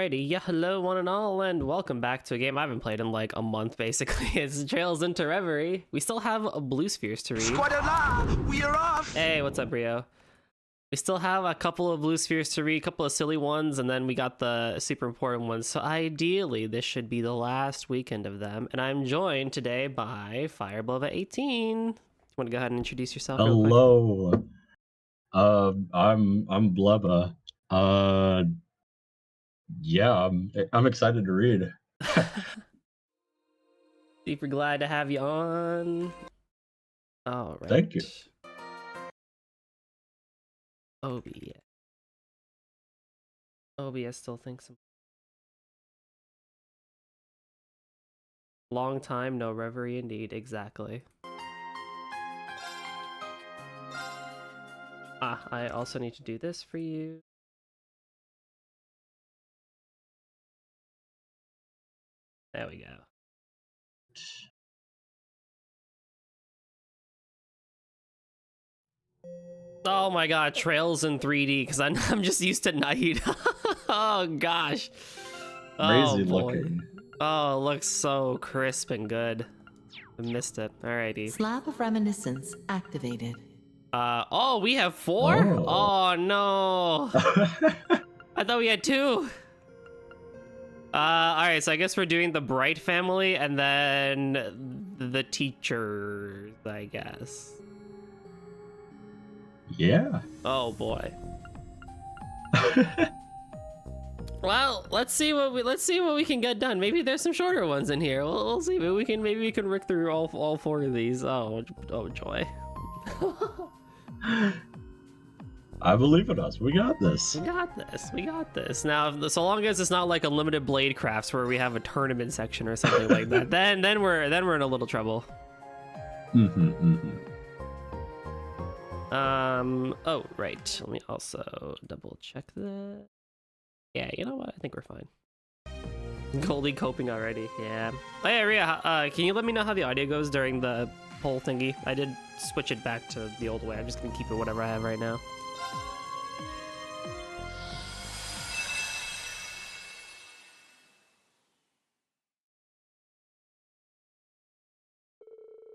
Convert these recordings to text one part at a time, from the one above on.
Alrighty, yeah, hello one and all, and welcome back to a game I haven't played in like a month, basically. It's Trails into Reverie. We still have blue spheres to read. Squadala, we are off! Hey, what's up, Rio? We still have a couple of blue spheres to read, a couple of silly ones, and then we got the super important ones. So ideally, this should be the last weekend of them. And I'm joined today by Fireblova18. You want to go ahead and introduce yourself real quick? Hello. I'm Bleba. Yeah, I'm excited to read. Super glad to have you on. All right. Thank you. OBS still thinks long time, no Reverie indeed, exactly. I also need to do this for you. There we go. Oh my god, Trails in 3D, because I'm just used to night. Oh gosh. Crazy Oh boy. looking. Oh, it looks so crisp and good. I missed it. Alrighty. Slab of Reminiscence activated. Oh, we have 4? Oh. Oh no. I thought we had 2. Alright, so I guess we're doing the Bright family and then the teachers, I guess. Yeah. Oh boy. Well, let's see what we can get done. Maybe there's some shorter ones in here. We'll see. Maybe we can rick through all 4 of these. Oh joy. I believe in us. We got this. We got this. Now, so long as it's not like Unlimited Blade Crafts where we have a tournament section or something like that, then we're in a little trouble. Oh, right. Let me also double check that. Yeah, you know what? I think we're fine. Goldie coping already. Yeah. Oh yeah, Ria, can you let me know how the audio goes during the poll thingy? I did switch it back to the old way. I'm just gonna keep it whatever I have right now.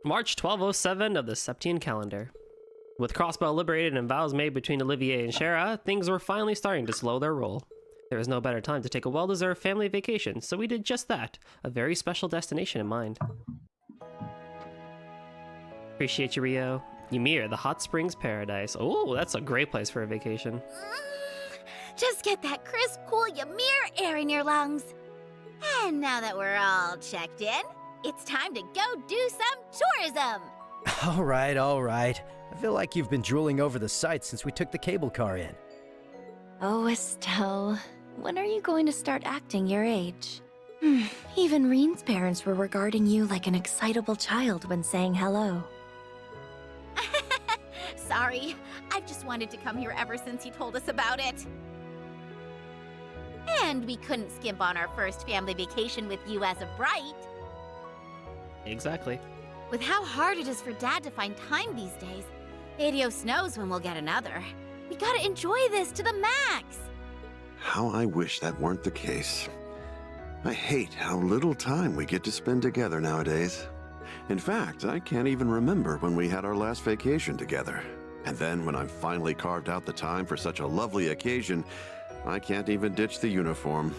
March 1207 of the Septian calendar. With Crossbow liberated and vows made between Olivier and Shara, things were finally starting to slow their roll. There was no better time to take a well-deserved family vacation, so we did just that, a very special destination in mind. Appreciate you, Rio. Ymir, the hot springs paradise. Oh, that's a great place for a vacation. Just get that crisp, cool Ymir air in your lungs. And now that we're all checked in, it's time to go do some tourism. All right. I feel like you've been drooling over the sights since we took the cable car in. Oh, Estelle, when are you going to start acting your age? Even Reen's parents were regarding you like an excitable child when saying hello. Sorry, I've just wanted to come here ever since he told us about it. And we couldn't skimp on our first family vacation with you as a Bright. Exactly. With how hard it is for Dad to find time these days, Adios knows when we'll get another. We gotta enjoy this to the max! How I wish that weren't the case. I hate how little time we get to spend together nowadays. In fact, I can't even remember when we had our last vacation together. And then when I've finally carved out the time for such a lovely occasion, I can't even ditch the uniform.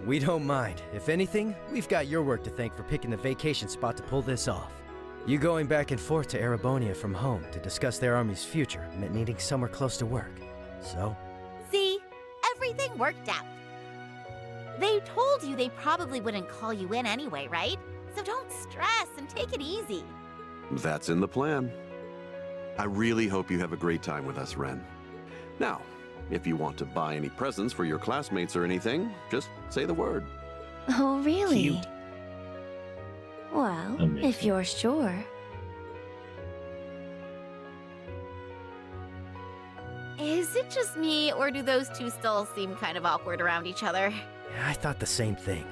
We don't mind. If anything, we've got your work to thank for picking the vacation spot to pull this off. You going back and forth to Erebonia from home to discuss their army's future meant needing somewhere close to work. So? See? Everything worked out. They told you they probably wouldn't call you in anyway, right? So don't stress and take it easy. That's in the plan. I really hope you have a great time with us, Ren. Now, if you want to buy any presents for your classmates or anything, just say the word. Oh, really? Cute. Well, Amazing. if you're sure. Is it just me, or do those two still seem kind of awkward around each other? Yeah, I thought the same thing.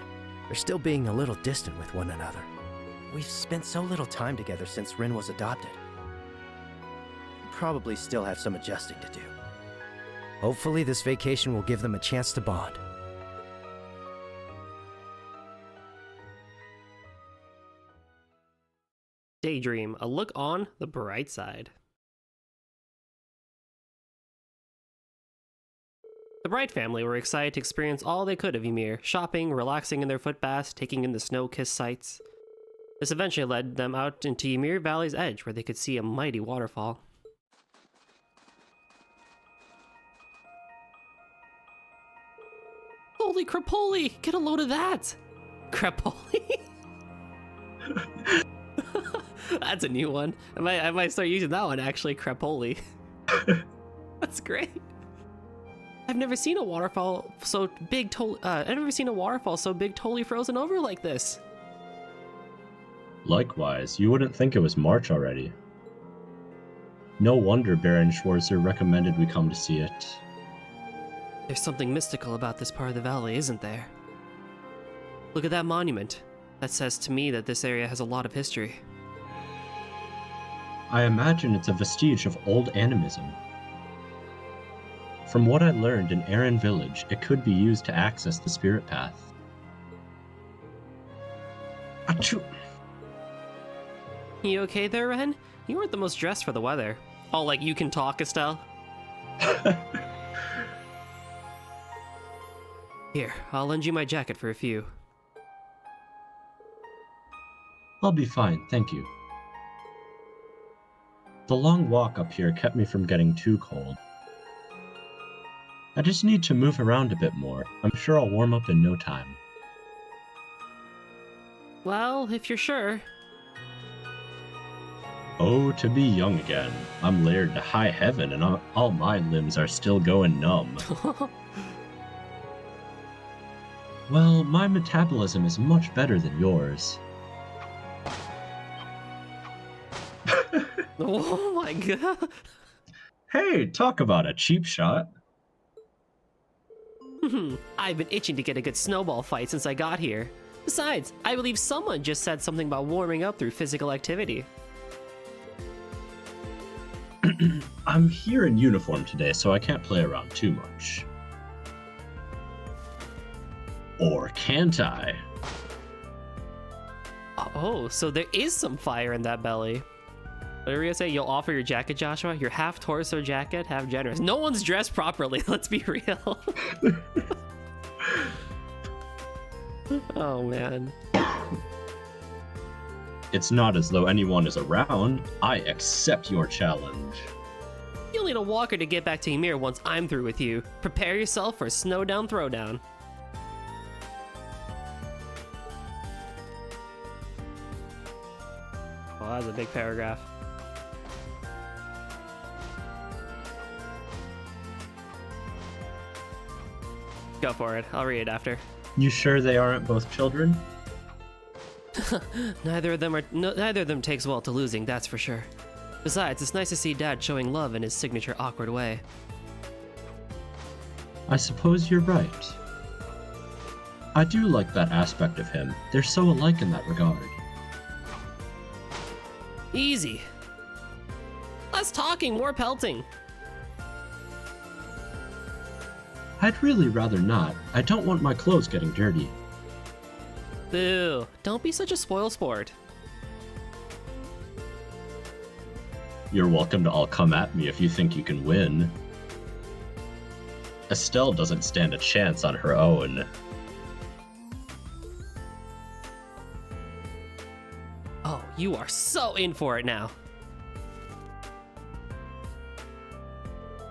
They're still being a little distant with one another. We've spent so little time together since Rin was adopted. Probably still have some adjusting to do. Hopefully this vacation will give them a chance to bond. Daydream, a look on the bright side. The Bright family were excited to experience all they could of Ymir, shopping, relaxing in their footbaths, taking in the snow-kissed sights. This eventually led them out into Ymir Valley's edge, where they could see a mighty waterfall. Holy crapoli! Get a load of that! Crapoli? That's a new one. I might start using that one, actually. Crapoli. That's great. I've never seen a waterfall so big. I've never seen a waterfall so big, totally frozen over like this. Likewise, you wouldn't think it was March already. No wonder Baron Schwarzer recommended we come to see it. There's something mystical about this part of the valley, isn't there? Look at that monument. That says to me that this area has a lot of history. I imagine it's a vestige of old animism. From what I learned in Aaron Village, it could be used to access the spirit path. Achoo! You okay there, Ren? You weren't the most dressed for the weather. Oh, like you can talk, Estelle? Here, I'll lend you my jacket for a few. I'll be fine, thank you. The long walk up here kept me from getting too cold. I just need to move around a bit more. I'm sure I'll warm up in no time. Well, if you're sure. Oh, to be young again. I'm layered to high heaven and all my limbs are still going numb. Well, my metabolism is much better than yours. Oh my god. Hey, talk about a cheap shot. I've been itching to get a good snowball fight since I got here. Besides, I believe someone just said something about warming up through physical activity. I'm here in uniform today, so I can't play around too much. Or can't I? Oh, so there is some fire in that belly. What are we gonna say? You'll offer your jacket, Joshua? Your half torso jacket, half generous. No one's dressed properly, let's be real. Oh man. It's not as though anyone is around. I accept your challenge. You'll need a walker to get back to Ymir once I'm through with you. Prepare yourself for a snowdown throwdown. Oh, that's a big paragraph. Go for it. I'll read it after. You sure they aren't both children? Neither of them takes well to losing, that's for sure. Besides, it's nice to see Dad showing love in his signature awkward way. I suppose you're right. I do like that aspect of him. They're so alike in that regard. Easy. Less talking, more pelting. I'd really rather not. I don't want my clothes getting dirty. Boo. Don't be such a spoil sport. You're welcome to all come at me if you think you can win. Estelle doesn't stand a chance on her own. Oh, you are so in for it now.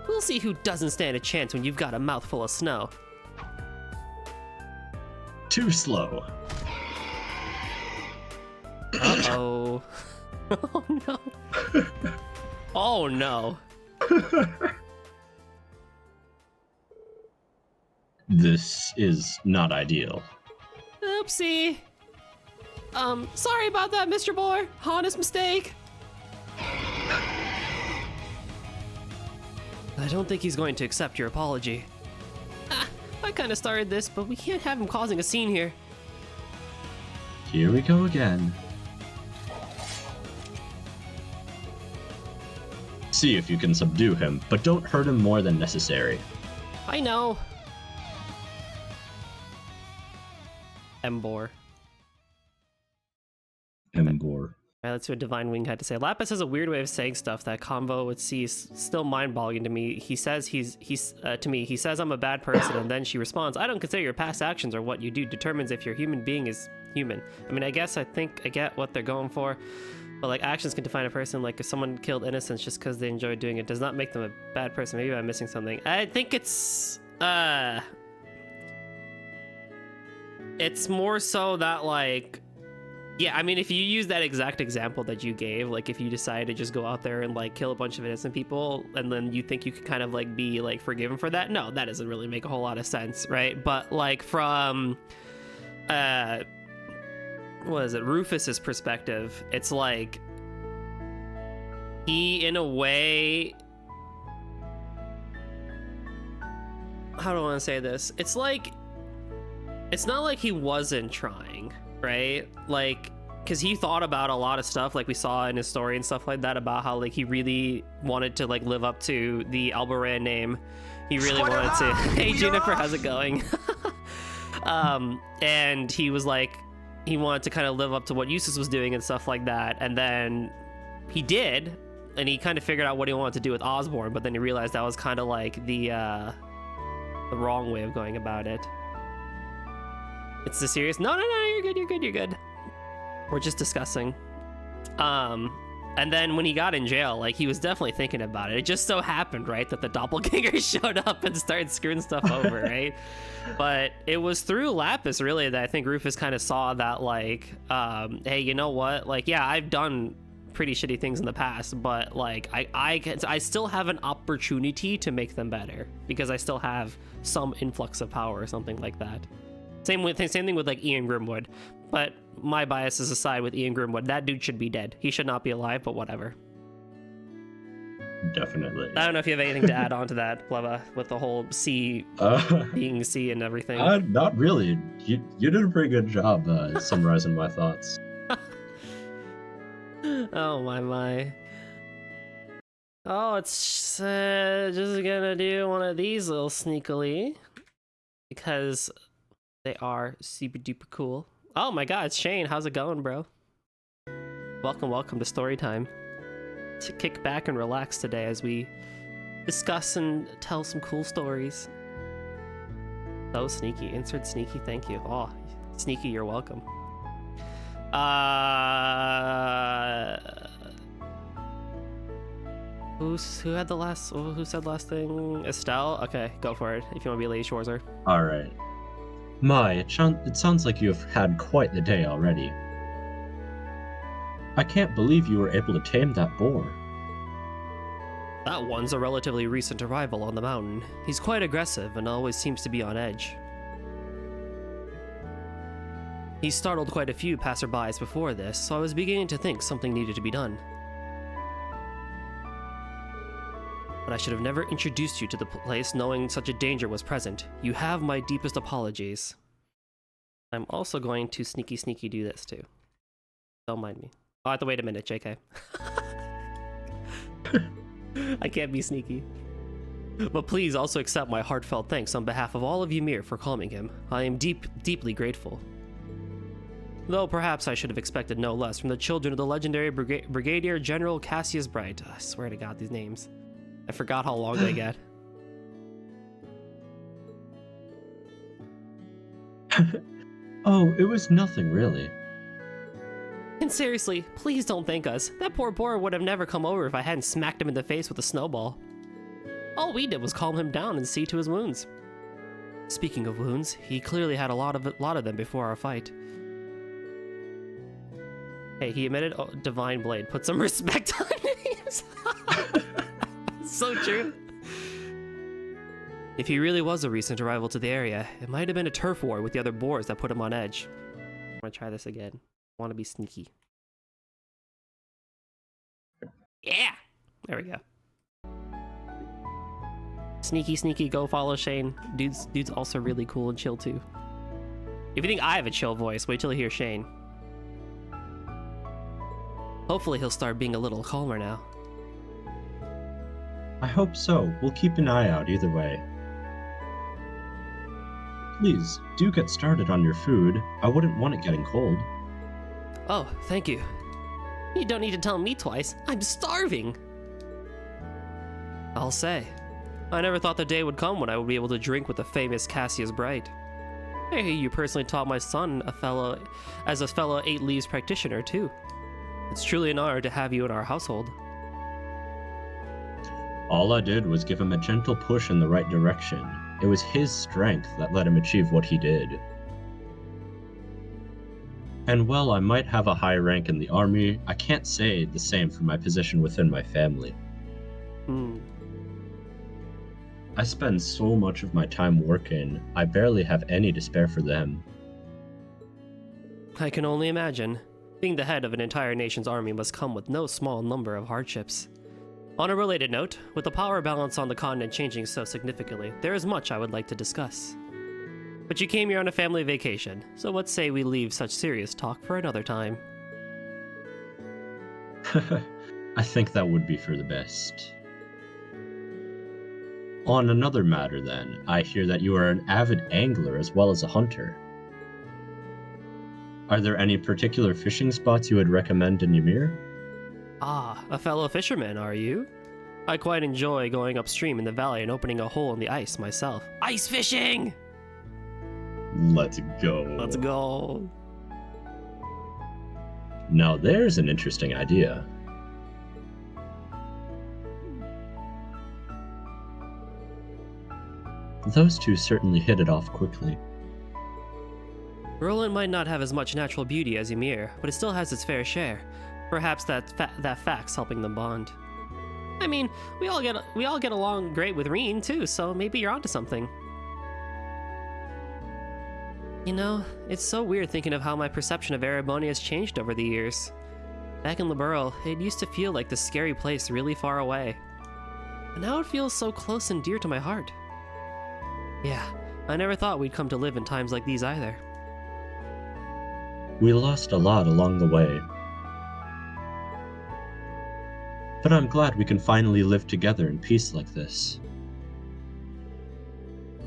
We'll see who doesn't stand a chance when you've got a mouthful of snow. Too slow. Uh-oh. Oh no. Oh no. This is not ideal. Oopsie. Sorry about that, Mr. Boar. Honest mistake. I don't think he's going to accept your apology. I kind of started this, but we can't have him causing a scene here. Here we go again. See if you can subdue him, but don't hurt him more than necessary. I know. Embor. Embor. All right, let's see what Divine Wing had to say. Lapis has a weird way of saying stuff that Convo would see is still mind-boggling to me. He says he says I'm a bad person, and then she responds, I don't consider your past actions or what you do determines if your human being is human. I mean, I think I get what they're going for, but like actions can define a person. Like if someone killed innocents just because they enjoy doing it does not make them a bad person. Maybe I'm missing something. I think it's more so that like, yeah, I mean, if you use that exact example that you gave, like if you decide to just go out there and like kill a bunch of innocent people and then you think you could kind of like be like forgiven for that, no, that doesn't really make a whole lot of sense, right? But like from what is it, Rufus's perspective, it's like he, in a way, how do I want to say this? It's like, it's not like he wasn't trying, right? Like, because he thought about a lot of stuff, like we saw in his story and stuff like that, about how like he really wanted to like live up to the Albaran name. He really wanted to. Hey Juniper, how's it going? And he was like, he wanted to kind of live up to what Eustace was doing and stuff like that, and then he did, and he kind of figured out what he wanted to do with Osborne, but then he realized that was kind of like the wrong way of going about it. It's the serious. No, you're good. We're just discussing. And then when he got in jail, like he was definitely thinking about it. It just so happened, right, that the doppelganger showed up and started screwing stuff over, right? But it was through Lapis, really, that I think Rufus kind of saw that, like, hey, you know what? Like, yeah, I've done pretty shitty things in the past, but like I still have an opportunity to make them better because I still have some influx of power or something like that. Same thing with like Ian Grimwood, but my biases aside with Ian Grimwood, that dude should be dead. He should not be alive, but whatever. Definitely. I don't know if you have anything to add on to that, Pleva, with the whole C being C and everything. Not really. You did a pretty good job summarizing my thoughts. Oh my. Oh, it's just gonna do one of these little sneakily because they are super duper cool. Oh my god, it's Shane. How's it going, bro? Welcome to story time. To kick back and relax today as we discuss and tell some cool stories. So sneaky. Insert sneaky, thank you. Oh, sneaky, you're welcome. Who said last thing? Estelle? Okay, go for it if you want to be Lady Schwarzer. Alright. It sounds like you have had quite the day already. I can't believe you were able to tame that boar. That one's a relatively recent arrival on the mountain. He's quite aggressive and always seems to be on edge. He startled quite a few passerbys before this, so I was beginning to think something needed to be done. But I should have never introduced you to the place knowing such a danger was present. You have my deepest apologies. I'm also going to sneaky do this too. Don't mind me. Oh, I have to wait a minute, JK. I can't be sneaky. But please also accept my heartfelt thanks on behalf of all of Ymir for calming him. I am deeply grateful. Though perhaps I should have expected no less from the children of the legendary Brigadier General Cassius Bright. I swear to God, these names. I forgot how long they get. Oh, it was nothing, really. And seriously, please don't thank us. That poor boar would have never come over if I hadn't smacked him in the face with a snowball. All we did was calm him down and see to his wounds. Speaking of wounds, he clearly had a lot of them before our fight. Hey, he admitted Divine Blade. Put some respect on names. So true. If he really was a recent arrival to the area, it might have been a turf war with the other boars that put him on edge. I want to try this again. I want to be sneaky. Yeah! There we go. Sneaky, go follow Shane. Dude's also really cool and chill too. If you think I have a chill voice, wait till you hear Shane. Hopefully he'll start being a little calmer now. I hope so. We'll keep an eye out either way. Please, do get started on your food. I wouldn't want it getting cold. Oh, thank you. You don't need to tell me twice. I'm starving. I'll say. I never thought the day would come when I would be able to drink with the famous Cassius Bright. Hey, you personally taught my son as a fellow 8 Leaves practitioner, too. It's truly an honor to have you in our household. All I did was give him a gentle push in the right direction. It was his strength that let him achieve what he did. And while I might have a high rank in the army, I can't say the same for my position within my family. I spend so much of my time working, I barely have any to spare for them. I can only imagine. Being the head of an entire nation's army must come with no small number of hardships. On a related note, with the power balance on the continent changing so significantly, there is much I would like to discuss. But you came here on a family vacation, so let's say we leave such serious talk for another time. I think that would be for the best. On another matter then, I hear that you are an avid angler as well as a hunter. Are there any particular fishing spots you would recommend in Ymir? Ah, a fellow fisherman, are you? I quite enjoy going upstream in the valley and opening a hole in the ice myself. Ice fishing! Let's go. Let's go. Now there's an interesting idea. Those two certainly hit it off quickly. Roland might not have as much natural beauty as Ymir, but it still has its fair share. Perhaps that fact's helping them bond. I mean, we all get along great with Reen too, so maybe you're onto something. You know, it's so weird thinking of how my perception of Erebonia has changed over the years. Back in Liberl, it used to feel like this scary place really far away. But now it feels so close and dear to my heart. Yeah, I never thought we'd come to live in times like these either. We lost a lot along the way. But I'm glad we can finally live together in peace like this.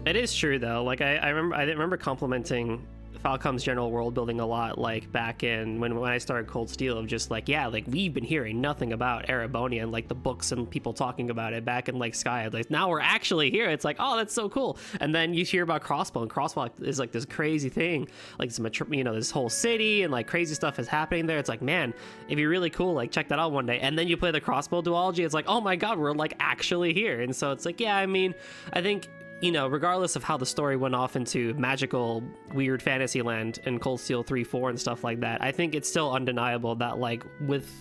It is true though. Like I remember complimenting Falcom's general world building a lot, like back in when I started Cold Steel, of just like, yeah, like we've been hearing nothing about Erebonia and like the books and people talking about it back in like Sky. Like now we're actually here. It's like, oh, that's so cool. And then you hear about Crossbow, and Crossbow is like this crazy thing, like some, you know, this whole city and like crazy stuff is happening there. It's like, man, it'd be really cool. Like check that out one day. And then you play the Crossbow duology. It's like, oh my god, we're like actually here. And so it's like, yeah, I mean, I think, you know, regardless of how the story went off into magical, weird fantasy land in Cold Steel 3-4 and stuff like that, I think it's still undeniable that, like, with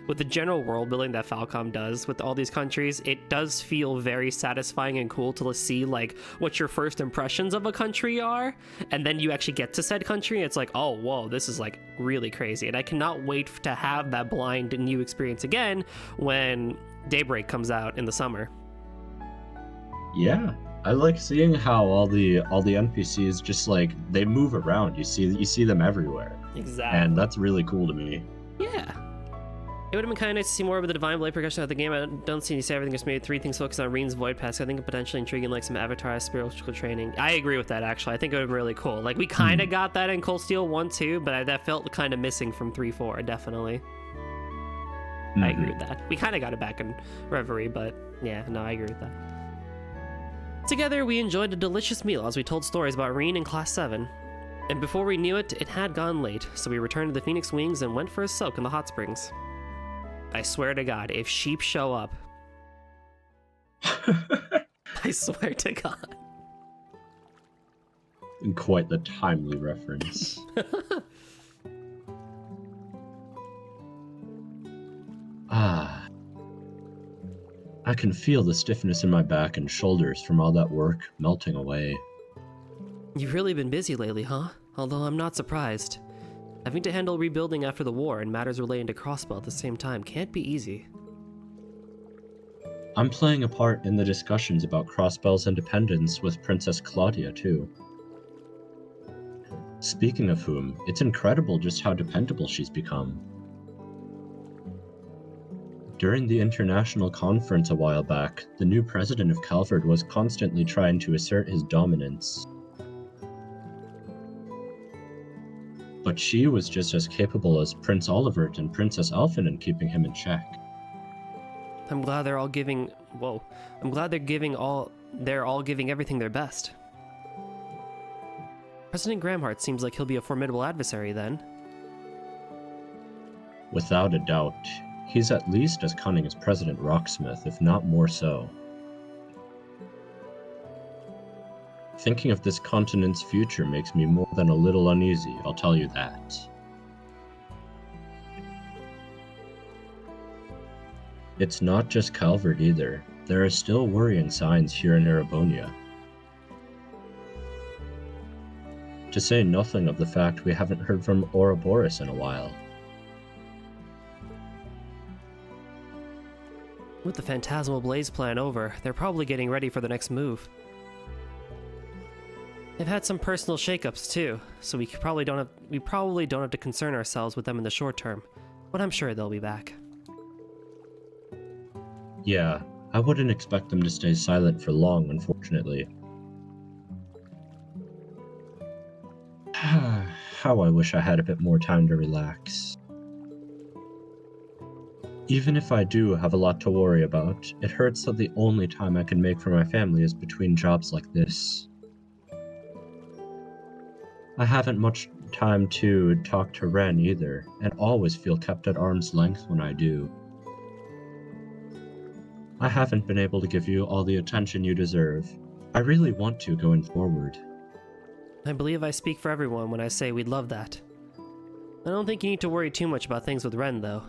the general world building that Falcom does with all these countries, it does feel very satisfying and cool to see, like, what your first impressions of a country are, and then you actually get to said country, and it's like, oh, whoa, this is, like, really crazy. And I cannot wait to have that blind new experience again when Daybreak comes out in the summer. Yeah. I like seeing how all the NPCs just like they move around. You see them everywhere. Exactly. And that's really cool to me. Yeah. It would have been kind of nice to see more of the Divine Blade progression of the game. I don't see you say everything is made 3 things focused on Reen's Void Pass. I think potentially intriguing, like some Avatar spiritual training. I agree with that, actually. I think it would have been really cool. Like, we kind of got that in Cold Steel 1-2, but that felt kind of missing from 3-4, definitely. I agree with that. We kind of got it back in Reverie, but yeah, no, I agree with that. Together, we enjoyed a delicious meal as we told stories about Reen in Class 7. And before we knew it, it had gone late, so we returned to the Phoenix Wings and went for a soak in the hot springs. I swear to God, if sheep show up... I swear to God. Quite the timely reference. I can feel the stiffness in my back and shoulders from all that work melting away. You've really been busy lately, huh? Although I'm not surprised. Having to handle rebuilding after the war and matters relating to Crossbow at the same time can't be easy. I'm playing a part in the discussions about Crossbell's independence with Princess Claudia, too. Speaking of whom, it's incredible just how dependable she's become. During the international conference a while back, the new president of Calvard was constantly trying to assert his dominance. But But she was just as capable as Prince Olivert and Princess Elfin in keeping him in check. I'm glad they're all giving. Whoa! I'm glad they're all giving everything their best. President Gramhart seems like he'll be a formidable adversary then. Without a doubt, he's at least as cunning as President Rocksmith, if not more so. Thinking of this continent's future makes me more than a little uneasy, I'll tell you that. It's not just Calvert either. There are still worrying signs here in Erebonia. To say nothing of the fact we haven't heard from Ouroboros in a while. With the Phantasmal Blaze plan over, they're probably getting ready for the next move. They've had some personal shakeups too, so we probably don't have to concern ourselves with them in the short term, but I'm sure they'll be back. Yeah, I wouldn't expect them to stay silent for long, unfortunately. How I wish I had a bit more time to relax. Even if I do have a lot to worry about, it hurts that the only time I can make for my family is between jobs like this. I haven't much time to talk to Ren either, and always feel kept at arm's length when I do. I haven't been able to give you all the attention you deserve. I really want to going forward. I believe I speak for everyone when I say we'd love that. I don't think you need to worry too much about things with Ren, though.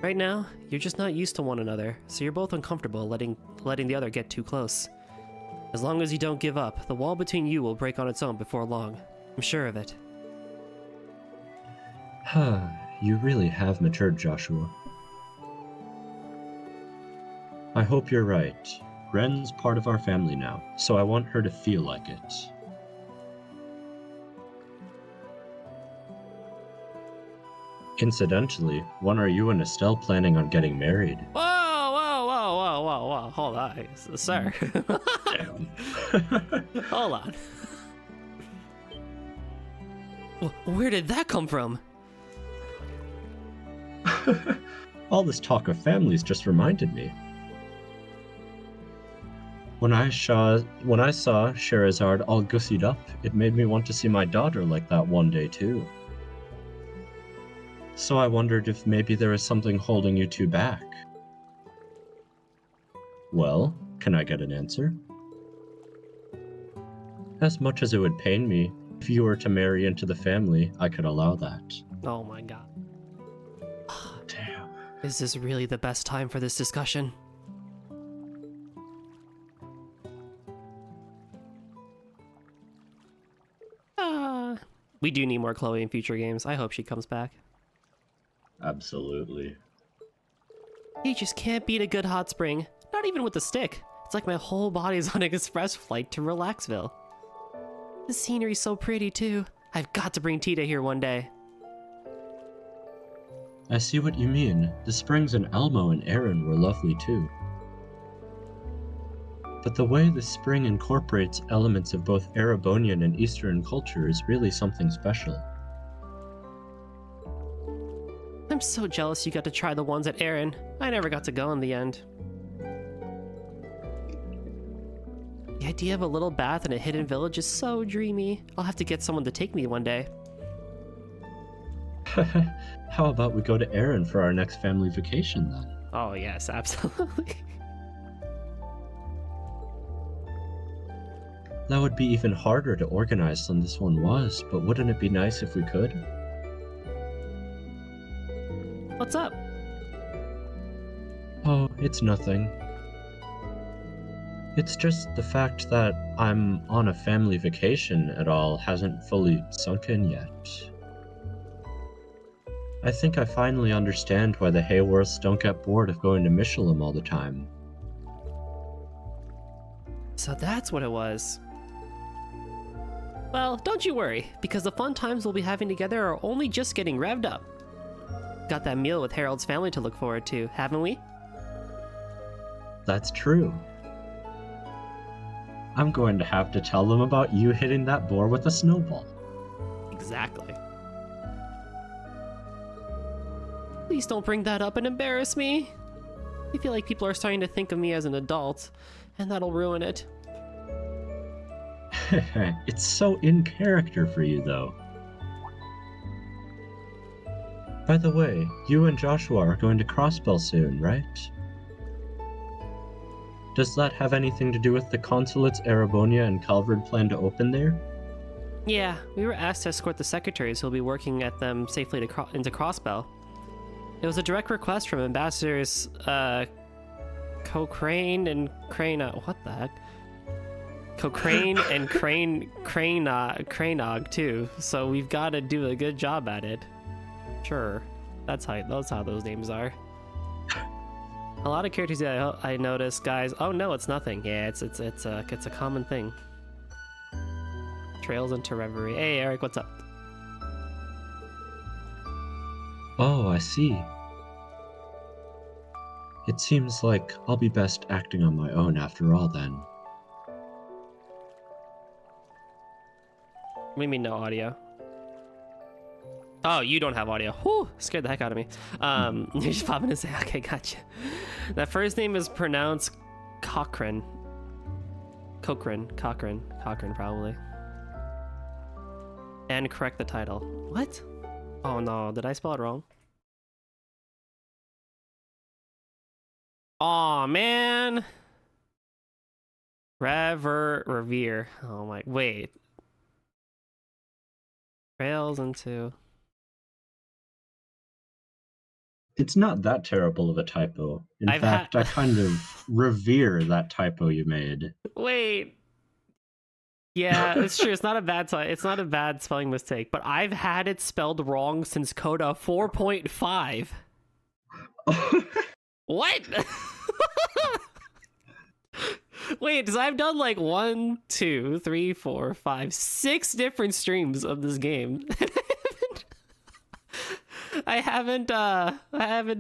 Right now, you're just not used to one another, so you're both uncomfortable letting the other get too close. As long as you don't give up, the wall between you will break on its own before long. I'm sure of it. You really have matured, Joshua. I hope you're right. Ren's part of our family now, so I want her to feel like it. Incidentally, when are you and Estelle planning on getting married? Whoa, hold on, sir. Damn. Hold on. Where did that come from? All this talk of families just reminded me. When I saw Sherazard all gussied up, it made me want to see my daughter like that one day too. So I wondered if maybe there is something holding you two back. Well, can I get an answer? As much as it would pain me, if you were to marry into the family, I could allow that. Oh my god. Damn. Is this really the best time for this discussion? We do need more Chloe in future games. I hope she comes back. Absolutely. You just can't beat a good hot spring. Not even with a stick. It's like my whole body's on an express flight to Relaxville. The scenery's so pretty too. I've got to bring Tita here one day. I see what you mean. The springs in Elmo and Erin were lovely too. But the way the spring incorporates elements of both Erebonian and Eastern culture is really something special. I'm so jealous you got to try the ones at Erin. I never got to go in the end. The idea of a little bath in a hidden village is so dreamy. I'll have to get someone to take me one day. How about we go to Erin for our next family vacation then? Oh yes, absolutely. That would be even harder to organize than this one was, but wouldn't it be nice if we could? What's up? Oh, it's nothing. It's just the fact that I'm on a family vacation at all hasn't fully sunk in yet. I think I finally understand why the Hayworths don't get bored of going to Michelin all the time. So that's what it was. Well, don't you worry, because the fun times we'll be having together are only just getting revved up. Got that meal with Harold's family to look forward to, haven't we? That's true. I'm going to have to tell them about you hitting that boar with a snowball. Exactly. Please don't bring that up and embarrass me. I feel like people are starting to think of me as an adult, and that'll ruin it. It's so in character for you, though. By the way, you and Joshua are going to Crossbell soon, right? Does that have anything to do with the consulates Erebonia and Calvard plan to open there? Yeah, we were asked to escort the secretaries who'll be working at them safely into Crossbell. It was a direct request from Ambassadors, Cochrane and what the heck? Cochrane and Cranog too, so we've got to do a good job at it. Sure, that's how those names are. A lot of characters that I noticed, guys. Oh no, it's nothing. Yeah, it's a common thing. Trails into Reverie. Hey Eric, what's up? Oh, I see. It seems like I'll be best acting on my own after all then. What do you mean no audio? Oh, you don't have audio. Whew, scared the heck out of me. You're just popping and say, okay, gotcha. That first name is pronounced Cochrane. Cochrane probably. And correct the title. What? Oh no, did I spell it wrong? Aw, man. Revere. Oh my, wait. Trails into... It's not that terrible of a typo. In fact, I kind of revere that typo you made. Wait. Yeah, it's true. It's not a bad spelling mistake, but I've had it spelled wrong since Coda 4.5. What? Wait, because I've done like 1, 2, 3, 4, 5, 6 different streams of this game. I haven't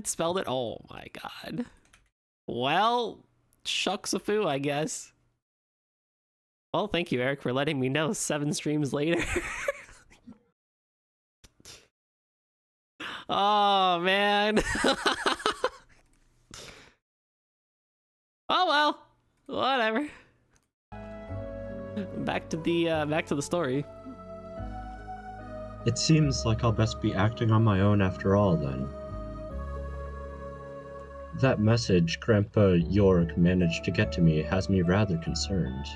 spelled it. Oh my god. Well, shucks a foo, I guess. Well, thank you, Eric, for letting me know 7 streams later. Oh man. Oh well, whatever. Back to the story. It seems like I'll best be acting on my own after all, then. That message Grandpa York managed to get to me has me rather concerned.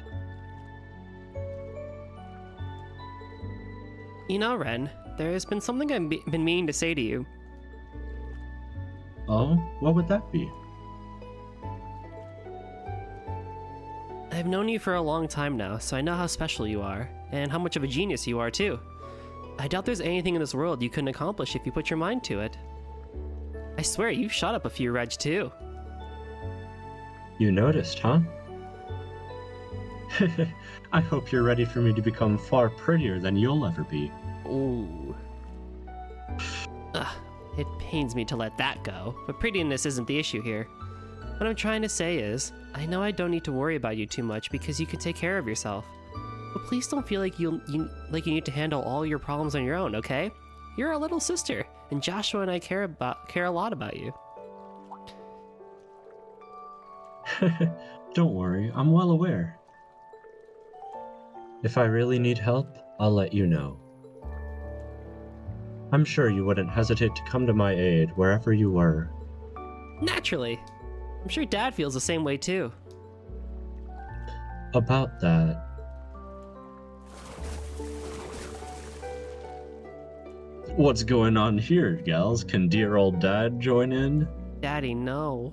You know, Ren, there has been something I've been meaning to say to you. Oh? What would that be? I've known you for a long time now, so I know how special you are, and how much of a genius you are, too. I doubt there's anything in this world you couldn't accomplish if you put your mind to it. I swear, you've shot up a few reg, too. You noticed, huh? I hope you're ready for me to become far prettier than you'll ever be. Ooh. Ugh, it pains me to let that go, but prettiness isn't the issue here. What I'm trying to say is, I know I don't need to worry about you too much because you can take care of yourself. But please don't feel like you need to handle all your problems on your own, okay? You're a little sister, and Joshua and I care a lot about you. Don't worry, I'm well aware. If I really need help, I'll let you know. I'm sure you wouldn't hesitate to come to my aid wherever you were. Naturally. I'm sure Dad feels the same way too. About that... What's going on here, gals? Can dear old Dad join in? Daddy, no.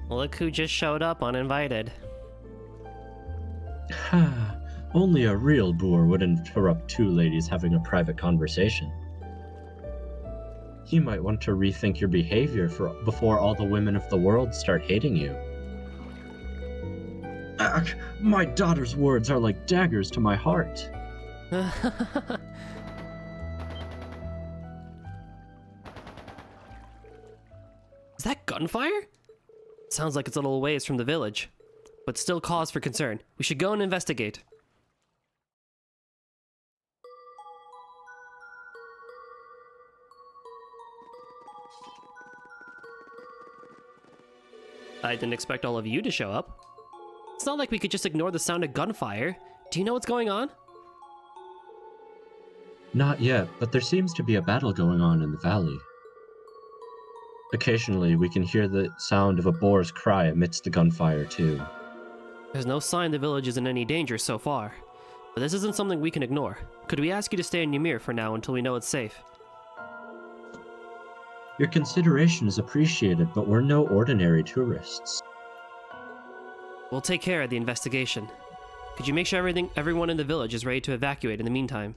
Look who just showed up uninvited. Only a real boor would interrupt 2 ladies having a private conversation. You might want to rethink your behavior before all the women of the world start hating you. My daughter's words are like daggers to my heart. Is that gunfire? Sounds like it's a little ways from the village, but still cause for concern. We should go and investigate. I didn't expect all of you to show up. It's not like we could just ignore the sound of gunfire. Do you know what's going on? Not yet, but there seems to be a battle going on in the valley. Occasionally, we can hear the sound of a boar's cry amidst the gunfire, too. There's no sign the village is in any danger so far. But this isn't something we can ignore. Could we ask you to stay in Ymir for now until we know it's safe? Your consideration is appreciated, but we're no ordinary tourists. We'll take care of the investigation. Could you make sure everyone in the village is ready to evacuate in the meantime?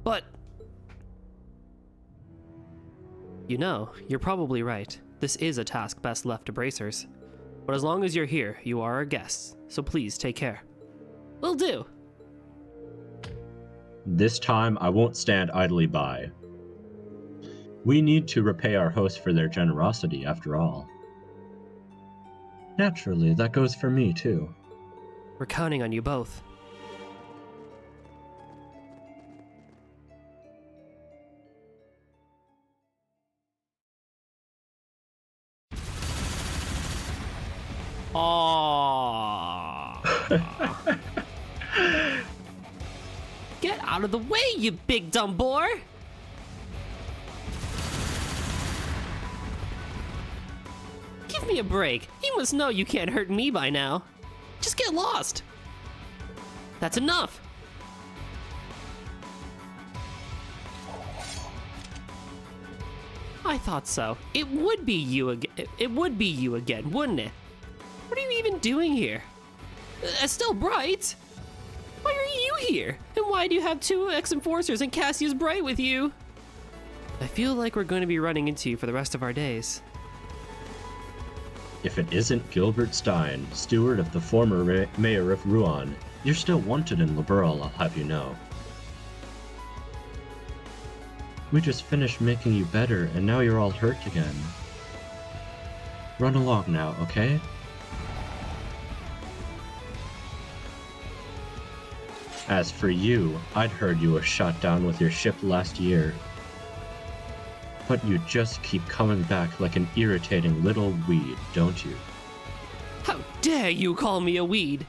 But... You know, you're probably right. This is a task best left to bracers. But as long as you're here, you are our guests, so please take care. Will do! This time, I won't stand idly by. We need to repay our hosts for their generosity, after all. Naturally, that goes for me, too. We're counting on you both. Aww. Get out of the way, you big dumb boar! Give me a break. You must know you can't hurt me by now. Just get lost. That's enough. I thought so. It would be you again. It would be you again, wouldn't it? What are you even doing here? Estelle Bright? Why are you here? And why do you have two ex-enforcers and Cassius Bright with you? I feel like we're going to be running into you for the rest of our days. If it isn't Gilbert Stein, steward of the former mayor of Rouen, you're still wanted in Liberl, I'll have you know. We just finished making you better, and now you're all hurt again. Run along now, okay? As for you, I'd heard you were shot down with your ship last year. But you just keep coming back like an irritating little weed, don't you? How dare you call me a weed?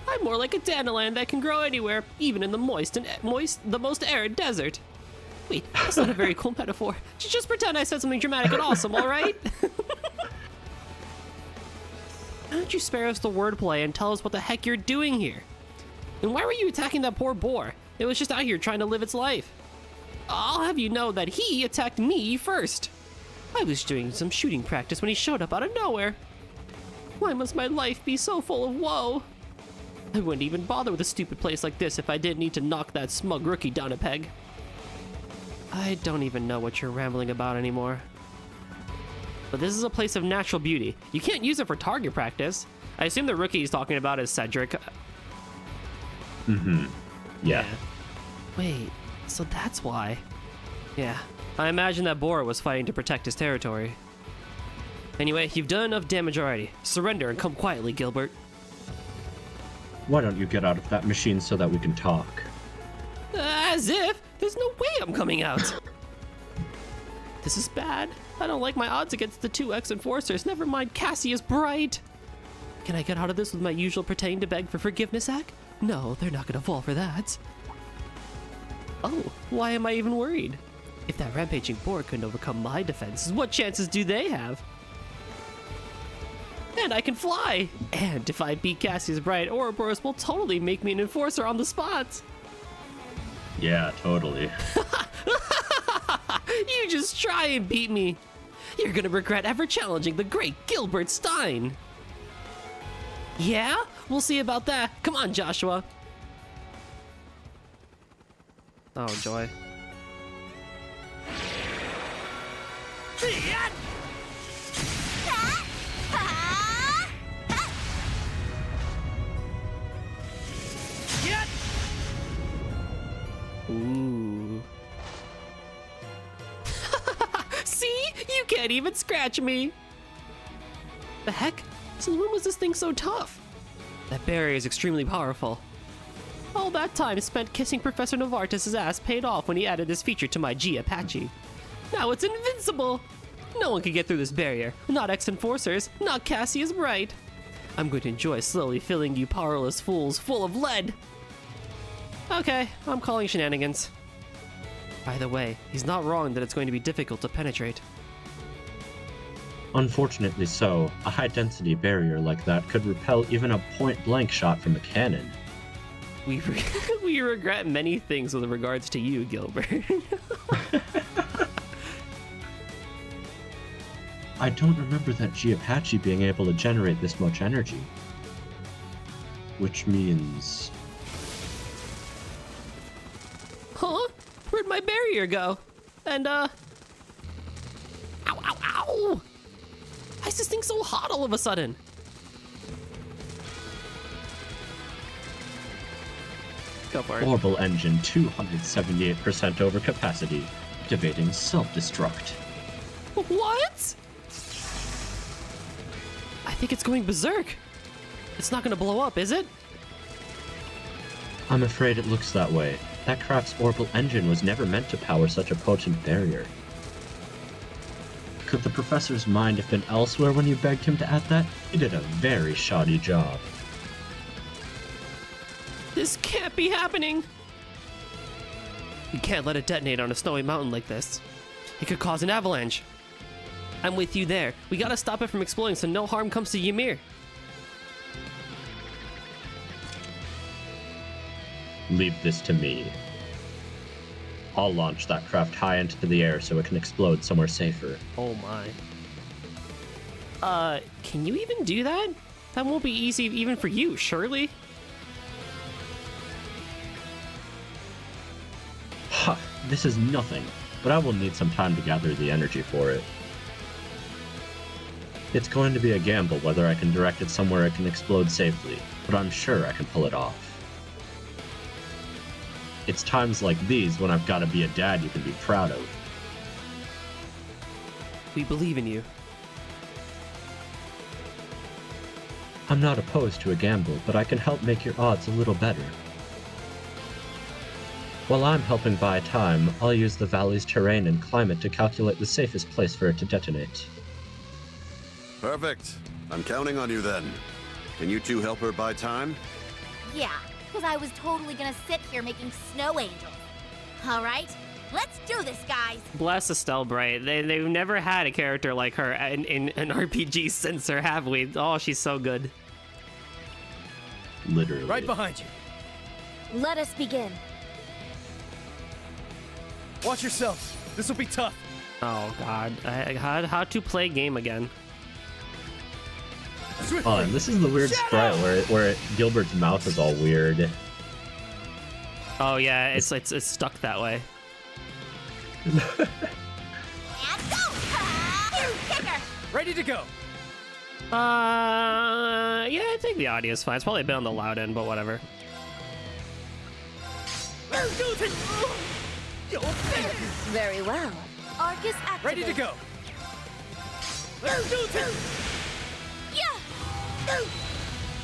I'm more like a dandelion that can grow anywhere, even in the the most arid desert. Wait, that's not a very cool metaphor. Just pretend I said something dramatic and awesome, all right? Why don't you spare us the wordplay and tell us what the heck you're doing here? And why were you attacking that poor boar? It was just out here trying to live its life. I'll have you know that he attacked me first. I was doing some shooting practice when he showed up out of nowhere. Why must my life be so full of woe? I wouldn't even bother with a stupid place like this if I didn't need to knock that smug rookie down a peg. I don't even know what you're rambling about anymore. But this is a place of natural beauty. You can't use it for target practice. I assume the rookie he's talking about is Cedric. Mm-hmm. Yeah. Wait, so that's why. Yeah, I imagine that boar was fighting to protect his territory. Anyway, you've done enough damage already. Surrender and come quietly, Gilbert. Why don't you get out of that machine so that we can talk? As if! There's no way I'm coming out! This is bad. I don't like my odds against the two ex-enforcers, never mind Cassius Bright. Can I get out of this with my usual pretending to beg for forgiveness act? No, they're not gonna fall for that. Oh, why am I even worried? If that rampaging boar couldn't overcome my defenses, what chances do they have? And I can fly! And if I beat Cassius Bright, Ouroboros will totally make me an enforcer on the spot! Yeah, totally. You just try and beat me! You're gonna regret ever challenging the great Gilbert Stein! Yeah? We'll see about that. Come on, Joshua! Oh, joy. Ooh. See? You can't even scratch me! The heck? Since when was this thing so tough? That barrier is extremely powerful. All that time spent kissing Professor Novartis' ass paid off when he added this feature to my G Apache. Now it's invincible! No one can get through this barrier. Not ex-enforcers, not Cassius Bright. I'm going to enjoy slowly filling you powerless fools full of lead. Okay, I'm calling shenanigans. By the way, he's not wrong that it's going to be difficult to penetrate. Unfortunately so, a high-density barrier like that could repel even a point-blank shot from a cannon. We regret many things with regards to you, Gilbert. I don't remember that G-Apache being able to generate this much energy. Which means... Huh? Where'd my barrier go? And, Ow, ow, ow! Why is this thing so hot all of a sudden? Go for it. Orbital engine 278% over capacity, activating self-destruct. What? I think it's going berserk. It's not gonna blow up, is it? I'm afraid it looks that way. That craft's orbital engine was never meant to power such a potent barrier. Could the professor's mind have been elsewhere when you begged him to add that? He did a very shoddy job. This can't be happening. We can't let it detonate on a snowy mountain like this. It could cause an avalanche. I'm with you there. We gotta stop it from exploding so no harm comes to Ymir. Leave this to me. I'll launch that craft high into the air so it can explode somewhere safer. Oh my. Can you even do that? That won't be easy even for you, surely? Ha! This is nothing, but I will need some time to gather the energy for it. It's going to be a gamble whether I can direct it somewhere it can explode safely, but I'm sure I can pull it off. It's times like these when I've got to be a dad you can be proud of. We believe in you. I'm not opposed to a gamble, but I can help make your odds a little better. While I'm helping buy time, I'll use the valley's terrain and climate to calculate the safest place for it to detonate. Perfect. I'm counting on you then. Can you two help her buy time? Yeah, because I was totally gonna sit here making snow angels. All right, let's do this, guys. Bless Estelle Bright. They've never had a character like her in an RPG since her, have we? Oh, she's so good. Literally. Right behind you. Let us begin. Watch yourselves. This will be tough. Oh god. How to play game again. Swiftly. Oh, and this is the weird sprite where Gilbert's mouth is all weird. Oh yeah, it's stuck that way. And go! Here's kicker! Ready to go. Yeah, I think the audio is fine. It's probably a bit on the loud end, but whatever. Very well. Arcus activate. Ready to go. Yeah!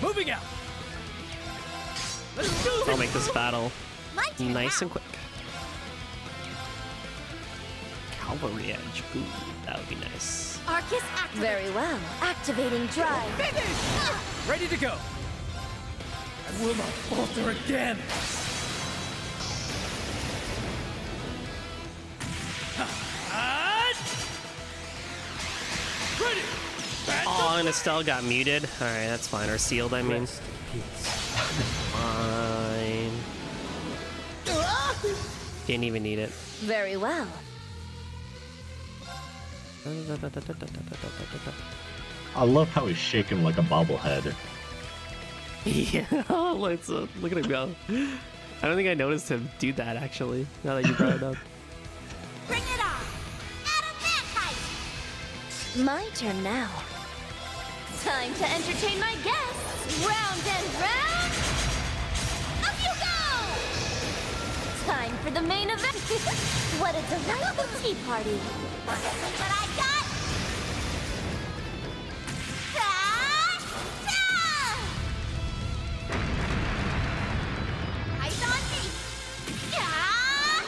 Moving out. I'll make this battle My turn nice now. and quick. Cavalry edge. Ooh, that would be nice. Arcus activate. Very well. Activating drive. Ready to go. I will not falter again. Ready. Oh, and Estelle got muted. Alright, that's fine. Or sealed, I mean. Rest in peace. Fine. Didn't even need it. Very well. I love how he's shaking like a bobblehead. Yeah, look at him go. I don't think I noticed him do that, actually, now that you brought it up. Bring it on. Adamantite. My turn now. Time to entertain my guests. Round and round. Up you go. Time for the main event. What a delightful tea party. Wanna see what I got? Ta-ta! Eyes on me. Yeah.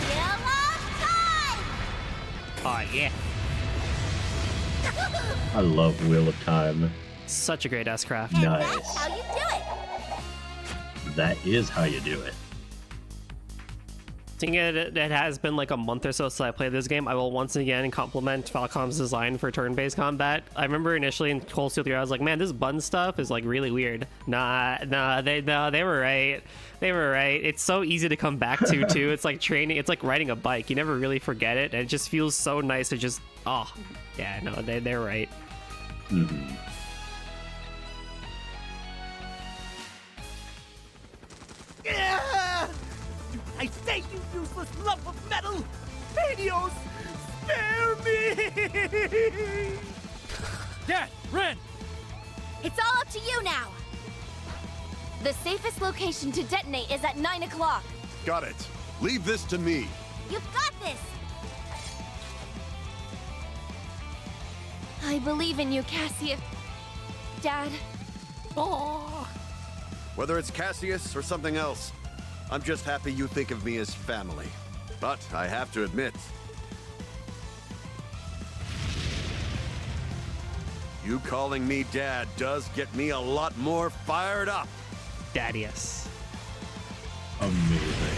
Feel Oh, yeah. I love Wheel of Time. Such a great S-craft. And Nice. that's how you do it. That is how you do it. Seeing it has been like a month or so since I played this game, I will once again compliment Falcom's design for turn-based combat. I remember initially in Cold Steel 3, I was like, man, this button stuff is like really weird. Nah, they were right. They were right. It's so easy to come back to too. It's like training. It's like riding a bike. You never really forget it, and it just feels so nice to just. Oh, yeah, no, they're right. Mm-hmm. Yeah! I say, you useless lump of metal! Radios, spare me! Dad, Ren! It's all up to you now. The safest location to detonate is at 9 o'clock. Got it. Leave this to me. You've got this! I believe in you, Cassius. Dad. Oh. Whether it's Cassius or something else, I'm just happy you think of me as family. But I have to admit, you calling me Dad does get me a lot more fired up. Daddius. Amazing.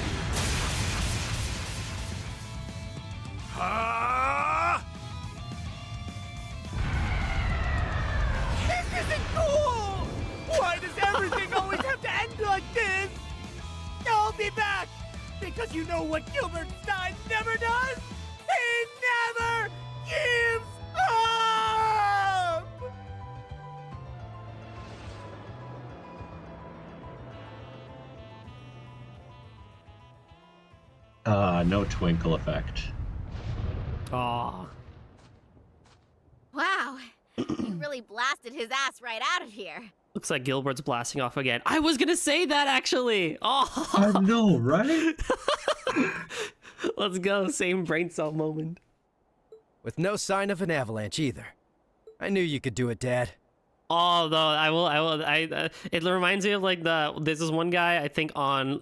Ah! This isn't cool! Why does everything always have to end like this? I'll be back! Because you know what Gilbert Stein never does? He never gives up! No twinkle effect. Aw. Wow. You really blasted his ass right out of here. Looks like Gilbert's blasting off again. I was gonna say that actually. Oh. I know, right? Let's go. Same brain cell moment. With no sign of an avalanche either. I knew you could do it, Dad. Oh, though it reminds me of like there's this one guy I think on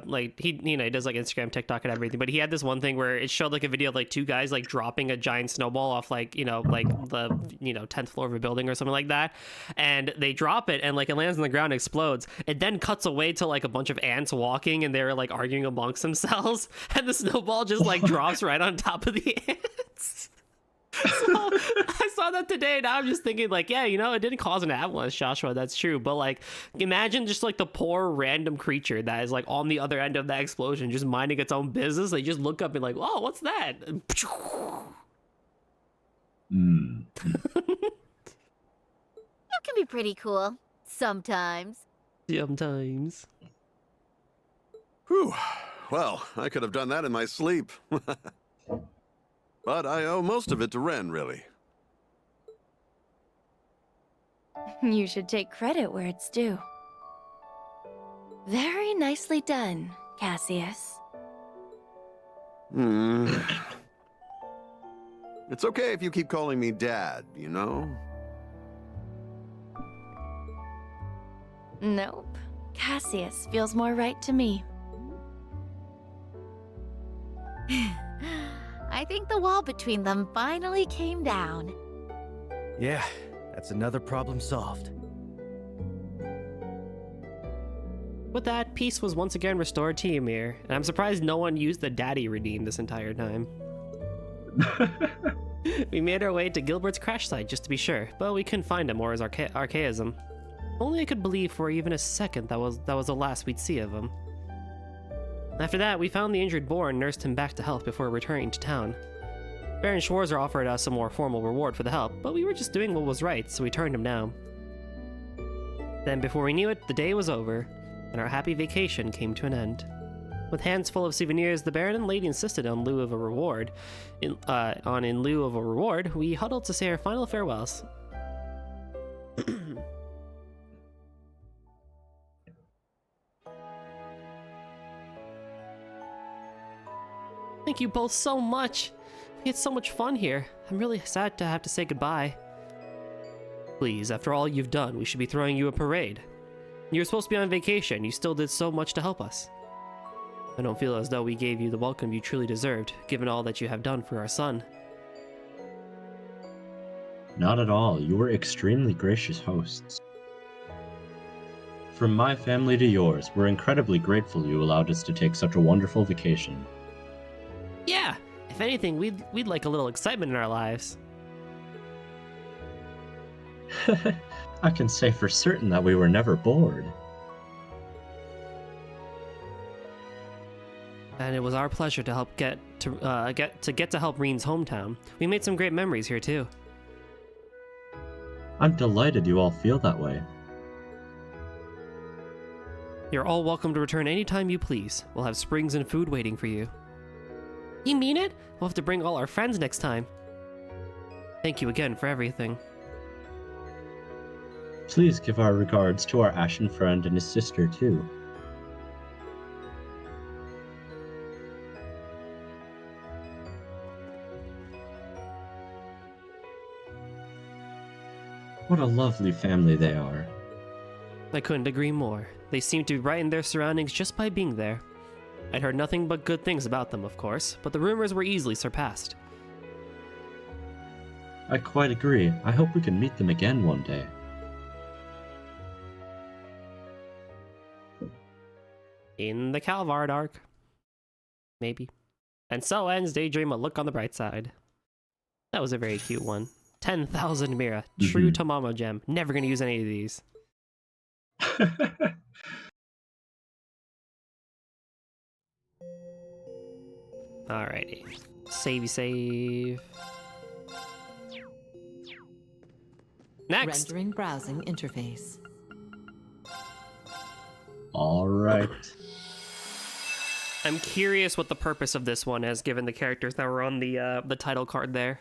like he does like Instagram, TikTok, and everything, but he had this one thing where it showed like a video of like two guys like dropping a giant snowball off like the 10th floor of a building or something like that, and they drop it and like it lands on the ground, explodes. It then cuts away to like a bunch of ants walking and they're like arguing amongst themselves, and the snowball just like drops right on top of the ants. So I saw that today. Now I'm just thinking like, yeah, it didn't cause an avalanche, Joshua. That's true. But like, imagine just like the poor random creature that is like on the other end of that explosion, just minding its own business. They just look up and like, oh, what's that? Mm. You can be pretty cool. Sometimes. Sometimes. Whew. Well, I could have done that in my sleep. But I owe most of it to Ren, really. You should take credit where it's due. Very nicely done, Cassius. It's okay if you keep calling me Dad, you know? Nope. Cassius feels more right to me. I think the wall between them finally came down. Yeah, that's another problem solved. With that, peace was once again restored to Ymir, and I'm surprised no one used the daddy redeem this entire time. We made our way to Gilbert's crash site just to be sure, but we couldn't find him or his archaism. Only I could believe for even a second that was the last we'd see of him. After that, we found the injured boar and nursed him back to health before returning to town. Baron Schwarzer offered us a more formal reward for the help, but we were just doing what was right, so we turned him down. Then, before we knew it, the day was over, and our happy vacation came to an end. With hands full of souvenirs, the Baron and Lady insisted on lieu of a reward. In lieu of a reward, we huddled to say our final farewells. Thank you both so much. We had so much fun here. I'm really sad to have to say goodbye. Please, after all you've done, we should be throwing you a parade. You were supposed to be on vacation. You still did so much to help us. I don't feel as though we gave you the welcome you truly deserved, given all that you have done for our son. Not at all. You were extremely gracious hosts. From my family to yours, we're incredibly grateful you allowed us to take such a wonderful vacation. Yeah, if anything, we'd like a little excitement in our lives. I can say for certain that we were never bored. And it was our pleasure to help get to help Reen's hometown. We made some great memories here too. I'm delighted you all feel that way. You're all welcome to return anytime you please. We'll have springs and food waiting for you. You mean it? We'll have to bring all our friends next time. Thank you again for everything. Please give our regards to our ashen friend and his sister too. What a lovely family they are. I couldn't agree more. They seem to brighten their surroundings just by being there. I'd heard nothing but good things about them, of course, but the rumors were easily surpassed. I quite agree. I hope we can meet them again one day. In the Calvard arc. Maybe. And so ends Daydream, a look on the bright side. That was a very cute one. 10,000 Mira. True Tamamo gem. Never gonna use any of these. Alrighty. Save. Next! Rendering browsing interface. All right. I'm curious what the purpose of this one is, given the characters that were on the title card there.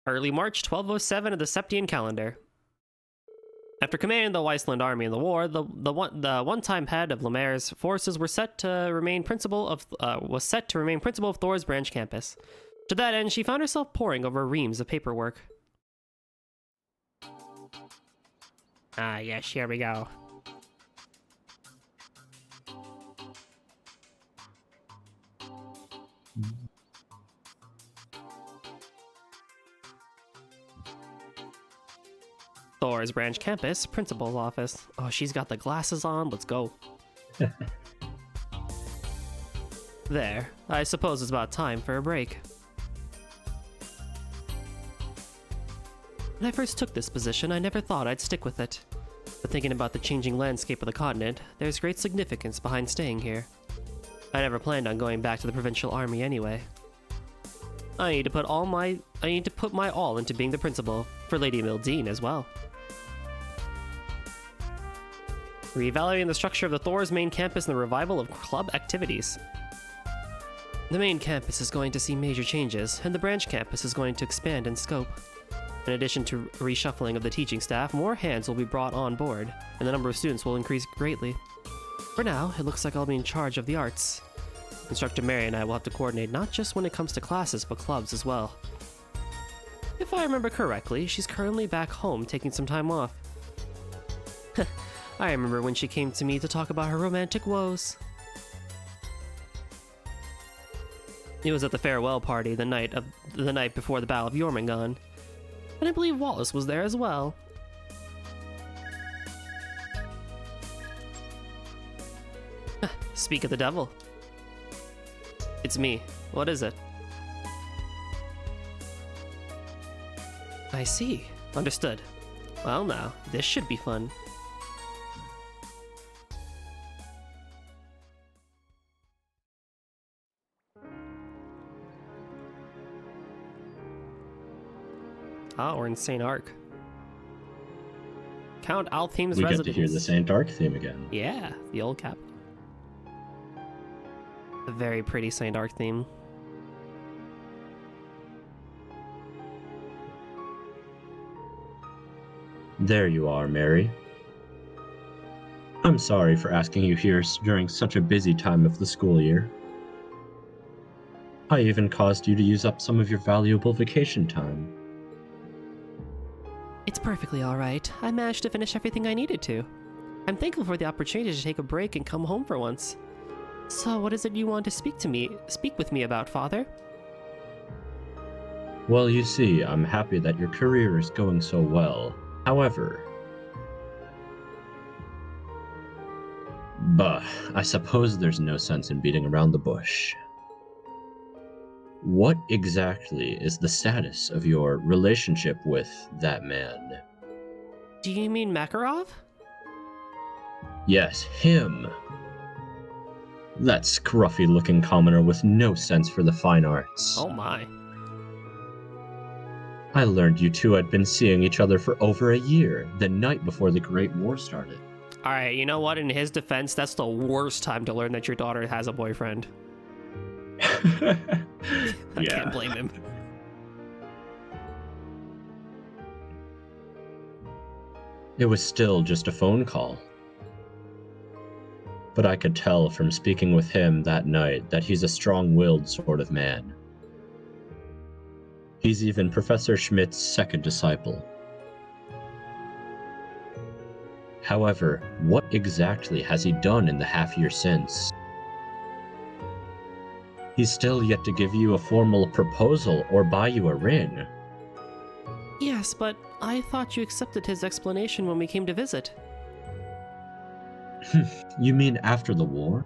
Early March 1207 of the Septian calendar. After commanding the Weisland army in the war, the one-time head of Lemaire's forces was set to remain principal of Thor's branch campus. To that end, she found herself poring over reams of paperwork. Ah, yes, here we go. Thor's branch campus, principal's office. Oh, she's got the glasses on. Let's go. There. I suppose it's about time for a break. When I first took this position, I never thought I'd stick with it. But thinking about the changing landscape of the continent, there's great significance behind staying here. I never planned on going back to the provincial army anyway. I need to put my all into being the principal, for Lady Mildine as well. Reevaluating the structure of the Thor's main campus and the revival of club activities. The main campus is going to see major changes, and the branch campus is going to expand in scope. In addition to reshuffling of the teaching staff, more hands will be brought on board, and the number of students will increase greatly. For now, it looks like I'll be in charge of the arts. Instructor Mary and I will have to coordinate not just when it comes to classes, but clubs as well. If I remember correctly, she's currently back home taking some time off. I remember when she came to me to talk about her romantic woes. It was at the farewell party the night before the Battle of Jormungand, and I believe Wallace was there as well. Speak of the devil. It's me. What is it? I see. Understood. Well now, this should be fun. Ah, we're in St. Arc. Count Althem's We residence. get to hear the St. Arc theme again. Yeah, the old capital. A very pretty St. Arc theme. There you are, Mary. I'm sorry for asking you here during such a busy time of the school year. I even caused you to use up some of your valuable vacation time. It's perfectly alright. I managed to finish everything I needed to. I'm thankful for the opportunity to take a break and come home for once. So what is it you want to speak with me about, Father? Well, you see, I'm happy that your career is going so well. However, I suppose there's no sense in beating around the bush. What exactly is the status of your relationship with that man? Do you mean Makarov? Yes, him. That scruffy-looking commoner with no sense for the fine arts. Oh my. I learned you two had been seeing each other for over a year, the night before the Great War started. Alright, you know what? In his defense, that's the worst time to learn that your daughter has a boyfriend. I can't blame him. It was still just a phone call. But I could tell from speaking with him that night that he's a strong-willed sort of man. He's even Professor Schmidt's second disciple. However, what exactly has he done in the half-year since? He's still yet to give you a formal proposal or buy you a ring. Yes, but I thought you accepted his explanation when we came to visit. You mean after the war?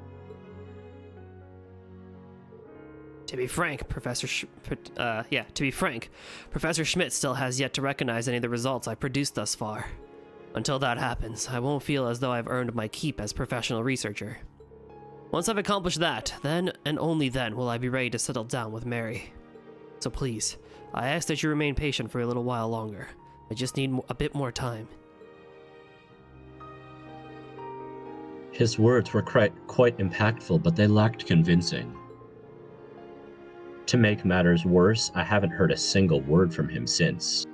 To be frank, Professor Schmidt still has yet to recognize any of the results I've produced thus far. Until that happens, I won't feel as though I've earned my keep as professional researcher. Once I've accomplished that, then and only then will I be ready to settle down with Mary. So please, I ask that you remain patient for a little while longer. I just need a bit more time. His words were quite impactful, but they lacked convincing. To make matters worse, I haven't heard a single word from him since.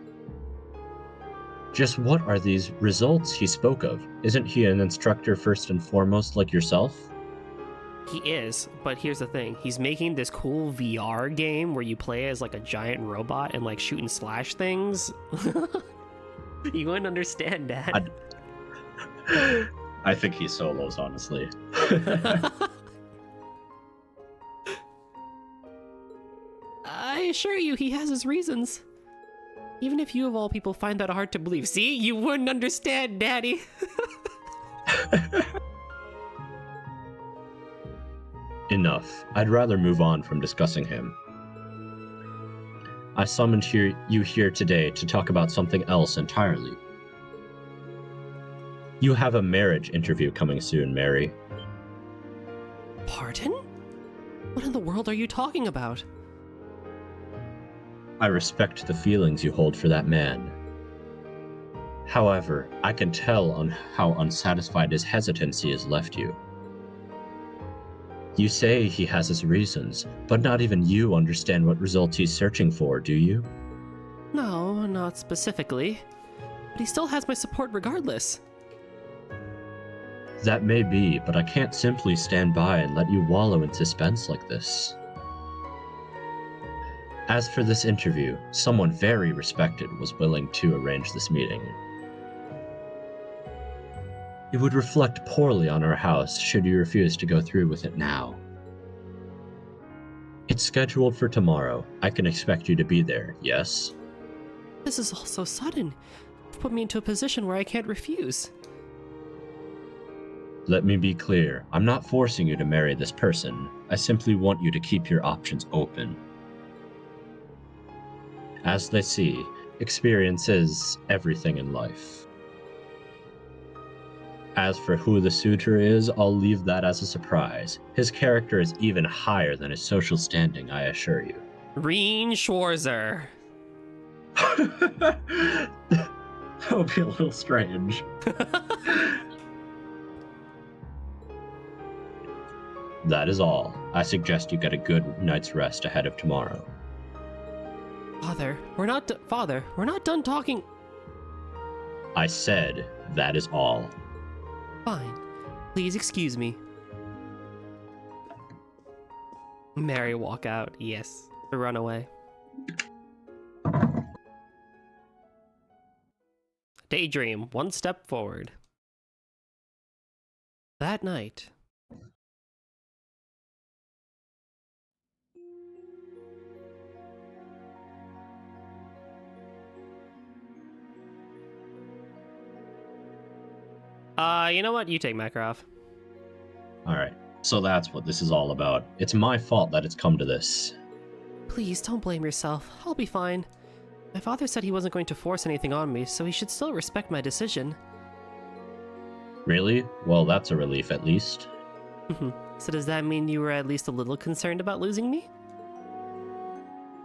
Just what are these results he spoke of? Isn't he an instructor first and foremost like yourself? He is, but here's the thing. He's making this cool VR game where you play as like a giant robot and like shoot and slash things. You wouldn't understand that. I think he solos, honestly. I assure you, he has his reasons. Even if you of all people find that hard to believe. See, you wouldn't understand, Daddy. Enough. I'd rather move on from discussing him. I summoned you here today to talk about something else entirely. You have a marriage interview coming soon, Mary. Pardon? What in the world are you talking about? I respect the feelings you hold for that man. However, I can tell on how unsatisfied his hesitancy has left you. You say he has his reasons, but not even you understand what results he's searching for, do you? No, not specifically. But he still has my support regardless. That may be, but I can't simply stand by and let you wallow in suspense like this. As for this interview, someone very respected was willing to arrange this meeting. It would reflect poorly on our house should you refuse to go through with it now. It's scheduled for tomorrow. I can expect you to be there, yes? This is all so sudden. You've put me into a position where I can't refuse. Let me be clear. I'm not forcing you to marry this person. I simply want you to keep your options open. As they see, experience is everything in life. As for who the suitor is, I'll leave that as a surprise. His character is even higher than his social standing, I assure you. Reen Schwarzer. That would be a little strange. That is all. I suggest you get a good night's rest ahead of tomorrow. Father, we're not done talking. I said that is all. Fine. Please excuse me. Mary walk out. Yes. To run away. Daydream. One step forward. That night. You know what? You take Makarov. Alright, so that's what this is all about. It's my fault that it's come to this. Please, don't blame yourself. I'll be fine. My father said he wasn't going to force anything on me, so he should still respect my decision. Really? Well, that's a relief at least. So does that mean you were at least a little concerned about losing me?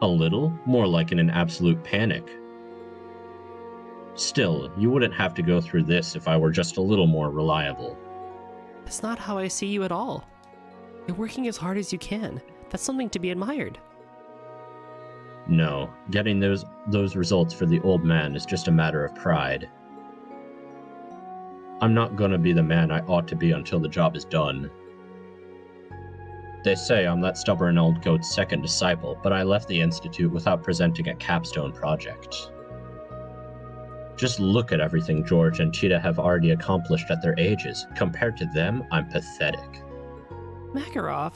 A little? More like in an absolute panic. Still, you wouldn't have to go through this if I were just a little more reliable. That's not how I see you at all. You're working as hard as you can. That's something to be admired. No, getting those results for the old man is just a matter of pride. I'm not gonna be the man I ought to be until the job is done. They say I'm that stubborn old goat's second disciple, but I left the Institute without presenting a capstone project. Just look at everything George and Cheetah have already accomplished at their ages. Compared to them, I'm pathetic. Makarov.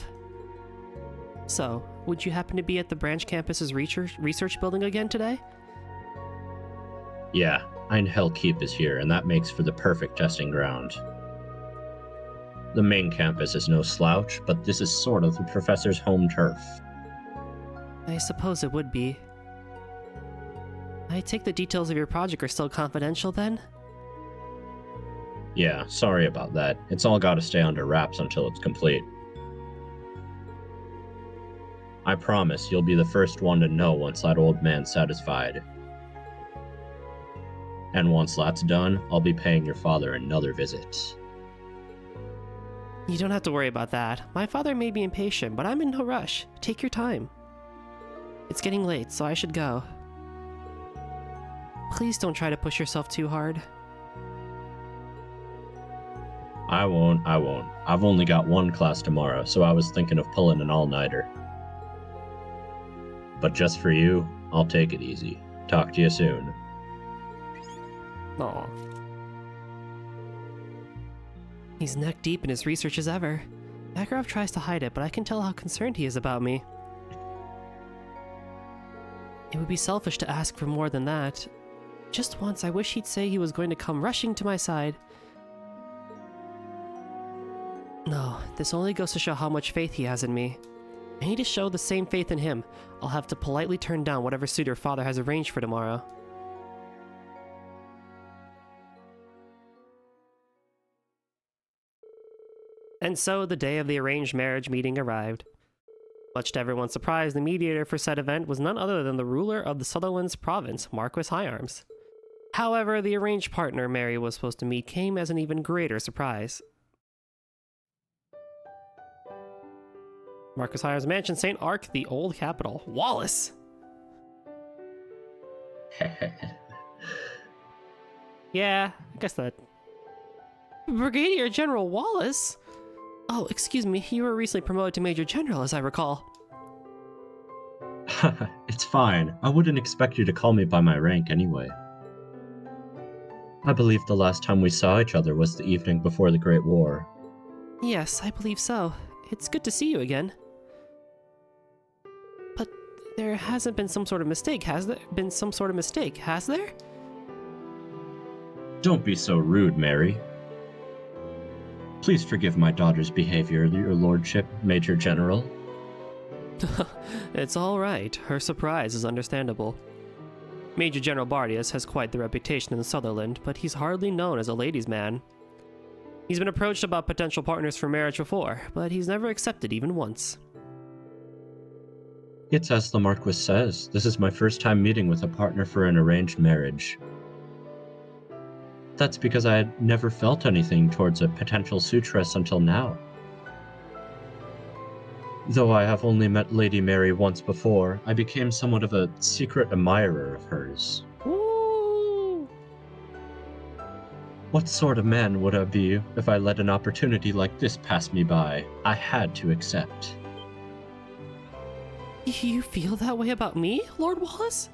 So, would you happen to be at the branch campus's research building again today? Yeah, Einhell Keep is here, and that makes for the perfect testing ground. The main campus is no slouch, but this is sort of the professor's home turf. I suppose it would be. I take the details of your project are still confidential then? Yeah, sorry about that. It's all gotta stay under wraps until it's complete. I promise you'll be the first one to know once that old man's satisfied. And once that's done, I'll be paying your father another visit. You don't have to worry about that. My father may be impatient, but I'm in no rush. Take your time. It's getting late, so I should go. Please don't try to push yourself too hard. I won't. I've only got one class tomorrow, so I was thinking of pulling an all-nighter. But just for you, I'll take it easy. Talk to you soon. Aw. He's neck deep in his research as ever. Makarov tries to hide it, but I can tell how concerned he is about me. It would be selfish to ask for more than that. Just once, I wish he'd say he was going to come rushing to my side. No, this only goes to show how much faith he has in me. I need to show the same faith in him. I'll have to politely turn down whatever suitor father has arranged for tomorrow. And so the day of the arranged marriage meeting arrived. Much to everyone's surprise, the mediator for said event was none other than the ruler of the Sutherland's province, Marquis Higharms. However, the arranged partner Mary was supposed to meet came as an even greater surprise. Marcus Higharms' mansion, St. Arc, the old capital. Wallace! Yeah, I guess that. Brigadier General Wallace? Oh, excuse me, you were recently promoted to Major General, as I recall. It's fine. I wouldn't expect you to call me by my rank anyway. I believe the last time we saw each other was the evening before the Great War. Yes, I believe so. It's good to see you again. But there hasn't been some sort of mistake, has there? Has there? Don't be so rude, Mary. Please forgive my daughter's behavior, your lordship, Major General. It's all right. Her surprise is understandable. Major General Bardius has quite the reputation in Sutherland, but he's hardly known as a ladies' man. He's been approached about potential partners for marriage before, but he's never accepted even once. It's as the Marquis says, this is my first time meeting with a partner for an arranged marriage. That's because I had never felt anything towards a potential suitress until now. Though I have only met Lady Mary once before, I became somewhat of a secret admirer of hers. Ooh. What sort of man would I be if I let an opportunity like this pass me by? I had to accept. You feel that way about me, Lord Wallace?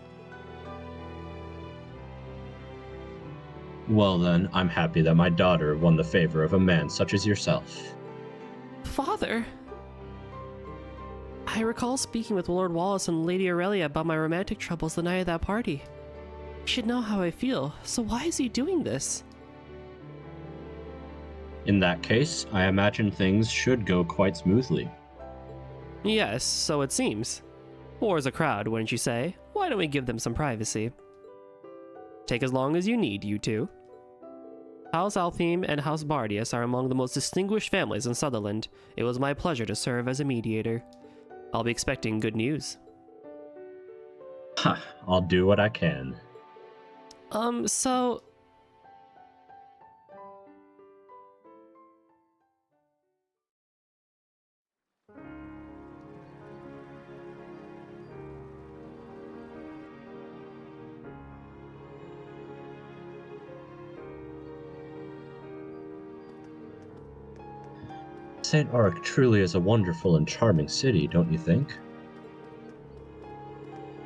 Well then, I'm happy that my daughter won the favor of a man such as yourself. Father? I recall speaking with Lord Wallace and Lady Aurelia about my romantic troubles the night of that party. He should know how I feel, so why is he doing this? In that case, I imagine things should go quite smoothly. Yes, so it seems. Four's a crowd, wouldn't you say? Why don't we give them some privacy? Take as long as you need, you two. House Altheme and House Bardius are among the most distinguished families in Sutherland. It was my pleasure to serve as a mediator. I'll be expecting good news. Ha, I'll do what I can. So... St. Arc truly is a wonderful and charming city, don't you think?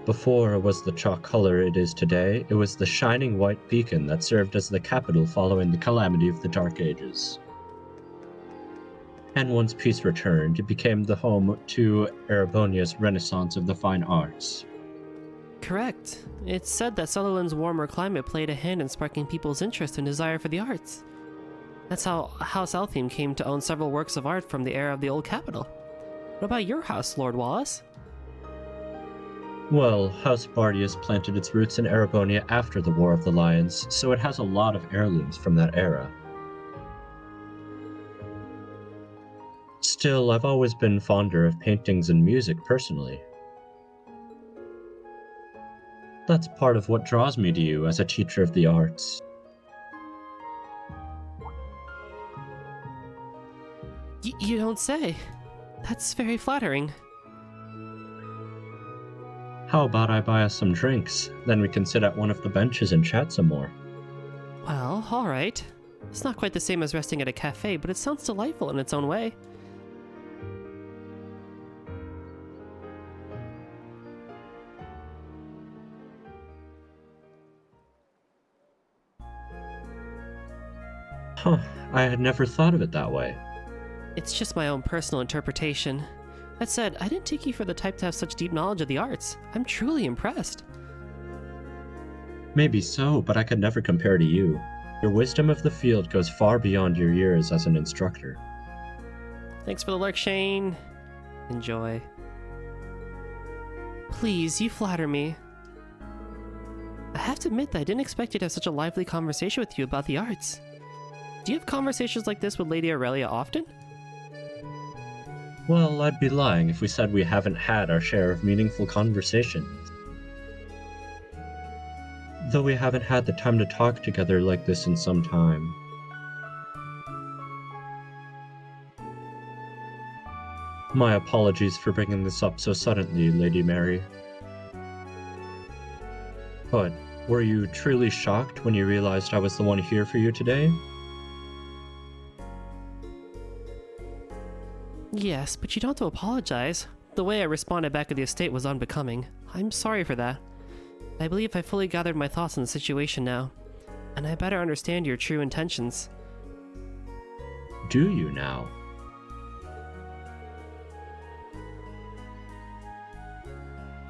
Before it was the chalk color it is today, it was the shining white beacon that served as the capital following the calamity of the Dark Ages. And once peace returned, it became the home to Erebonia's renaissance of the fine arts. Correct. It's said that Sutherland's warmer climate played a hand in sparking people's interest and desire for the arts. That's how House Altheme came to own several works of art from the era of the old capital. What about your house, Lord Wallace? Well, House Bardius planted its roots in Erebonia after the War of the Lions, so it has a lot of heirlooms from that era. Still, I've always been fonder of paintings and music personally. That's part of what draws me to you as a teacher of the arts. You don't say. That's very flattering. How about I buy us some drinks? Then we can sit at one of the benches and chat some more. Well, alright. It's not quite the same as resting at a cafe, but it sounds delightful in its own way. Huh, I had never thought of it that way. It's just my own personal interpretation. That said, I didn't take you for the type to have such deep knowledge of the arts. I'm truly impressed. Maybe so, but I could never compare to you. Your wisdom of the field goes far beyond your years as an instructor. Thanks for the lurk, Shane. Enjoy. Please, you flatter me. I have to admit that I didn't expect you to have such a lively conversation with you about the arts. Do you have conversations like this with Lady Aurelia often? Well, I'd be lying if we said we haven't had our share of meaningful conversations. Though we haven't had the time to talk together like this in some time. My apologies for bringing this up so suddenly, Lady Mary. But were you truly shocked when you realized I was the one here for you today? Yes, but you don't have to apologize. The way I responded back at the estate was unbecoming. I'm sorry for that. I believe I fully gathered my thoughts on the situation now, and I better understand your true intentions. Do you now?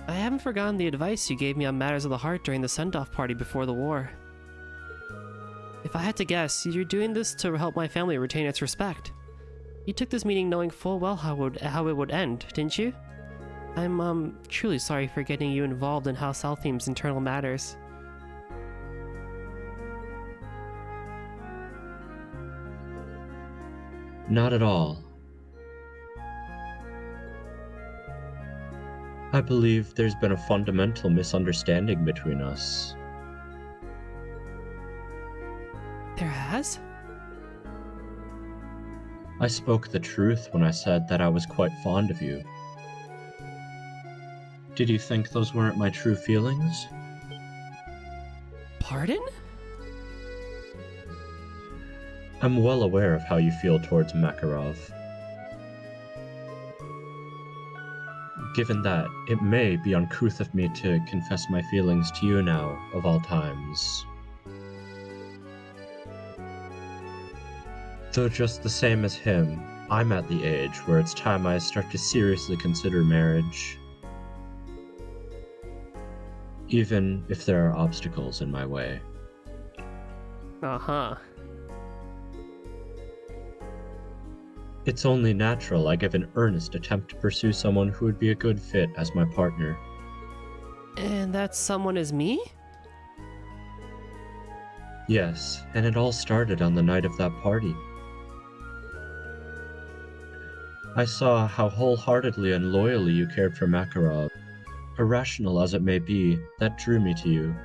I haven't forgotten the advice you gave me on matters of the heart during the send-off party before the war. If I had to guess, you're doing this to help my family retain its respect. You took this meeting knowing full well how it would end, didn't you? I'm, truly sorry for getting you involved in House Altheme's internal matters. Not at all. I believe there's been a fundamental misunderstanding between us. There has? I spoke the truth when I said that I was quite fond of you. Did you think those weren't my true feelings? Pardon? I'm well aware of how you feel towards Makarov. Given that, it may be uncouth of me to confess my feelings to you now, of all times. Though just the same as him, I'm at the age where it's time I start to seriously consider marriage. Even if there are obstacles in my way. Uh-huh. It's only natural I give an earnest attempt to pursue someone who would be a good fit as my partner. And that someone is me? Yes, and it all started on the night of that party. I saw how wholeheartedly and loyally you cared for Makarov. Irrational as it may be, that drew me to you.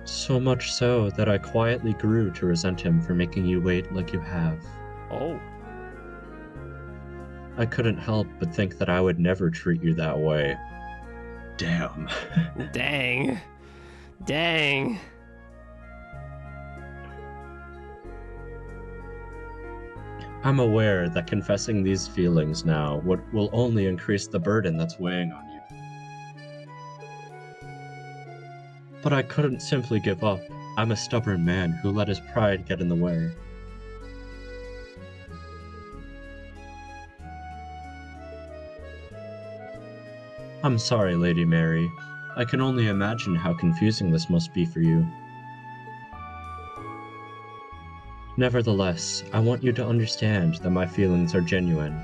So much so that I quietly grew to resent him for making you wait like you have. Oh. I couldn't help but think that I would never treat you that way. Damn. Dang. Dang. I'm aware that confessing these feelings now will only increase the burden that's weighing on you. But I couldn't simply give up. I'm a stubborn man who let his pride get in the way. I'm sorry, Lady Mary. I can only imagine how confusing this must be for you. Nevertheless, I want you to understand that my feelings are genuine.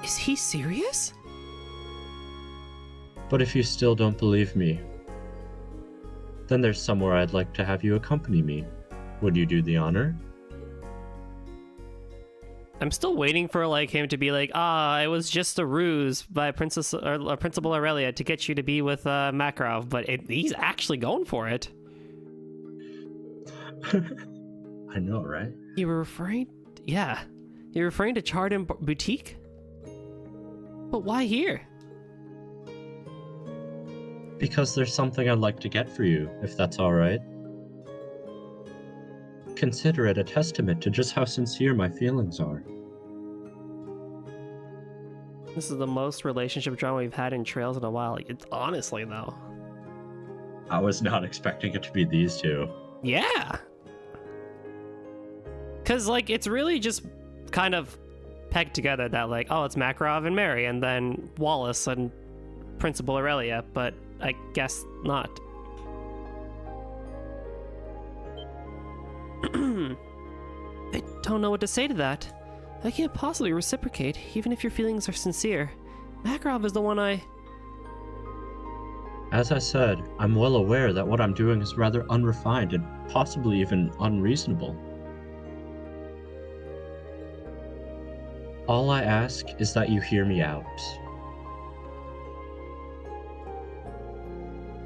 Is he serious? But if you still don't believe me, then there's somewhere I'd like to have you accompany me. Would you do the honor? I'm still waiting for like him to be like, it was just a ruse by Principal Aurelia to get you to be with Makarov, but he's actually going for it. I know, right? You were referring? Yeah. You're referring to Chardon Boutique? But why here? Because there's something I'd like to get for you, if that's alright. Consider it a testament to just how sincere my feelings are. This is the most relationship drama we've had in Trails in a while. It's honestly, though. I was not expecting it to be these two. Yeah. Because, like, it's really just kind of pegged together that, like, it's Makarov and Mary, and then Wallace and Principal Aurelia, but I guess not. I don't know what to say to that. I can't possibly reciprocate, even if your feelings are sincere. Makarov is the one I... As I said, I'm well aware that what I'm doing is rather unrefined and possibly even unreasonable. All I ask is that you hear me out.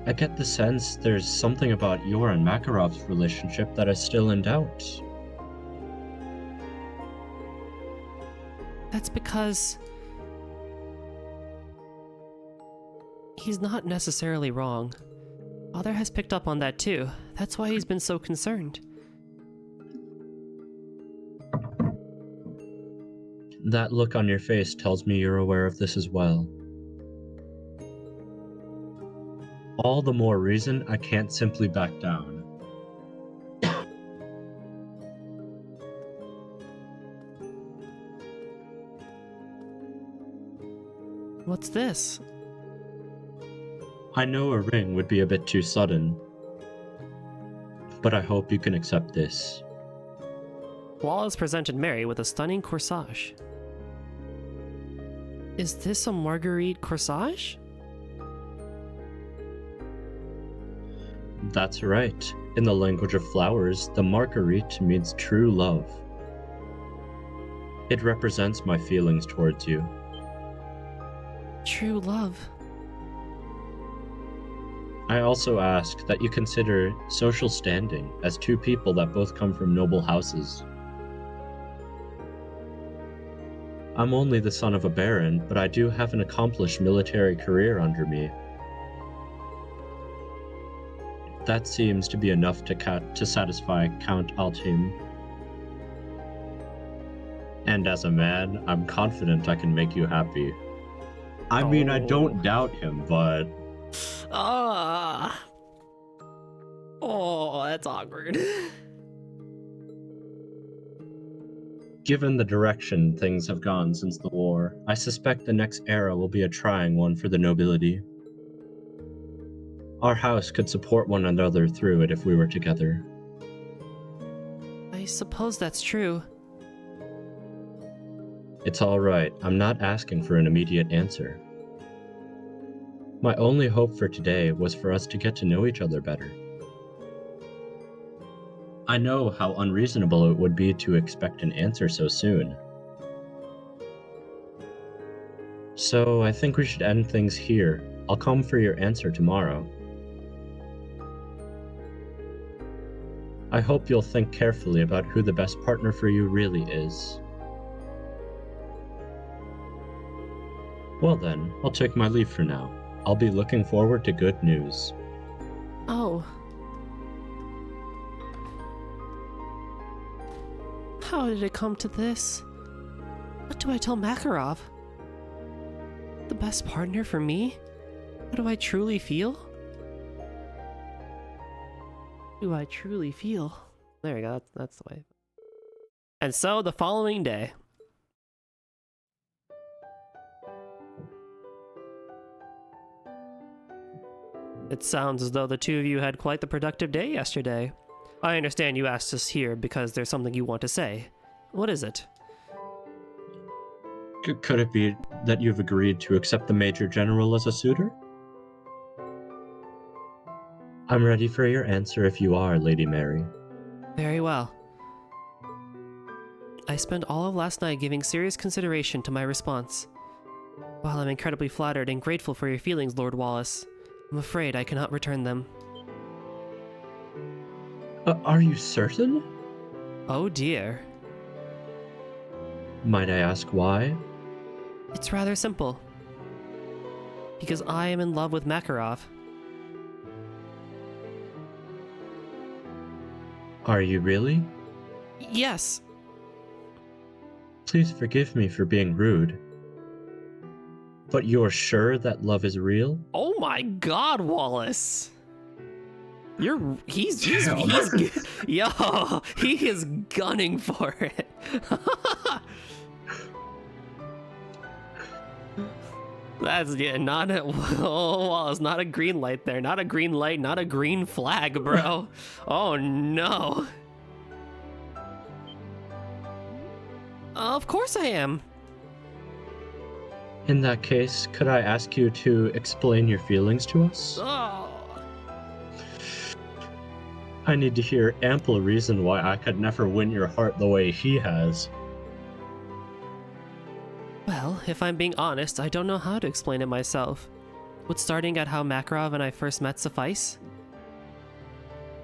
I get the sense there's something about your and Makarov's relationship that is still in doubt. That's because... he's not necessarily wrong. Father has picked up on that too. That's why he's been so concerned. That look on your face tells me you're aware of this as well. All the more reason I can't simply back down. What's this? I know a ring would be a bit too sudden, but I hope you can accept this. Wallace presented Mary with a stunning corsage. Is this a Marguerite corsage? That's right. In the language of flowers, the Marguerite means true love. It represents my feelings towards you. True love. I also ask that you consider social standing as two people that both come from noble houses. I'm only the son of a baron, but I do have an accomplished military career under me. That seems to be enough to satisfy Count Altim. And as a man, I'm confident I can make you happy. I mean, I don't doubt him, but... Oh, that's awkward. Given the direction things have gone since the war, I suspect the next era will be a trying one for the nobility. Our house could support one another through it if we were together. I suppose that's true. It's all right. I'm not asking for an immediate answer. My only hope for today was for us to get to know each other better. I know how unreasonable it would be to expect an answer so soon. So I think we should end things here. I'll come for your answer tomorrow. I hope you'll think carefully about who the best partner for you really is. Well then, I'll take my leave for now. I'll be looking forward to good news. Oh. How did it come to this? What do I tell Makarov? The best partner for me? What do I truly feel? Do I truly feel? There we go, that's the way. And so the following day. It sounds as though the two of you had quite the productive day yesterday. I understand you asked us here because there's something you want to say. What is it? Could it be that you've agreed to accept the Major General as a suitor? I'm ready for your answer if you are, Lady Mary. Very well. I spent all of last night giving serious consideration to my response. While I'm incredibly flattered and grateful for your feelings, Lord Wallace, I'm afraid I cannot return them. Are you certain? Oh dear. Might I ask why? It's rather simple. Because I am in love with Makarov. Are you really? Yes. Please forgive me for being rude. But you're sure that love is real? Oh my god, Wallace. He's yo, he is gunning for it. That's not a Wallace, not a green light there, not a green light, not a green flag, bro. Oh no. Of course I am. In that case, could I ask you to explain your feelings to us? Oh. I need to hear ample reason why I could never win your heart the way he has. Well, if I'm being honest, I don't know how to explain it myself. Would starting at how Makarov and I first met suffice?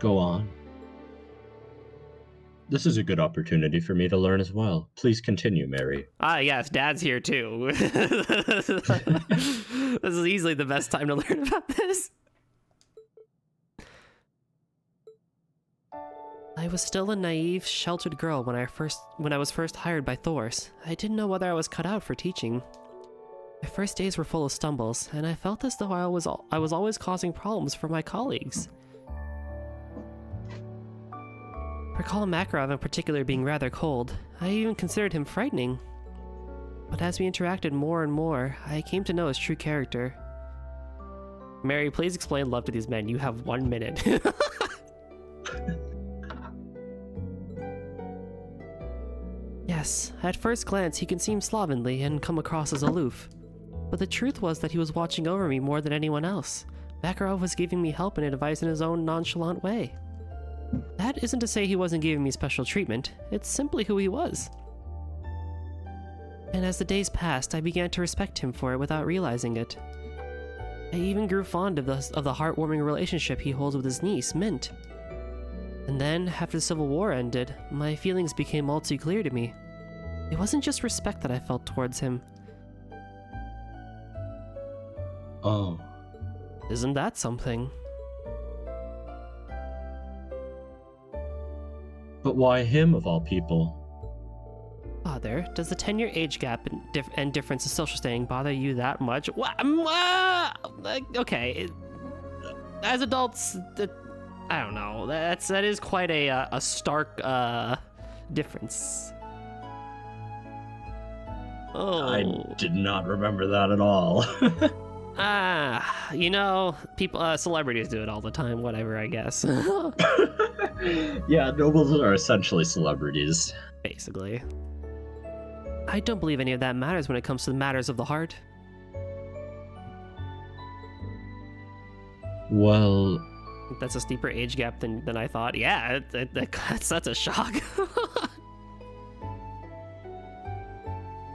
Go on. This is a good opportunity for me to learn as well. Please continue, Mary. Ah, yes, Dad's here too. This is easily the best time to learn about this. I was still a naive, sheltered girl when I was first hired by Thors. I didn't know whether I was cut out for teaching. My first days were full of stumbles, and I felt as though I was always causing problems for my colleagues. I recall Makarov in particular being rather cold. I even considered him frightening. But as we interacted more and more, I came to know his true character. Mary, please explain love to these men. You have 1 minute. Yes, at first glance he can seem slovenly and come across as aloof. But the truth was that he was watching over me more than anyone else. Makarov was giving me help and advice in his own nonchalant way. That isn't to say he wasn't giving me special treatment, it's simply who he was. And as the days passed, I began to respect him for it without realizing it. I even grew fond of the heartwarming relationship he holds with his niece, Mint. And then, after the Civil War ended, my feelings became all too clear to me. It wasn't just respect that I felt towards him. Oh. Isn't that something? But why him, of all people? Father, does the 10-year age gap and difference in social standing bother you that much? Okay. As adults, I don't know. That is quite a stark difference. Oh. I did not remember that at all. You know, people, celebrities do it all the time. Whatever, I guess. Yeah, nobles are essentially celebrities. Basically. I don't believe any of that matters when it comes to the matters of the heart. Well, That's a steeper age gap than I thought. Yeah, that's a shock.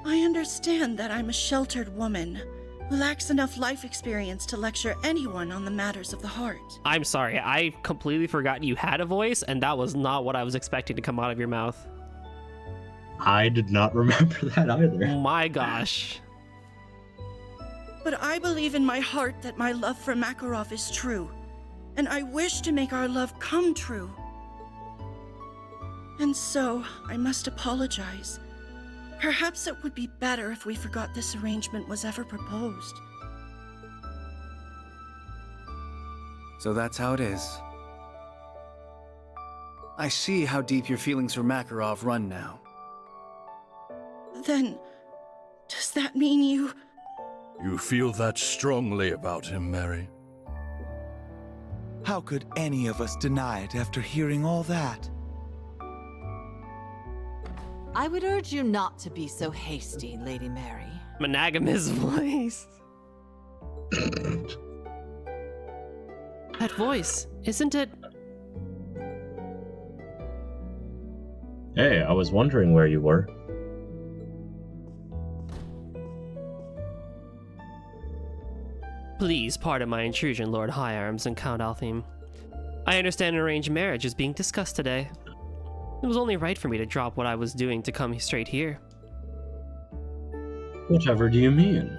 I understand that I'm a sheltered woman who lacks enough life experience to lecture anyone on the matters of the heart. I'm sorry, I completely forgot you had a voice, and that was not what I was expecting to come out of your mouth. I did not remember that either. My gosh. But I believe in my heart that my love for Makarov is true, and I wish to make our love come true. And so, I must apologize. Perhaps it would be better if we forgot this arrangement was ever proposed. So that's how it is. I see how deep your feelings for Makarov run now. Then, does that mean you... You feel that strongly about him, Mary? How could any of us deny it after hearing all that? I would urge you not to be so hasty, Lady Mary. Monogamous voice. That voice, isn't it? Hey, I was wondering where you were. Please pardon my intrusion, Lord High Arms and Count Altheme. I understand an arranged marriage is being discussed today. It was only right for me to drop what I was doing to come straight here. Whatever do you mean?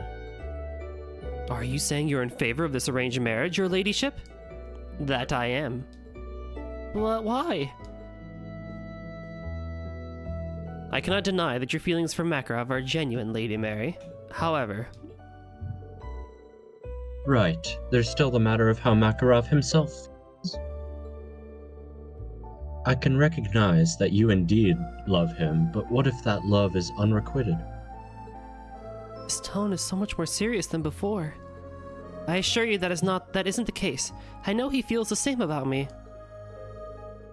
Are you saying you're in favor of this arranged marriage, your ladyship? That I am. Why? I cannot deny that your feelings for Makarov are genuine, Lady Mary. However... Right, there's still the matter of how Makarov himself feels. I can recognize that you indeed love him, but what if that love is unrequited? His tone is so much more serious than before. I assure you that isn't the case. I know he feels the same about me.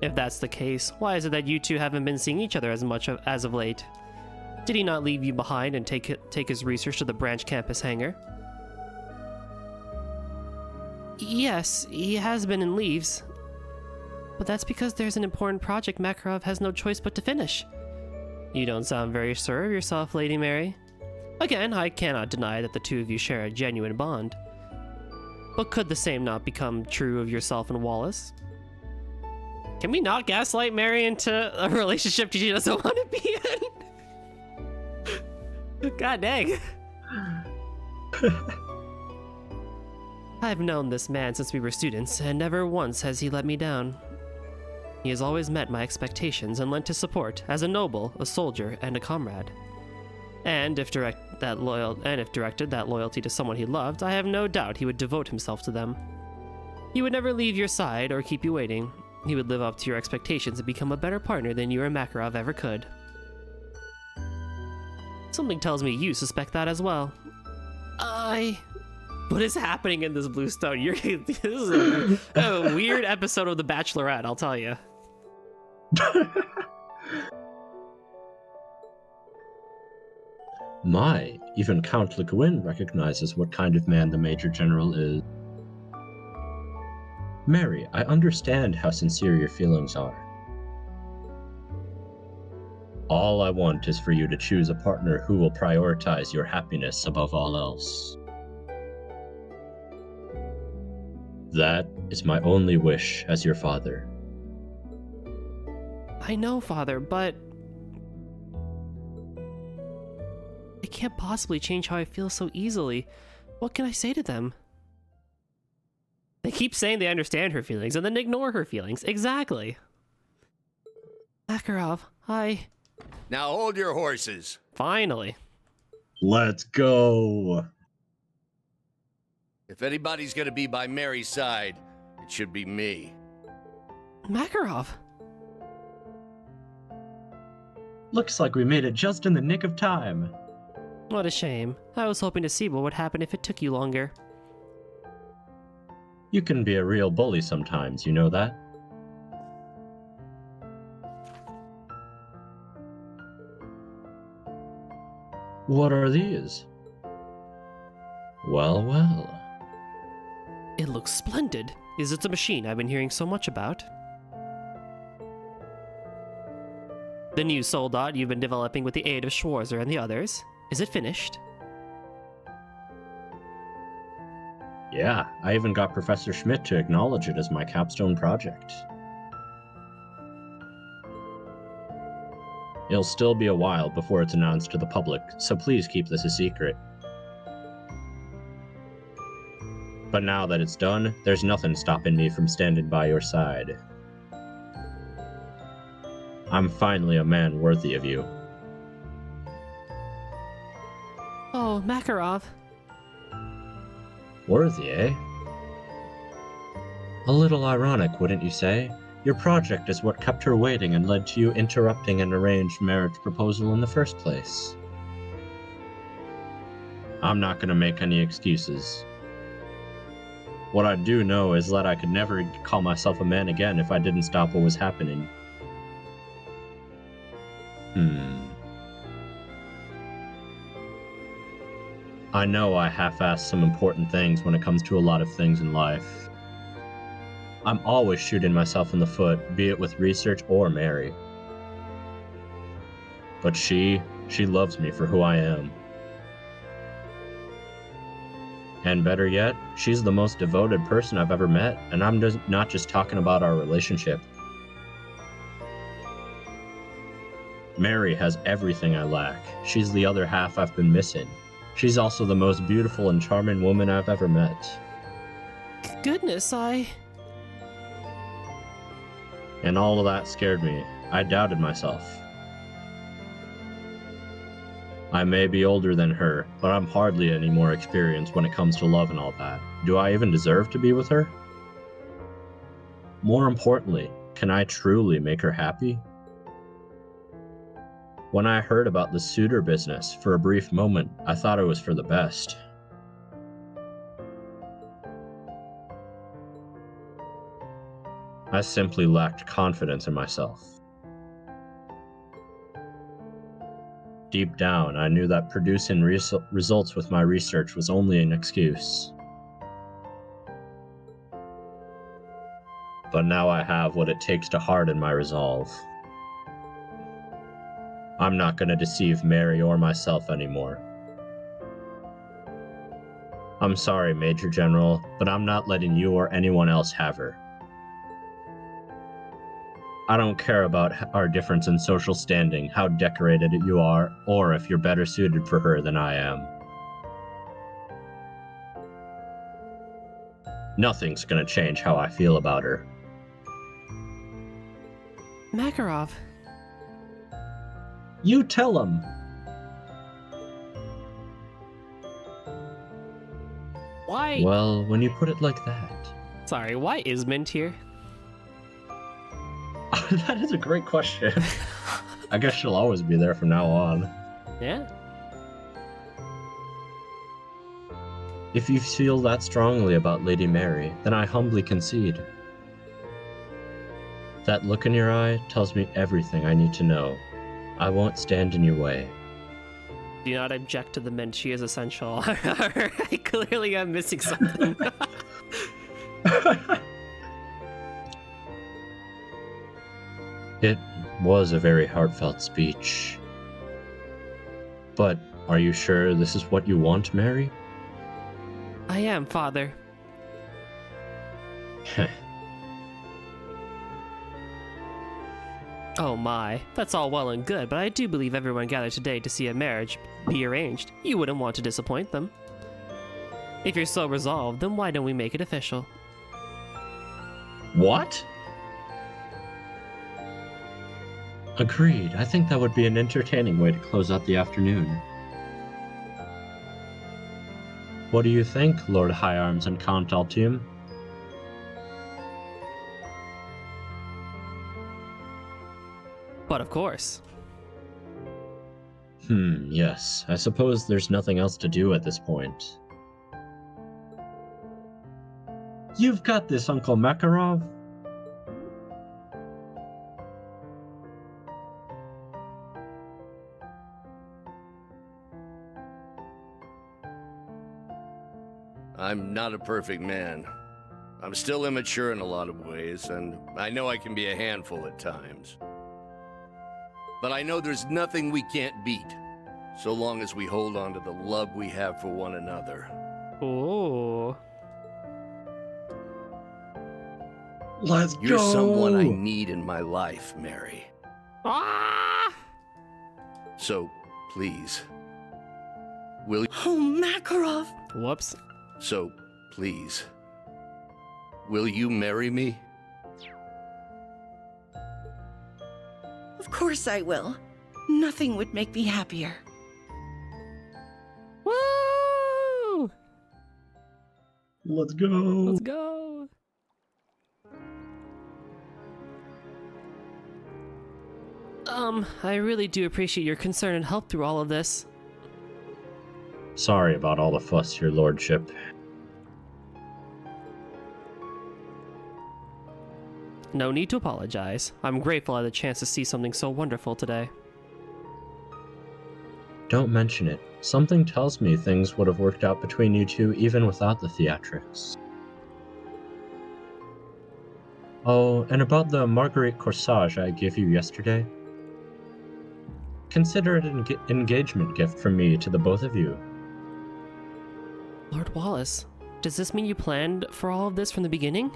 If that's the case, why is it that you two haven't been seeing each other as much as of late? Did he not leave you behind and take his research to the branch campus hangar? Yes, he has been in leaves. But that's because there's an important project Makarov has no choice but to finish. You don't sound very sure of yourself, Lady Mary. Again, I cannot deny that the two of you share a genuine bond. But could the same not become true of yourself and Wallace? Can we not gaslight Mary into a relationship she doesn't want to be in? God dang. I've known this man since we were students, and never once has he let me down. He has always met my expectations and lent his support as a noble, a soldier, and a comrade. And if directed that loyalty to someone he loved, I have no doubt he would devote himself to them. He would never leave your side or keep you waiting. He would live up to your expectations and become a better partner than you or Makarov ever could. Something tells me you suspect that as well. What is happening in this Bluestone? This is a weird episode of The Bachelorette, I'll tell you. My, even Count Le Guin recognizes what kind of man the Major General is. Mary, I understand how sincere your feelings are. All I want is for you to choose a partner who will prioritize your happiness above all else. That is my only wish as your father. I know, Father, but... I can't possibly change how I feel so easily. What can I say to them? They keep saying they understand her feelings and then ignore her feelings. Exactly. Makarov, Now hold your horses. Finally. Let's go. If anybody's gonna be by Mary's side, it should be me. Makarov. Looks like we made it just in the nick of time. What a shame. I was hoping to see what would happen if it took you longer. You can be a real bully sometimes, you know that? What are these? Well, well. It looks splendid. Is it the machine I've been hearing so much about? The new soldat you've been developing with the aid of Schwarzer and the others. Is it finished? Yeah, I even got Professor Schmidt to acknowledge it as my capstone project. It'll still be a while before it's announced to the public, so please keep this a secret. But now that it's done, there's nothing stopping me from standing by your side. I'm finally a man worthy of you. Oh, Makarov. Worthy, eh? A little ironic, wouldn't you say? Your project is what kept her waiting and led to you interrupting an arranged marriage proposal in the first place. I'm not gonna make any excuses. What I do know is that I could never call myself a man again if I didn't stop what was happening. I know I half-ass some important things when it comes to a lot of things in life. I'm always shooting myself in the foot, be it with research or Mary. But she loves me for who I am. And better yet, she's the most devoted person I've ever met, and I'm not just talking about our relationship. Mary has everything I lack. She's the other half I've been missing. She's also the most beautiful and charming woman I've ever met. Goodness, And all of that scared me. I doubted myself. I may be older than her, but I'm hardly any more experienced when it comes to love and all that. Do I even deserve to be with her? More importantly, can I truly make her happy? When I heard about the suitor business, for a brief moment, I thought it was for the best. I simply lacked confidence in myself. Deep down, I knew that producing results with my research was only an excuse. But now I have what it takes to harden my resolve. I'm not going to deceive Mary or myself anymore. I'm sorry, Major General, but I'm not letting you or anyone else have her. I don't care about our difference in social standing, how decorated you are, or if you're better suited for her than I am. Nothing's gonna change how I feel about her. Makarov. You tell him. Why? Well, when you put it like that. Sorry, why is Mint here? That is a great question. I guess she'll always be there from now on. Yeah. If you feel that strongly about Lady Mary, then I humbly concede. That look in your eye tells me everything I need to know. I won't stand in your way. Do not object to the Mint. She is essential. I clearly am missing something. It was a very heartfelt speech. But are you sure this is what you want, Mary? I am, Father. Oh my, that's all well and good, but I do believe everyone gathered today to see a marriage be arranged. You wouldn't want to disappoint them. If you're so resolved, then why don't we make it official? What? Agreed. I think that would be an entertaining way to close out the afternoon. What do you think, Lord High Arms and Count Altium? But of course. Yes. I suppose there's nothing else to do at this point. You've got this, Uncle Makarov. I'm not a perfect man. I'm still immature in a lot of ways, and I know I can be a handful at times. But I know there's nothing we can't beat, so long as we hold on to the love we have for one another. Oh. Let's You're go. someone I need in my life, Mary. Ah! So, please, will you... Oh, Makarov! Whoops. So, please, will you marry me? Of course I will. Nothing would make me happier. Woo! Let's go. Let's go. I really do appreciate your concern and help through all of this. Sorry about all the fuss, your lordship. No need to apologize. I'm grateful I had the chance to see something so wonderful today. Don't mention it. Something tells me things would have worked out between you two even without the theatrics. Oh, and about the Marguerite corsage I gave you yesterday? Consider it an engagement gift from me to the both of you. Lord Wallace, does this mean you planned for all of this from the beginning?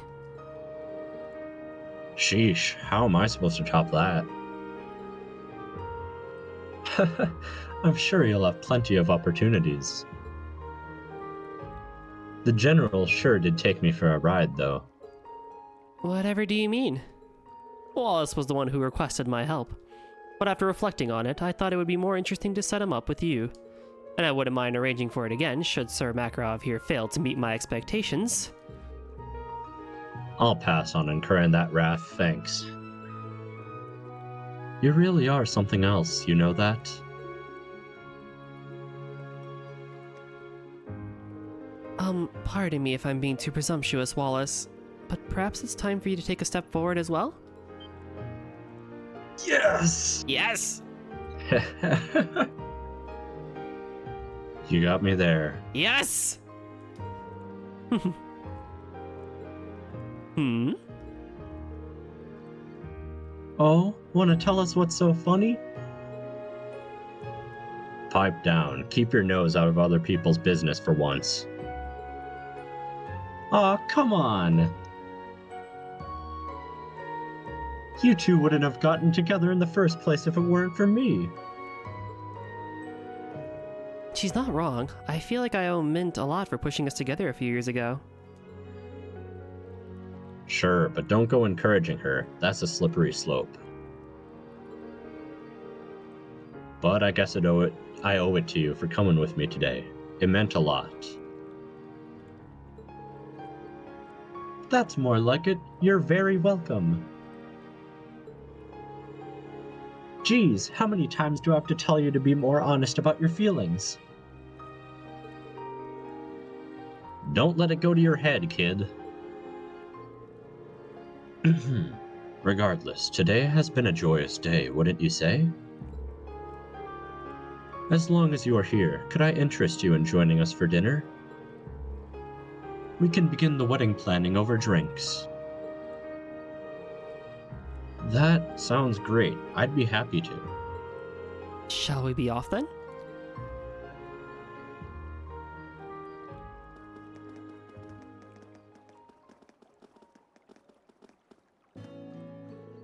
Sheesh, how am I supposed to top that? I'm sure you'll have plenty of opportunities. The General sure did take me for a ride, though. Whatever do you mean? Wallace was the one who requested my help. But after reflecting on it, I thought it would be more interesting to set him up with you. And I wouldn't mind arranging for it again should Sir Makarov here fail to meet my expectations. I'll pass on incurring that wrath, thanks. You really are something else, you know that? Pardon me if I'm being too presumptuous, Wallace, but perhaps it's time for you to take a step forward as well? Yes! Yes! You got me there. Yes! Hmm? Oh, wanna tell us what's so funny? Pipe down. Keep your nose out of other people's business for once. Aw, come on! You two wouldn't have gotten together in the first place if it weren't for me. She's not wrong. I feel like I owe Mint a lot for pushing us together a few years ago. Sure, but don't go encouraging her. That's a slippery slope. But I guess I owe it to you for coming with me today. It meant a lot. That's more like it. You're very welcome. Geez, how many times do I have to tell you to be more honest about your feelings? Don't let it go to your head, kid. Regardless, today has been a joyous day, wouldn't you say? As long as you are here, could I interest you in joining us for dinner? We can begin the wedding planning over drinks. That sounds great. I'd be happy to. Shall we be off then?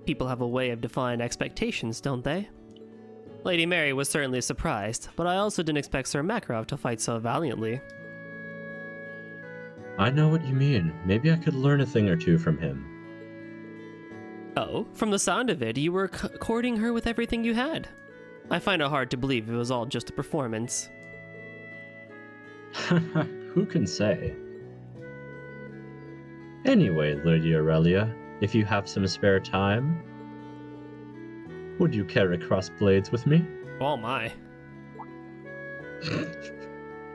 People have a way of defying expectations, don't they? Lady Mary was certainly surprised, but I also didn't expect Sir Makarov to fight so valiantly. I know what you mean. Maybe I could learn a thing or two from him. Oh, from the sound of it, you were courting her with everything you had. I find it hard to believe it was all just a performance. Who can say? Anyway, Lady Aurelia, if you have some spare time, would you care to cross blades with me? Oh my.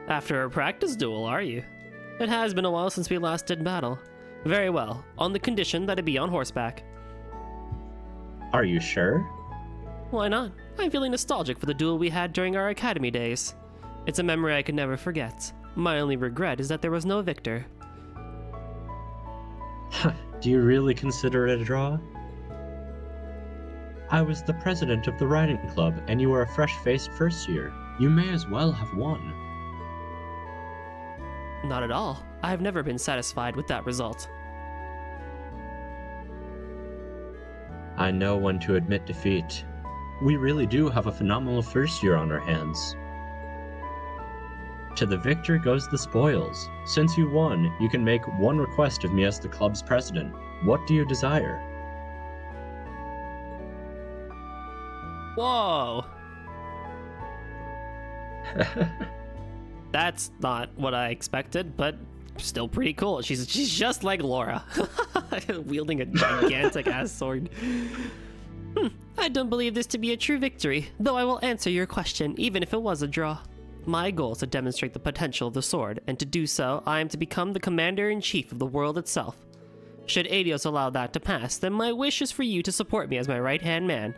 After a practice duel, are you? It has been a while since we last did battle. Very well, on the condition that it be on horseback. Are you sure? Why not? I'm feeling nostalgic for the duel we had during our academy days. It's a memory I can never forget. My only regret is that there was no victor. Do you really consider it a draw? I was the president of the riding club, and you were a fresh-faced first year. You may as well have won. Not at all. I have never been satisfied with that result. I know when to admit defeat. We really do have a phenomenal first year on our hands. To the victor goes the spoils. Since you won, you can make one request of me as the club's president. What do you desire? Whoa! That's not what I expected, but still pretty cool. She's just like Laura, wielding a gigantic ass sword. I don't believe this to be a true victory, though I will answer your question, even if it was a draw. My goal is to demonstrate the potential of the sword, and to do so, I am to become the commander-in-chief of the world itself. Should Adios allow that to pass, then my wish is for you to support me as my right-hand man.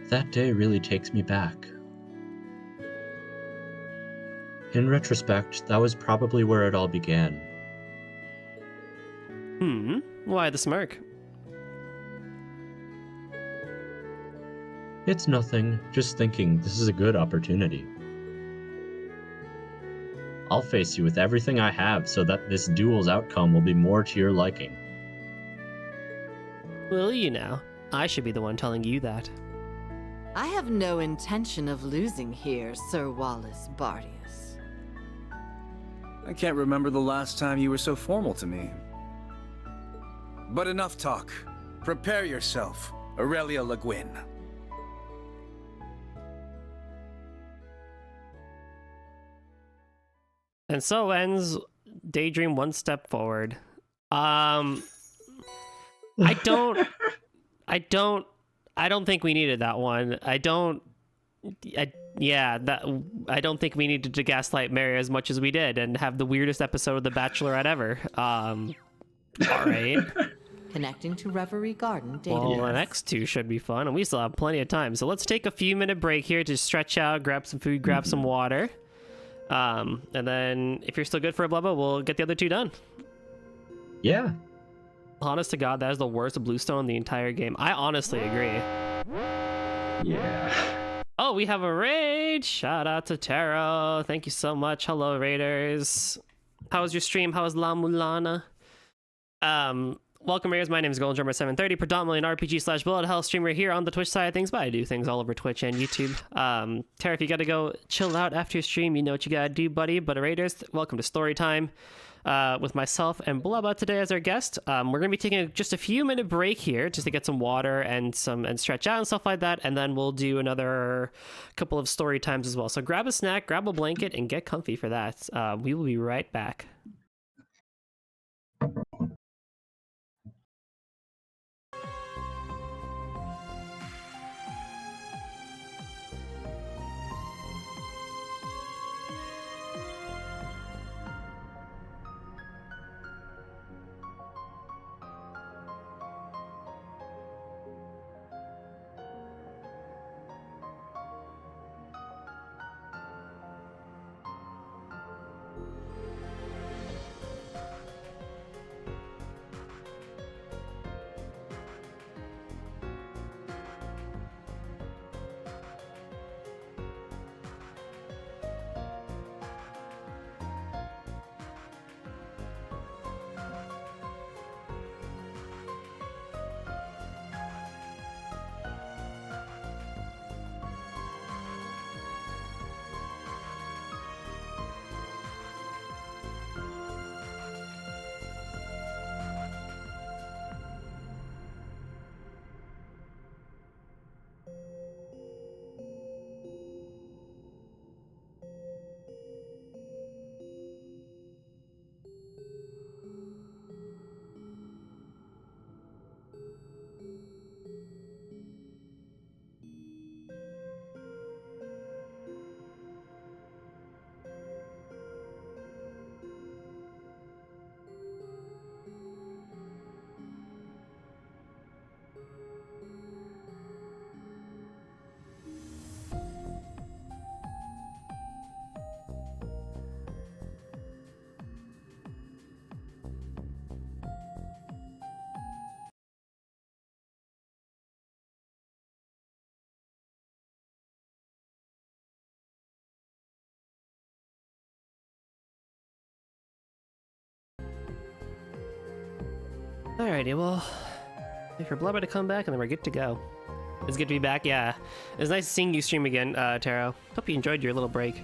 That day really takes me back. In retrospect, that was probably where it all began. Why the smirk? It's nothing, just thinking this is a good opportunity. I'll face you with everything I have so that this duel's outcome will be more to your liking. Will you now? I should be the one telling you that. I have no intention of losing here, Sir Wallace Bardius. I can't remember the last time you were so formal to me. But enough talk. Prepare yourself, Aurelia Le Guin. And so ends Daydream One Step Forward. I don't think we needed that one. I don't think we needed to gaslight Mary as much as we did and have the weirdest episode of The Bachelorette ever. All right. Connecting to Reverie Garden data. Well, the next two should be fun, and we still have plenty of time. So let's take a few minute break here to stretch out, grab some food, grab some water. And then if you're still good for a blubba, we'll get the other two done. Yeah. Honest to God, that is the worst bluestone in the entire game. I honestly agree. Yeah. Oh, we have a raid! Shout out to Taro. Thank you so much. Hello, raiders. How was your stream? How was La Mulana? Welcome, raiders. My name is GoldenDrummer730, predominantly an RPG / bullet hell streamer here on the Twitch side of things, but I do things all over Twitch and YouTube. Tara, if you gotta go chill out after your stream, you know what you gotta do, buddy. But raiders, welcome to story time. With myself and Blubba today as our guest. We're gonna be taking just a few minute break here just to get some water and stretch out and stuff like that, and then we'll do another couple of story times as well. So grab a snack, grab a blanket, and get comfy for that. We will be right back. Alrighty, well, wait for Blubber to come back and then we're good to go. It's good to be back, yeah. It was nice seeing you stream again, Taro. Hope you enjoyed your little break.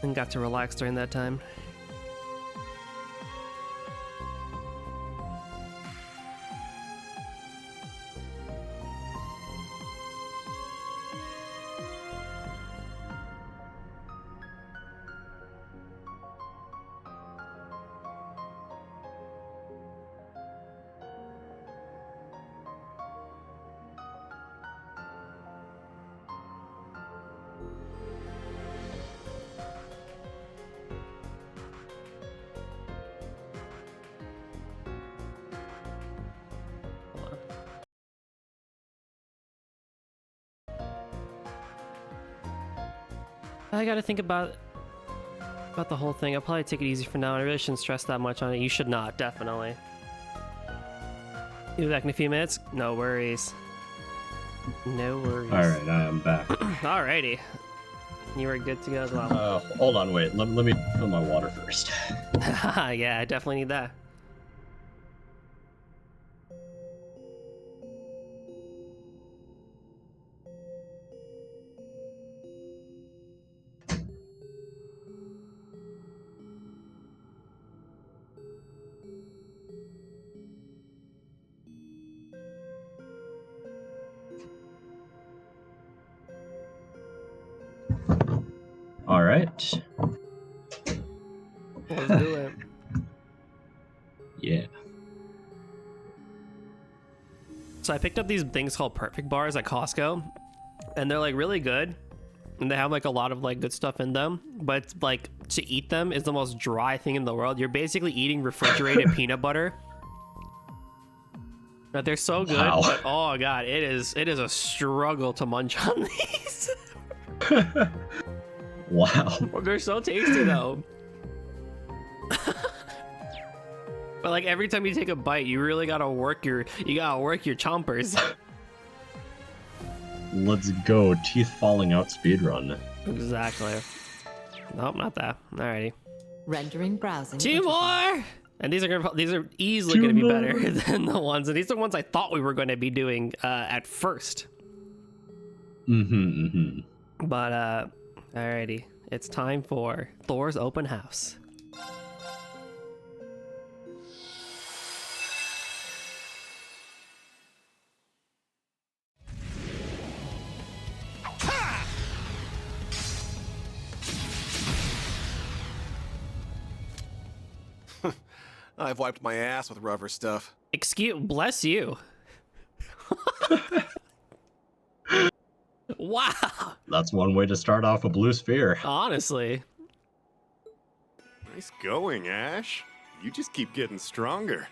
And got to relax during that time. I gotta think about the whole thing. I'll probably take it easy for now. I really shouldn't stress that much on it. You should not, definitely. You be back in a few minutes? No worries. No worries. Alright, I am back. Alrighty. You were good to go as well. Hold on, wait. Let me fill my water first. Yeah, I definitely need that. Alright. Let's do it. Yeah. So I picked up these things called Perfect Bars at Costco, and they're like really good, and they have like a lot of like good stuff in them. But like to eat them is the most dry thing in the world. You're basically eating refrigerated peanut butter. But they're so good. Wow. But oh god, it is a struggle to munch on these. Wow. They're so tasty though. But like every time you take a bite, you really gotta work your chompers. Let's go. Teeth falling out speedrun. Exactly. Nope, not that. Alrighty. Rendering browsing. 2 more! And these are easily gonna be better than the ones, and these are the ones I thought we were gonna be doing at first. But alrighty. It's time for Thor's open house. I've wiped my ass with rubber stuff. Bless you. Wow. That's one way to start off a blue sphere. Honestly. Nice going, Ash. You just keep getting stronger.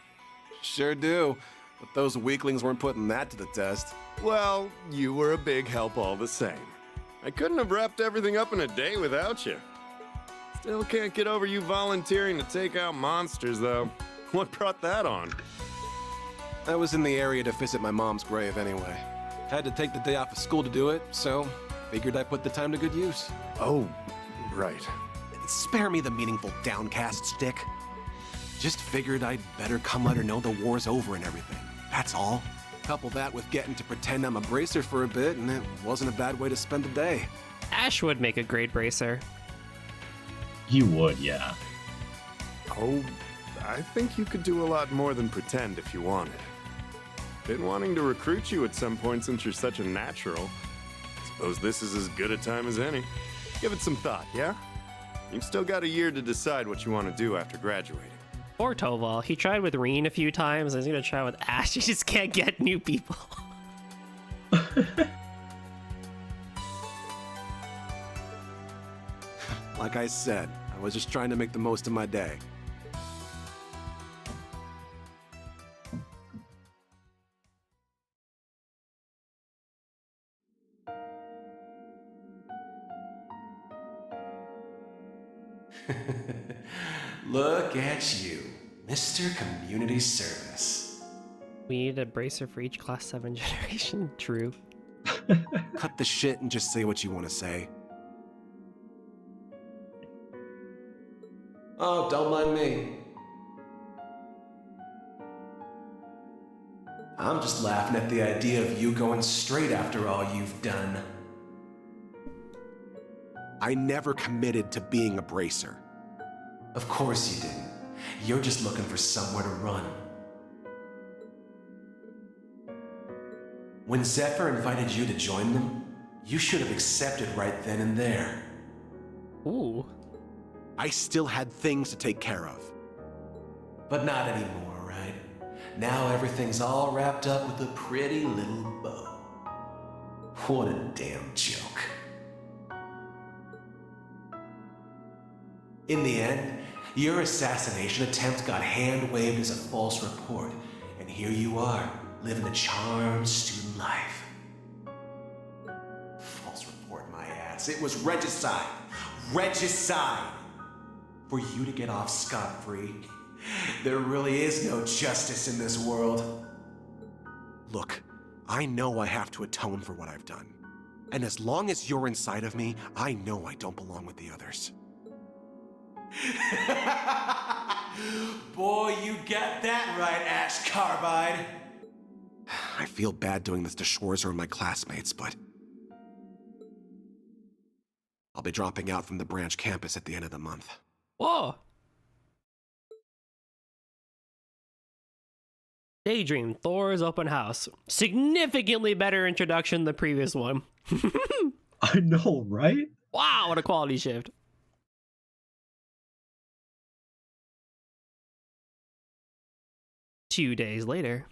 Sure do. But those weaklings weren't putting that to the test. Well, you were a big help all the same. I couldn't have wrapped everything up in a day without you. Still can't get over you volunteering to take out monsters, though. What brought that on? I was in the area to visit my mom's grave anyway. Had to take the day off of school to do it, so figured I put the time to good use. Oh, right. Spare me the meaningful downcast stick. Just figured I'd better come let her know the war's over and everything. That's all. Couple that with getting to pretend I'm a bracer for a bit, and it wasn't a bad way to spend the day. Ash would make a great bracer. He would, yeah. Oh, I think you could do a lot more than pretend if you wanted. Been wanting to recruit you at some point since you're such a natural. Suppose this is as good a time as any. Give it some thought, yeah? You've still got a year to decide what you want to do after graduating. Poor Toval. He tried with Reen a few times, and he's gonna try with Ash. He just can't get new people. Like I said, I was just trying to make the most of my day. Look at you, Mr. Community Service. We need a bracer for each Class 7 generation. True. Cut the shit and just say what you want to say. Oh, don't mind me. I'm just laughing at the idea of you going straight after all you've done. I never committed to being a bracer. Of course you didn't. You're just looking for somewhere to run. When Zephyr invited you to join them, you should have accepted right then and there. Ooh. I still had things to take care of. But not anymore, right? Now everything's all wrapped up with a pretty little bow. What a damn joke. In the end, your assassination attempt got hand-waved as a false report, and here you are, living a charmed student life. False report, my ass. It was regicide. Regicide! For you to get off scot-free, there really is no justice in this world. Look, I know I have to atone for what I've done. And as long as you're inside of me, I know I don't belong with the others. Boy, you got that right, Ash Carbide. I feel bad doing this to Schwarzer and my classmates, but I'll be dropping out from the branch campus at the end of the month. Whoa. Daydream, Thor's open house. Significantly better introduction than the previous one. I know, right? Wow, what a quality shift. Two days later.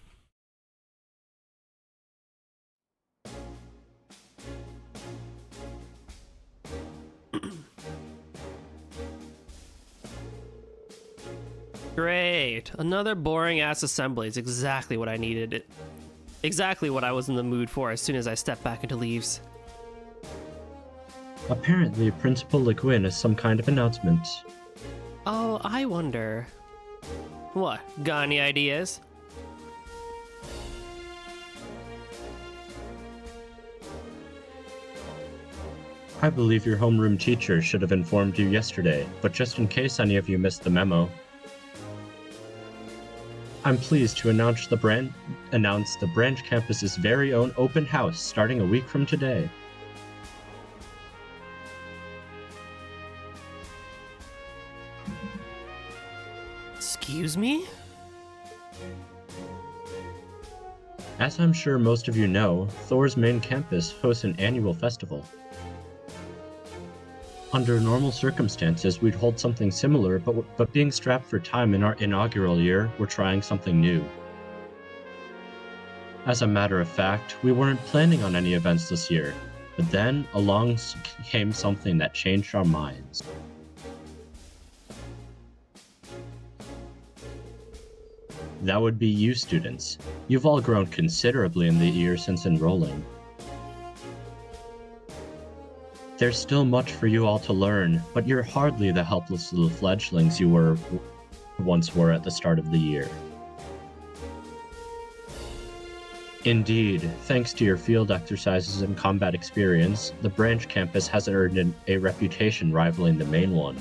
Great. Another boring ass assembly is exactly what I needed. Exactly what I was in the mood for as soon as I stepped back into leaves. Apparently, Principal Le Guin has some kind of announcement. Oh, I wonder. What? Got any ideas? I believe your homeroom teacher should have informed you yesterday, but just in case any of you missed the memo, I'm pleased to announce the branch campus's very own open house starting a week from today. Excuse me? As I'm sure most of you know, Thor's main campus hosts an annual festival. Under normal circumstances, we'd hold something similar, but being strapped for time in our inaugural year, we're trying something new. As a matter of fact, we weren't planning on any events this year, but then along came something that changed our minds. That would be you students. You've all grown considerably in the year since enrolling. There's still much for you all to learn, but you're hardly the helpless little fledglings you once were at the start of the year. Indeed, thanks to your field exercises and combat experience, the branch campus has earned a reputation rivaling the main one.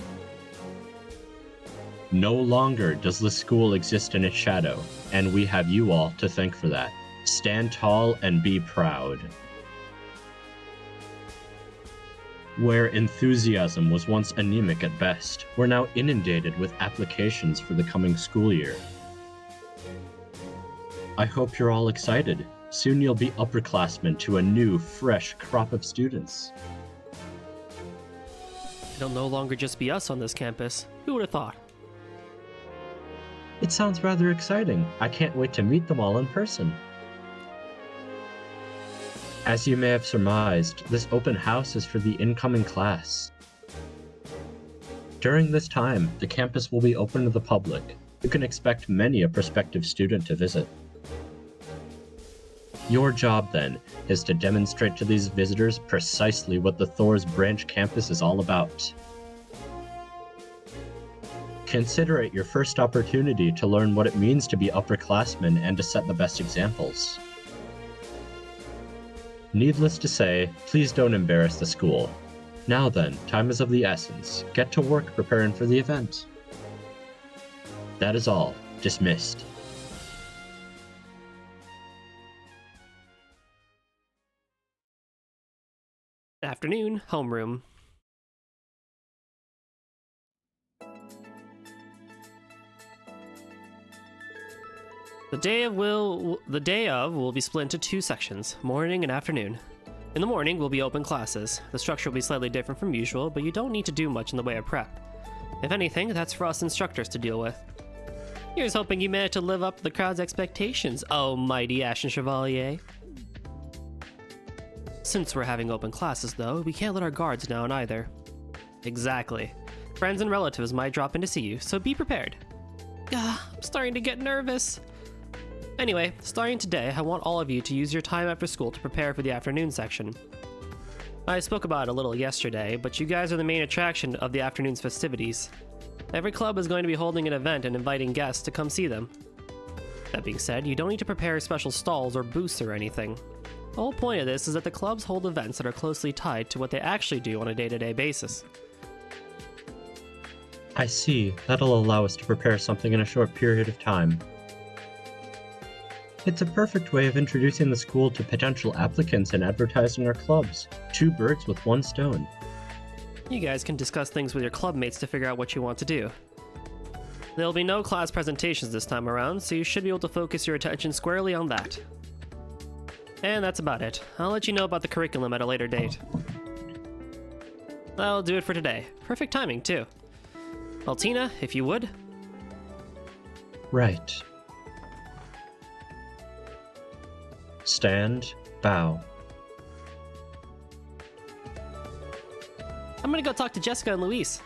No longer does the school exist in its shadow, and we have you all to thank for that. Stand tall and be proud. Where enthusiasm was once anemic at best, we're now inundated with applications for the coming school year. I hope you're all excited. Soon you'll be upperclassmen to a new, fresh crop of students. It'll no longer just be us on this campus. Who would have thought? It sounds rather exciting. I can't wait to meet them all in person. As you may have surmised, this open house is for the incoming class. During this time, the campus will be open to the public. You can expect many a prospective student to visit. Your job, then, is to demonstrate to these visitors precisely what the Thor's branch campus is all about. Consider it your first opportunity to learn what it means to be upperclassmen and to set the best examples. Needless to say, please don't embarrass the school. Now then, time is of the essence. Get to work preparing for the event. That is all. Dismissed. Afternoon, homeroom. The day of will be split into 2 sections, morning and afternoon. In the morning will be open classes. The structure will be slightly different from usual, but you don't need to do much in the way of prep. If anything, that's for us instructors to deal with. Here's hoping you manage to live up to the crowd's expectations, oh mighty Ashen Chevalier. Since we're having open classes, though, we can't let our guards down either. Exactly. Friends and relatives might drop in to see you, so be prepared. I'm starting to get nervous. Anyway, starting today, I want all of you to use your time after school to prepare for the afternoon section. I spoke about it a little yesterday, but you guys are the main attraction of the afternoon's festivities. Every club is going to be holding an event and inviting guests to come see them. That being said, you don't need to prepare special stalls or booths or anything. The whole point of this is that the clubs hold events that are closely tied to what they actually do on a day-to-day basis. I see. That'll allow us to prepare something in a short period of time. It's a perfect way of introducing the school to potential applicants and advertising our clubs. 2 birds with 1 stone. You guys can discuss things with your clubmates to figure out what you want to do. There'll be no class presentations this time around, so you should be able to focus your attention squarely on that. And that's about it. I'll let you know about the curriculum at a later date. That'll do it for today. Perfect timing, too. Altina, if you would. Right. Stand, bow. I'm gonna go talk to Jessica and Luis.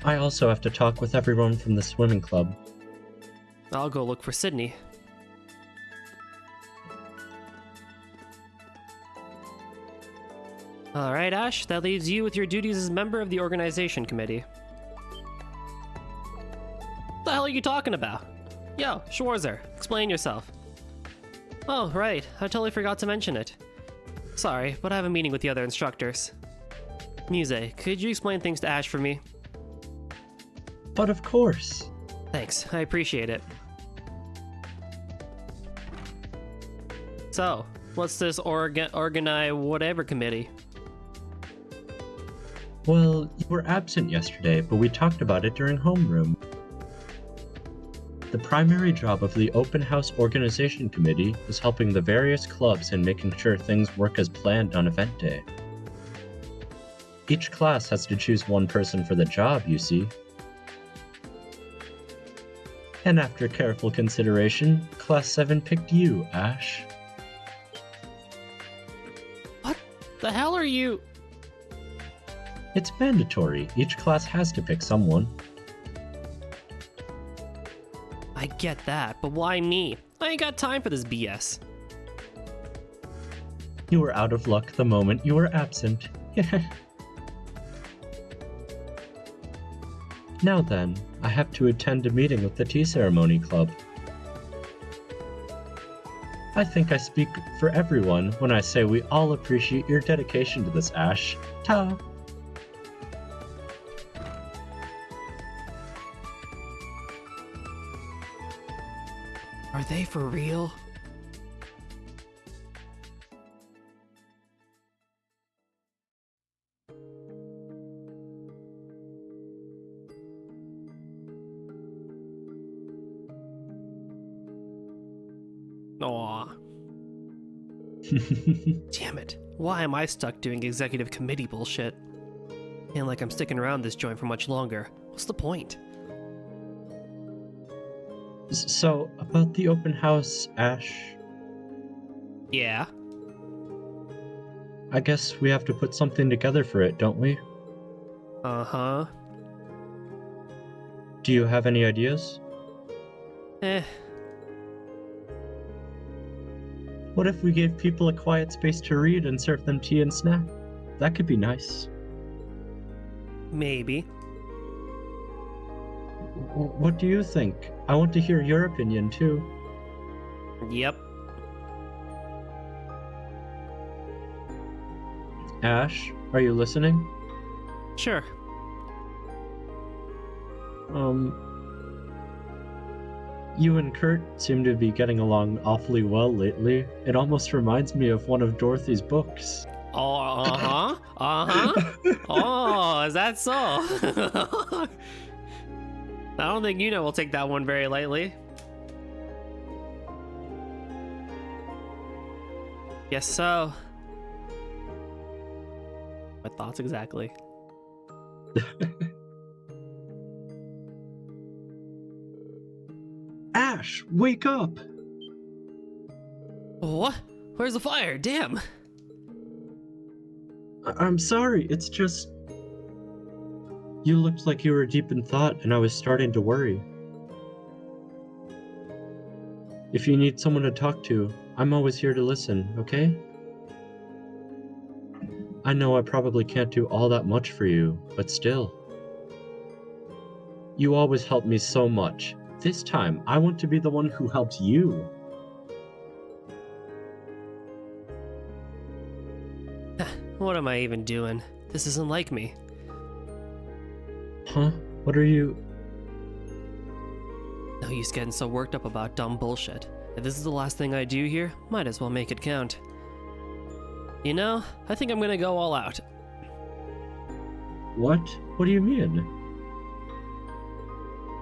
I also have to talk with everyone from the swimming club. I'll go look for Sydney. Alright, Ash, that leaves you with your duties as member of the organization committee. What the hell are you talking about? Yo, Schwarzer, explain yourself. Oh, right, I totally forgot to mention it. Sorry, but I have a meeting with the other instructors. Muse, could you explain things to Ash for me? But of course. Thanks, I appreciate it. So, what's this organize whatever committee? Well, you were absent yesterday, but we talked about it during homeroom. The primary job of the Open House Organization Committee is helping the various clubs in making sure things work as planned on event day. Each class has to choose one person for the job, you see. And after careful consideration, Class 7 picked you, Ash. What the hell are you? It's mandatory. Each class has to pick someone. I get that, but why me? I ain't got time for this BS. You were out of luck the moment you were absent. Now then, I have to attend a meeting with the tea ceremony club. I think I speak for everyone when I say we all appreciate your dedication to this, Ash. Ta! Are they for real? Aw. Damn it. Why am I stuck doing executive committee bullshit? And like I'm sticking around this joint for much longer. What's the point? So, about the open house, Ash, Yeah? I guess we have to put something together for it, don't we? Uh-huh. Do you have any ideas? What if we gave people a quiet space to read and serve them tea and snack? That could be nice. Maybe. What do you think? I want to hear your opinion, too. Yep. Ash, are you listening? Sure. You and Kurt seem to be getting along awfully well lately. It almost reminds me of one of Dorothy's books. Oh, uh-huh. Uh-huh. Oh, is that so? I don't think Yuna will take that one very lightly. Guess so. My thoughts exactly. Ash, wake up! What? Where's the fire? Damn. I'm sorry, it's just... You looked like you were deep in thought, and I was starting to worry. If you need someone to talk to, I'm always here to listen, okay? I know I probably can't do all that much for you, but still. You always help me so much. This time, I want to be the one who helps you. What am I even doing? This isn't like me. Huh? What are you... No use getting so worked up about dumb bullshit. If this is the last thing I do here, might as well make it count. You know, I think I'm gonna go all out. What? What do you mean?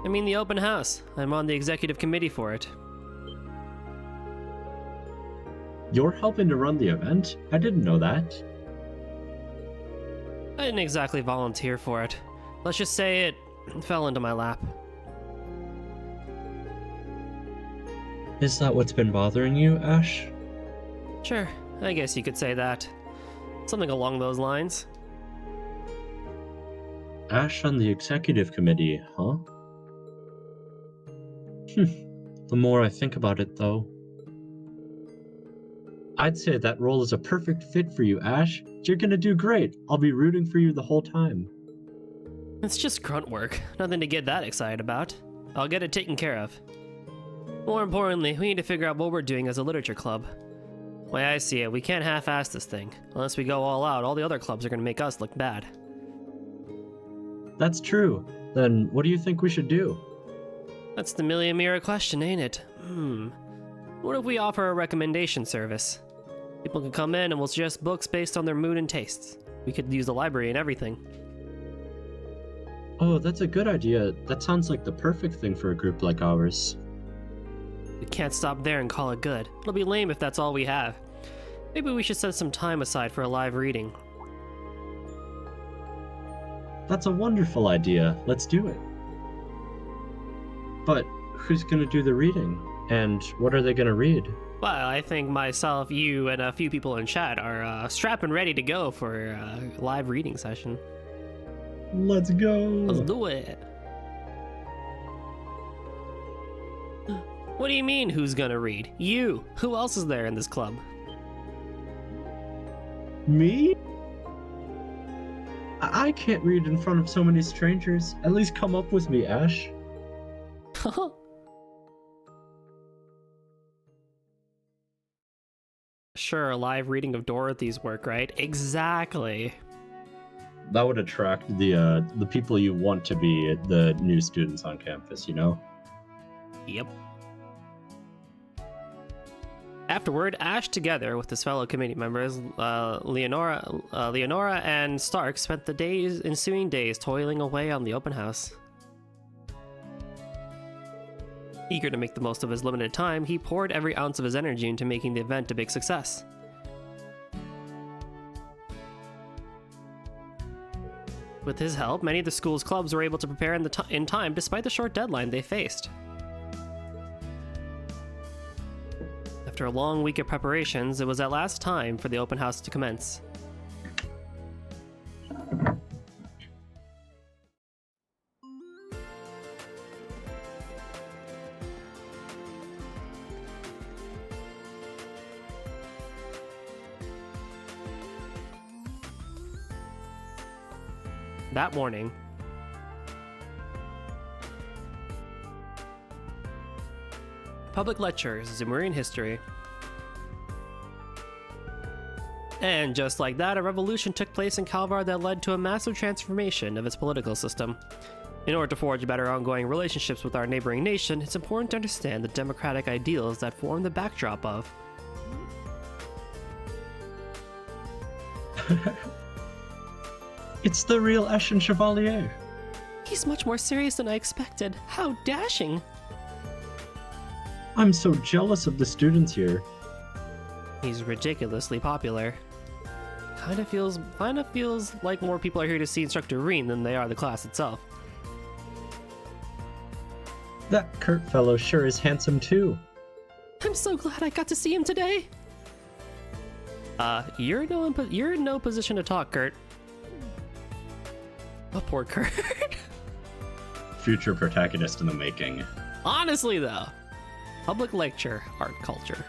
I mean the open house. I'm on the executive committee for it. You're helping to run the event? I didn't know that. I didn't exactly volunteer for it. Let's just say it fell into my lap. Is that what's been bothering you, Ash? Sure, I guess you could say that. Something along those lines. Ash on the executive committee, huh? The more I think about it, though, I'd say that role is a perfect fit for you, Ash. You're gonna do great. I'll be rooting for you the whole time. It's just grunt work. Nothing to get that excited about. I'll get it taken care of. More importantly, we need to figure out what we're doing as a literature club. The way I see it, we can't half-ass this thing. Unless we go all out, all the other clubs are gonna make us look bad. That's true. Then what do you think we should do? That's the million-mirror question, ain't it? What if we offer a recommendation service? People can come in and we'll suggest books based on their mood and tastes. We could use the library and everything. Oh, that's a good idea. That sounds like the perfect thing for a group like ours. We can't stop there and call it good. It'll be lame if that's all we have. Maybe we should set some time aside for a live reading. That's a wonderful idea. Let's do it. But who's gonna do the reading? And what are they gonna read? Well, I think myself, you, and a few people in chat are strapped and ready to go for a live reading session. Let's go! Let's do it! What do you mean, who's gonna read? You! Who else is there in this club? Me? I can't read in front of so many strangers. At least come up with me, Ash. Sure, a live reading of Dorothy's work, right? Exactly. That would attract the people you want to be the new students on campus, you know? Yep. Afterward, Ash, together with his fellow committee members, Leonora and Stark, spent the ensuing days toiling away on the open house. Eager to make the most of his limited time, he poured every ounce of his energy into making the event a big success. With his help, many of the school's clubs were able to prepare in time despite the short deadline they faced. After a long week of preparations, it was at last time for the open house to commence. That morning, public lectures, Zemurian history. And just like that, a revolution took place in Kalvar that led to a massive transformation of its political system. In order to forge better ongoing relationships with our neighboring nation, it's important to understand the democratic ideals that form the backdrop of. It's the real Ashen Chevalier. He's much more serious than I expected. How dashing! I'm so jealous of the students here. He's ridiculously popular. Kinda feels like more people are here to see Instructor Reen than they are the class itself. That Kurt fellow sure is handsome too. I'm so glad I got to see him today. You're in no position to talk, Kurt. Oh, poor Kurt. Future protagonist in the making. Honestly, though, public lecture, art culture.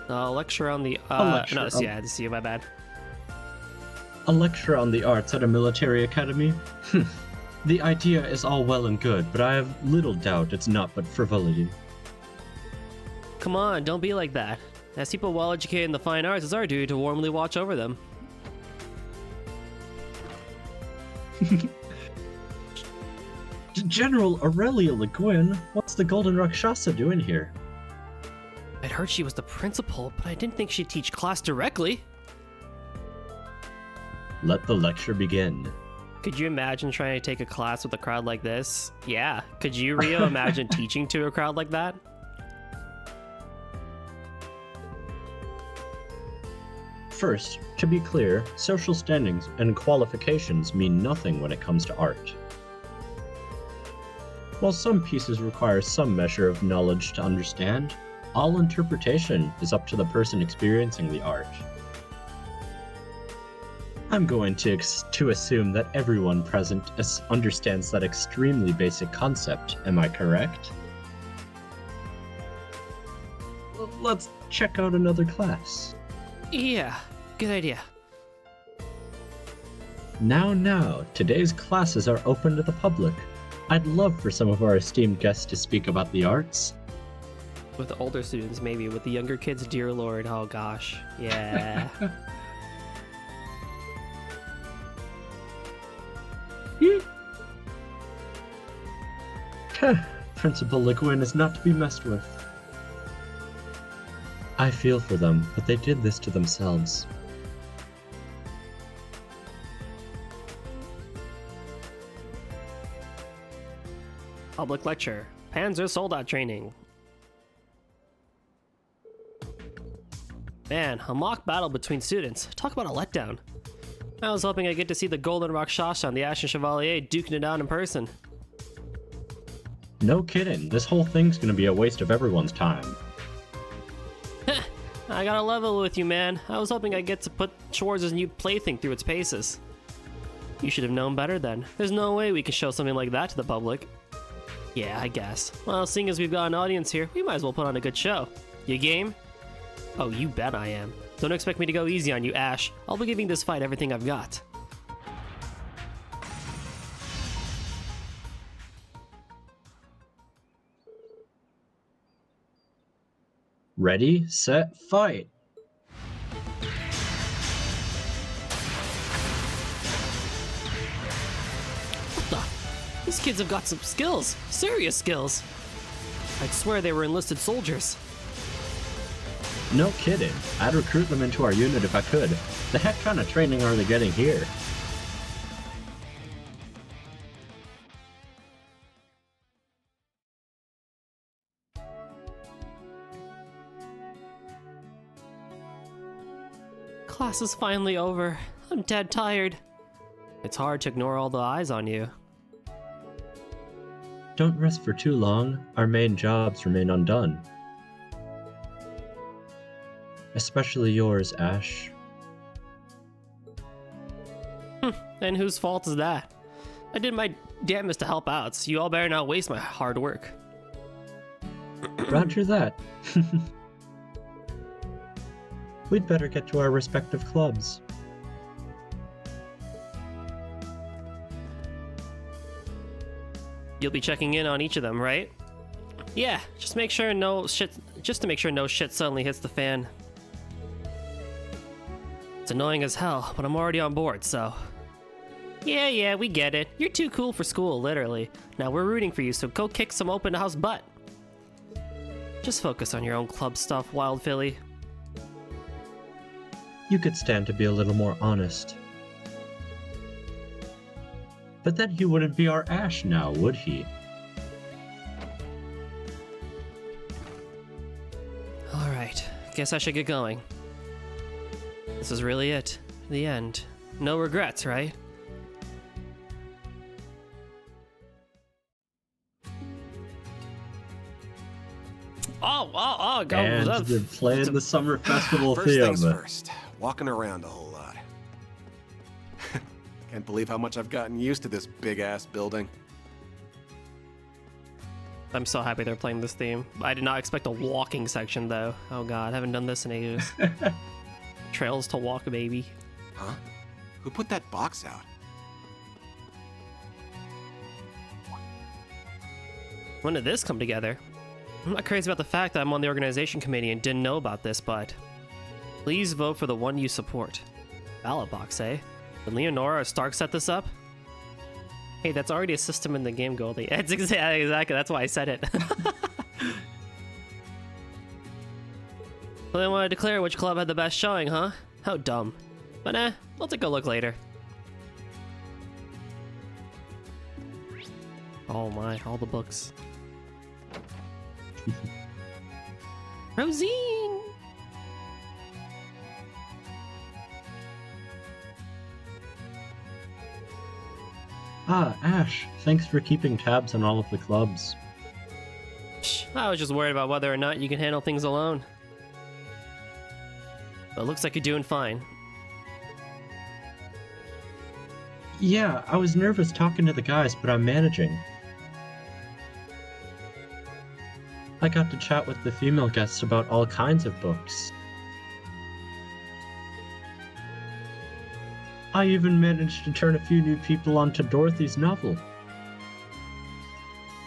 Lecture on the yeah, see you. My bad. A lecture on the arts at a military academy. The idea is all well and good, but I have little doubt it's not but frivolity. Come on, don't be like that. As people well educated in the fine arts, it's our duty to warmly watch over them. General Aurelia Legoyan, what's the Golden Rakshasa doing here? I'd heard she was the principal, but I didn't think she'd teach class directly. Let the lecture begin. Could you imagine trying to take a class with a crowd like this? Yeah. Could you, Rio, imagine teaching to a crowd like that? First, to be clear, social standings and qualifications mean nothing when it comes to art. While some pieces require some measure of knowledge to understand, all interpretation is up to the person experiencing the art. I'm going to assume that everyone present understands that extremely basic concept, am I correct? Let's check out another class. Yeah, good idea. Now, today's classes are open to the public. I'd love for some of our esteemed guests to speak about the arts. With the older students, maybe. With the younger kids, dear lord, oh gosh. Yeah. Principal Leguin is not to be messed with. I feel for them, but they did this to themselves. Public lecture. Panzer Soldat training. Man, a mock battle between students. Talk about a letdown. I was hoping I'd get to see the Golden Rakshasa and the Ashen Chevalier duking it out in person. No kidding, this whole thing's gonna be a waste of everyone's time. I gotta level with you, man. I was hoping I'd get to put Schwartz's new plaything through its paces. You should have known better then. There's no way we can show something like that to the public. Yeah, I guess. Well, seeing as we've got an audience here, we might as well put on a good show. You game? Oh, you bet I am. Don't expect me to go easy on you, Ash. I'll be giving this fight everything I've got. Ready, set, fight! What the? These kids have got some skills. Serious skills. I'd swear they were enlisted soldiers. No kidding. I'd recruit them into our unit if I could. The heck kind of training are they getting here? Class is finally over. I'm dead tired. It's hard to ignore all the eyes on you. Don't rest for too long. Our main jobs remain undone. Especially yours, Ash. And whose fault is that? I did my damnedest to help out, so you all better not waste my hard work. Roger that. We'd better get to our respective clubs. You'll be checking in on each of them, right? Yeah, just to make sure no shit suddenly hits the fan. It's annoying as hell, but I'm already on board, so... Yeah, we get it. You're too cool for school, literally. Now we're rooting for you, so go kick some open house butt. Just focus on your own club stuff, Wild Philly. You could stand to be a little more honest. But then he wouldn't be our Ash now, would he? Alright, guess I should get going. This is really it. The end. No regrets, right? Go. And they're playing the summer festival First theme. things first, walking around a whole lot. Can't believe how much I've gotten used to this big-ass building. I'm so happy they're playing this theme. I did not expect a walking section, though. Oh god, I haven't done this in ages. Trails to walk, baby. Huh? Who put that box out? When did this come together? I'm not crazy about the fact that I'm on the organization committee and didn't know about this, but please vote for the one you support. Ballot box, eh? Did Leonora or Stark set this up? Hey, that's already a system in the game, Goldie. It's exactly, that's why I said it. Well, they want to declare which club had the best showing, huh? How dumb. But we'll take a look later. Oh my, all the books. Rosine! Ah, Ash, thanks for keeping tabs on all of the clubs. Psh, I was just worried about whether or not you can handle things alone. But it looks like you're doing fine. Yeah, I was nervous talking to the guys, but I'm managing. I got to chat with the female guests about all kinds of books. I even managed to turn a few new people onto Dorothy's novel.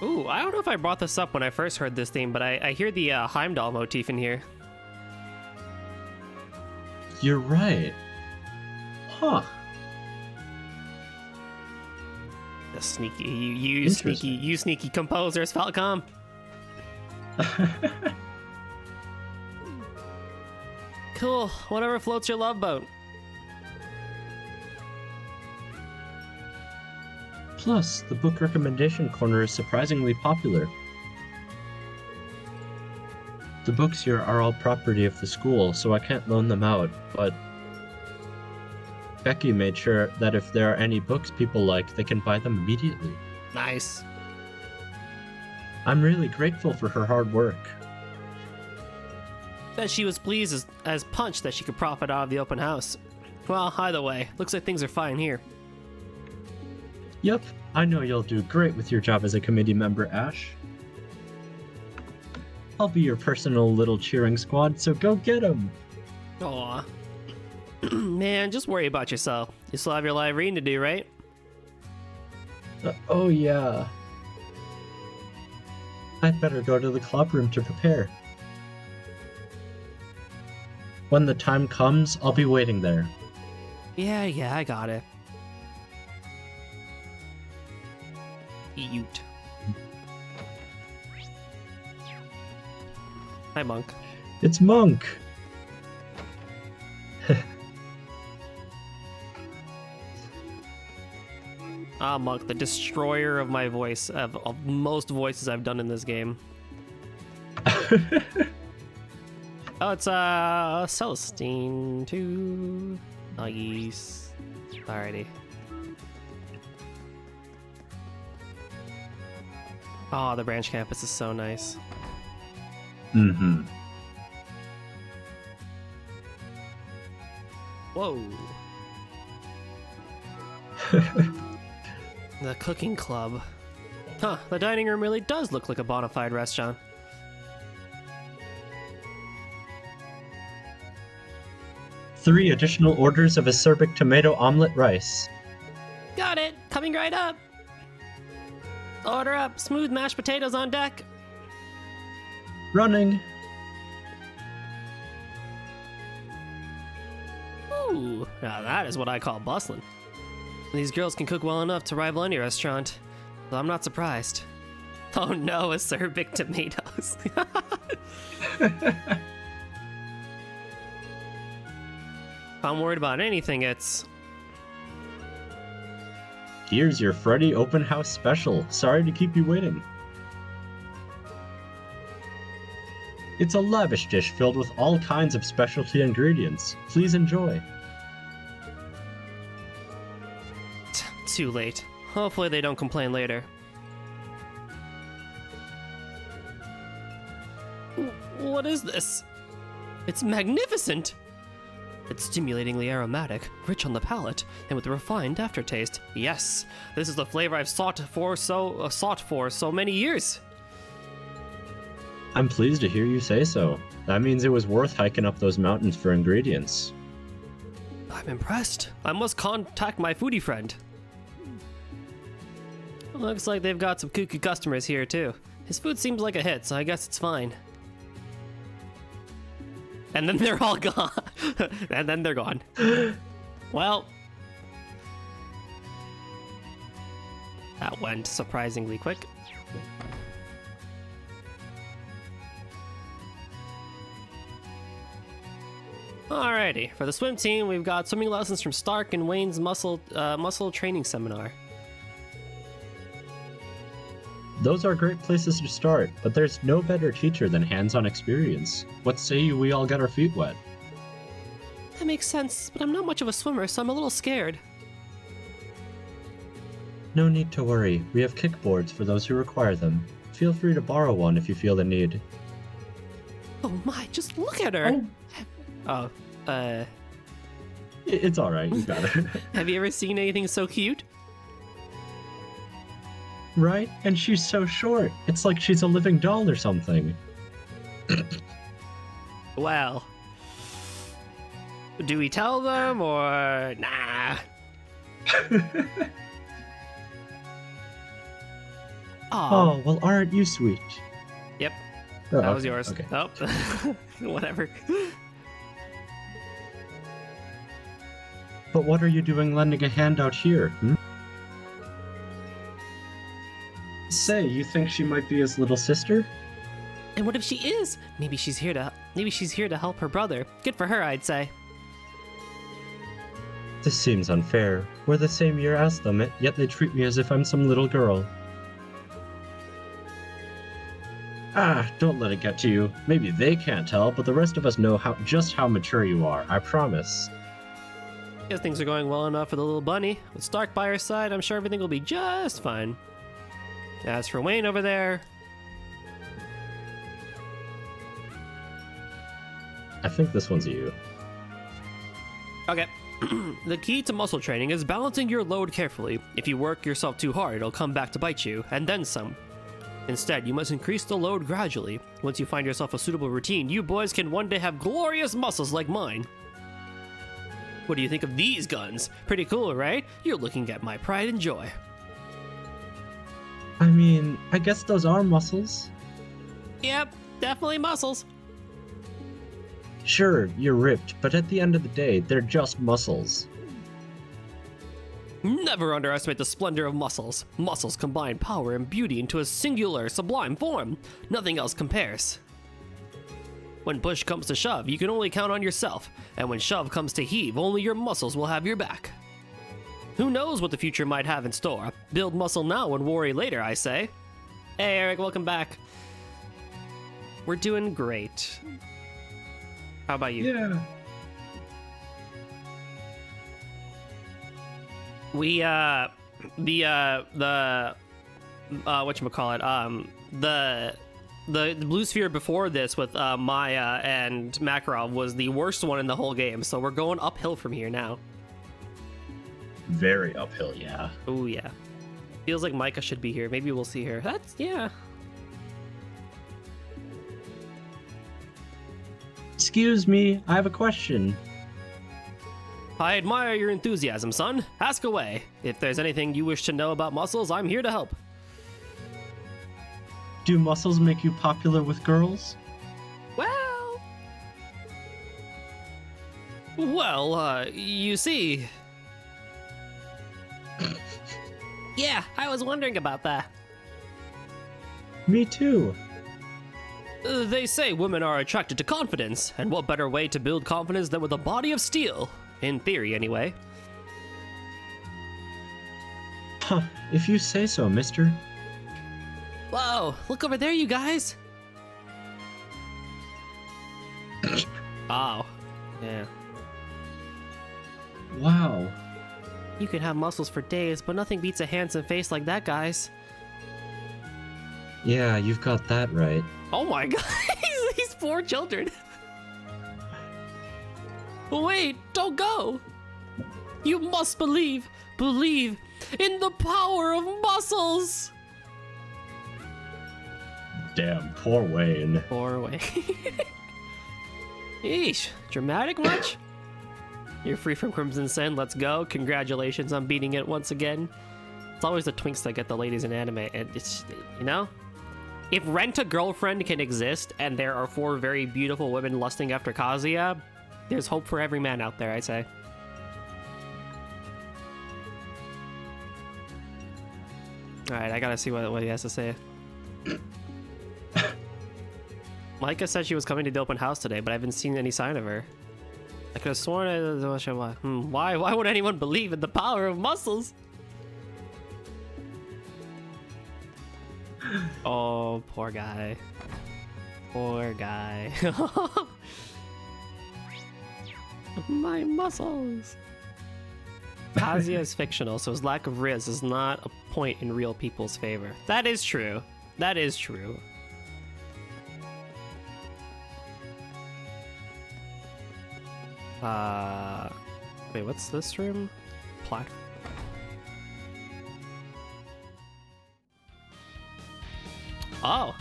Ooh, I don't know if I brought this up when I first heard this theme, but I hear the Heimdall motif in here. You're right. Huh. The sneaky, you sneaky composers, Falcom. Cool, whatever floats your love boat. Plus, the book recommendation corner is surprisingly popular. The books here are all property of the school, so I can't loan them out, but Becky made sure that if there are any books people like, they can buy them immediately. Nice. I'm really grateful for her hard work. Bet she was pleased as punch that she could profit out of the open house. Well, either way, looks like things are fine here. Yep, I know you'll do great with your job as a committee member, Ash. I'll be your personal little cheering squad, so go get 'em! Aw. Man, just worry about yourself. You still have your live reading to do, right? Oh yeah. I'd better go to the club room to prepare. When the time comes, I'll be waiting there. Yeah, I got it. Ute. Hi, Monk. It's Monk! Ah, Monk, the destroyer of my voice, of most voices I've done in this game. Oh, it's Celestine too. Nice. Alrighty. Oh, the branch campus is so nice. Mm-hmm. Whoa. The cooking club. Huh, the dining room really does look like a bona fide restaurant. Three additional orders of acerbic tomato omelet rice. Got it! Coming right up! Order up! Smooth mashed potatoes on deck! Running. Ooh, now that is what I call bustling. These girls can cook well enough to rival any restaurant, so I'm not surprised. Oh no, acerbic tomatoes. If I'm worried about anything, it's... Here's your Freddy Open House special. Sorry to keep you waiting. It's a lavish dish filled with all kinds of specialty ingredients. Please enjoy. Too late. Hopefully they don't complain later. What is this? It's magnificent! It's stimulatingly aromatic, rich on the palate, and with a refined aftertaste. Yes, this is the flavor I've sought for so many years. I'm pleased to hear you say so. That means it was worth hiking up those mountains for ingredients. I'm impressed. I must contact my foodie friend. Looks like they've got some kooky customers here too. His food seems like a hit, so I guess it's fine. And then they're all gone. And then they're gone. Well, that went surprisingly quick. Alrighty, for the swim team, we've got swimming lessons from Stark and Wayne's muscle training seminar. Those are great places to start, but there's no better teacher than hands-on experience. What say we all get our feet wet? That makes sense, but I'm not much of a swimmer, so I'm a little scared. No need to worry. We have kickboards for those who require them. Feel free to borrow one if you feel the need. Oh my, just look at her! It's alright, you got it. Have you ever seen anything so cute? Right? And she's so short. It's like she's a living doll or something. Well, do we tell them or nah? Oh, well, aren't you sweet? Yep. Oh, that was okay, yours. okay. Oh, whatever. But what are you doing lending a hand out here, hmm? Say, you think she might be his little sister? And what if she is? Maybe she's here to help her brother. Good for her, I'd say. This seems unfair. We're the same year as them, yet they treat me as if I'm some little girl. Ah, don't let it get to you. Maybe they can't tell, but the rest of us know just how mature you are, I promise. Guess things are going well enough for the little bunny. With Stark by her side, I'm sure everything will be just fine. As for Wayne over there... I think this one's you. Okay. The key to muscle training is balancing your load carefully. If you work yourself too hard, it'll come back to bite you, and then some. Instead, you must increase the load gradually. Once you find yourself a suitable routine, you boys can one day have glorious muscles like mine. What do you think of these guns? Pretty cool, right? You're looking at my pride and joy. I mean, I guess those are muscles. Yep, definitely muscles. Sure, you're ripped, but at the end of the day, they're just muscles. Never underestimate the splendor of muscles. Muscles combine power and beauty into a singular, sublime form. Nothing else compares. When push comes to shove, you can only count on yourself, and when shove comes to heave, only your muscles will have your back. Who knows what the future might have in store? Build muscle now and worry later, I say. Hey Eric, welcome back. We're doing great. How about you? Yeah. We the blue sphere before this with Maya and Makarov was the worst one in the whole game, so we're going uphill from here now. Very uphill, yeah. Oh yeah. Feels like Micah should be here. Maybe we'll see her. Yeah. Excuse me, I have a question. I admire your enthusiasm, son. Ask away. If there's anything you wish to know about muscles, I'm here to help. Do muscles make you popular with girls? Well, you see... Yeah, I was wondering about that. Me too. They say women are attracted to confidence, and what better way to build confidence than with a body of steel? In theory, anyway. Huh, if you say so, mister. Whoa, look over there, you guys! Oh, yeah. Wow. You can have muscles for days, but nothing beats a handsome face like that, guys. Yeah, you've got that right. Oh my god, these poor children. Wait, don't go. You must believe in the power of muscles. Damn, poor Wayne. Poor Wayne. Yeesh, dramatic much? You're free from Crimson Sin, let's go. Congratulations on beating it once again. It's always the twinks that get the ladies in anime, and it's, you know? If Rent-A-Girlfriend can exist, and there are 4 very beautiful women lusting after Kazuya, there's hope for every man out there, I say. Alright, I gotta see what he has to say. Micah said she was coming to the open house today, but I haven't seen any sign of her. I could have sworn why would anyone believe in the power of muscles? Oh, poor guy. Poor guy. My muscles. Kazuya is fictional, so his lack of riz is not a point in real people's favor. That is true. That is true. Wait, what's this room? Platform. Oh.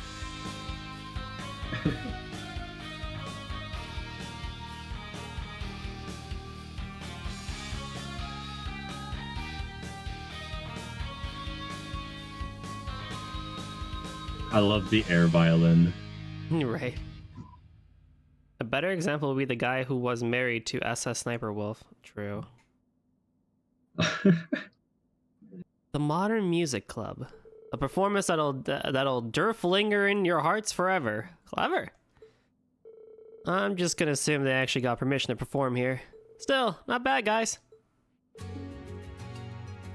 I love the air violin. Right. A better example would be the guy who was married to SS Sniper Wolf. True. The Modern Music Club. A performance that'll derf linger in your hearts forever. Clever. I'm just gonna assume they actually got permission to perform here. Still, not bad, guys.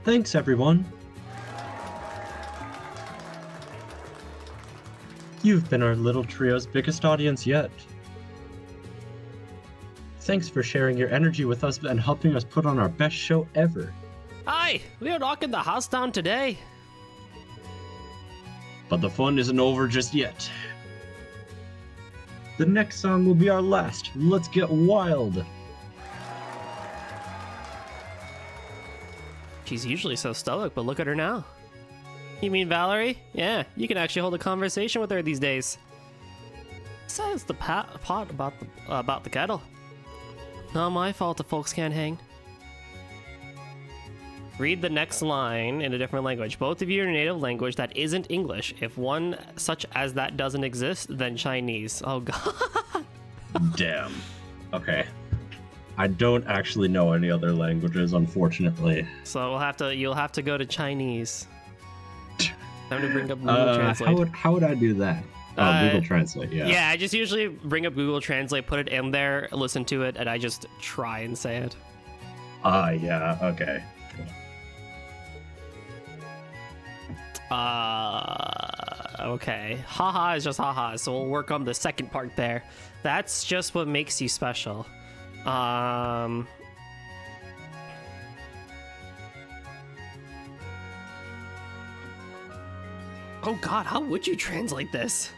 Thanks, everyone. You've been our little trio's biggest audience yet. Thanks for sharing your energy with us and helping us put on our best show ever. Hi, we are knocking the house down today. But the fun isn't over just yet. The next song will be our last. Let's get wild. She's usually so stoic, but look at her now. You mean Valerie? Yeah, you can actually hold a conversation with her these days. Says the pot about the kettle. Not my fault the folks can't hang. Read the next line in a different language. Both of you are native language that isn't English. If one such as that doesn't exist, then Chinese. Oh god. Damn. Okay. I don't actually know any other languages, unfortunately. So you'll have to go to Chinese. Time to bring up Google Translate. How would I do that? Oh, Google Translate, yeah. Yeah, I just usually bring up Google Translate, put it in there, listen to it, and I just try and say it. Yeah, okay. Okay. Haha is just haha, so we'll work on the second part there. That's just what makes you special. Oh god, how would you translate this?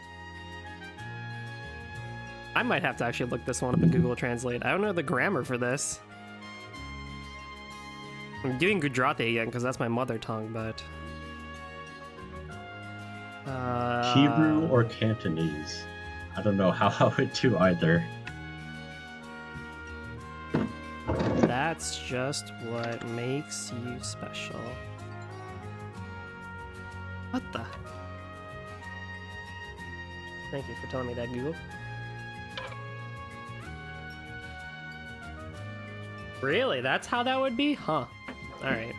I might have to actually look this one up in Google Translate. I don't know the grammar for this. I'm doing Gujarati again because that's my mother tongue, but... Hebrew or Cantonese? I don't know how I would do either. That's just what makes you special. What the? Thank you for telling me that, Google. Really? That's how that would be? Huh. Alright.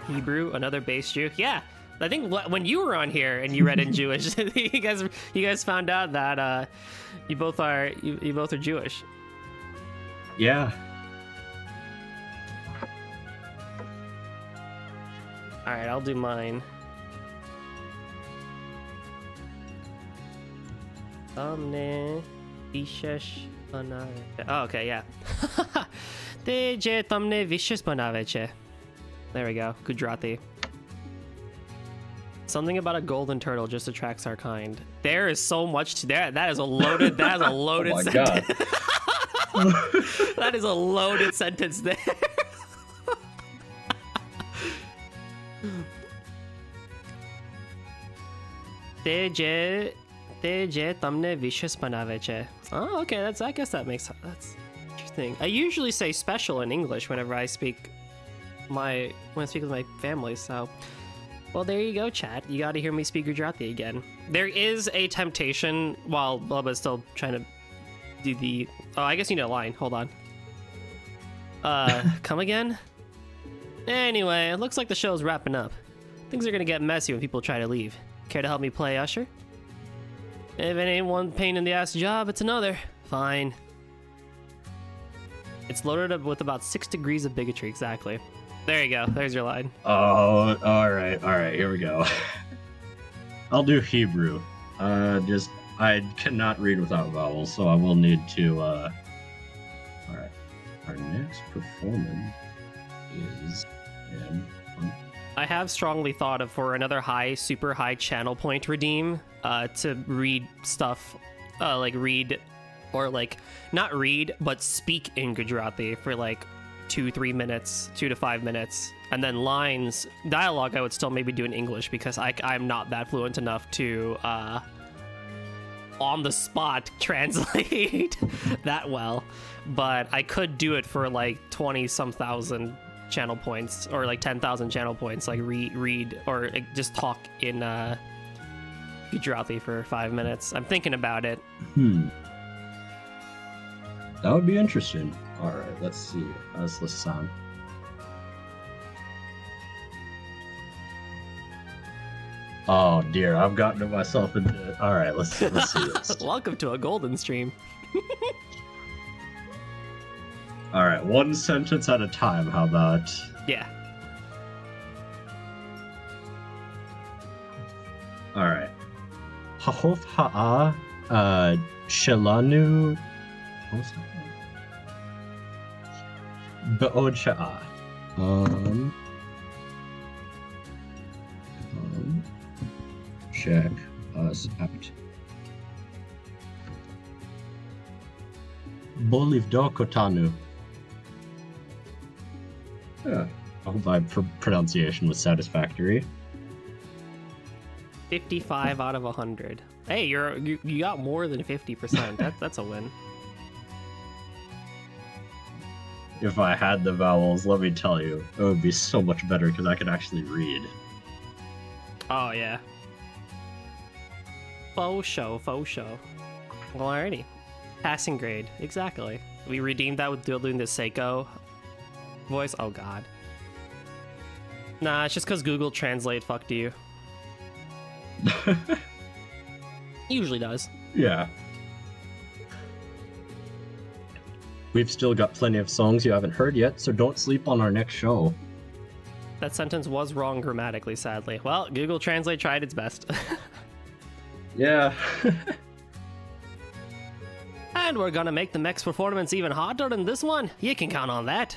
Hebrew, another base Jew. Yeah, I think when you were on here and you read in Jewish, you guys found out that you both are Jewish. Yeah. All right, I'll do mine. Oh, okay, yeah. There we go. Gujarati. Something about a golden turtle just attracts our kind. There is so much to that. That is a loaded. That is a loaded Oh my sentence. God. That is a loaded sentence there. Oh, okay. I guess that's interesting. I usually say special in English whenever I speak when I speak with my family. So, well, there you go, chat. You got to hear me speak Gujarati again. There is a temptation while Bubba's still trying to do the. Oh, I guess you need a line. Hold on. Come again? Anyway, it looks like the show's wrapping up. Things are gonna get messy when people try to leave. Care to help me play Usher? If it ain't one pain in the ass job, it's another. Fine. It's loaded up with about 6 degrees of bigotry, exactly. There you go. There's your line. Oh, all right. Here we go. I'll do Hebrew. I cannot read without vowels, so I will need to. All right. Our next performance is in. I have strongly thought of for another super high channel point redeem to read stuff, like read, or like not read, but speak in Gujarati for like 2-3 minutes, 2 to 5 minutes, and then lines, dialogue I would still maybe do in English because I'm not that fluent enough to on the spot translate that well, but I could do it for like 20-some thousand channel points or like 10,000 channel points, like read or just talk in Gujarati for 5 minutes. I'm thinking about it. That would be interesting. All right, let's see. Let's listen. Oh dear, I've gotten myself into. All right, let's see this. Welcome to a golden stream. All right, one sentence at a time. How about? Yeah. All right. Hahof ha'a shelanu. Be'od sha'a. Check us out. Bolivdokotanu. Yeah, I hope my pronunciation was satisfactory. 55 out of 100. Hey, you got more than 50%. That's a win. If I had the vowels, let me tell you, it would be so much better because I could actually read. Oh yeah. Faux show. Well, alrighty. Passing grade, exactly. We redeemed that with doing the Seiko voice. Oh god. Nah, it's just because Google Translate fucked you. Usually does. Yeah. We've still got plenty of songs you haven't heard yet, so don't sleep on our next show. That sentence was wrong grammatically, sadly. Well, Google Translate tried its best. Yeah. And we're gonna make the next performance even harder than this one. You can count on that.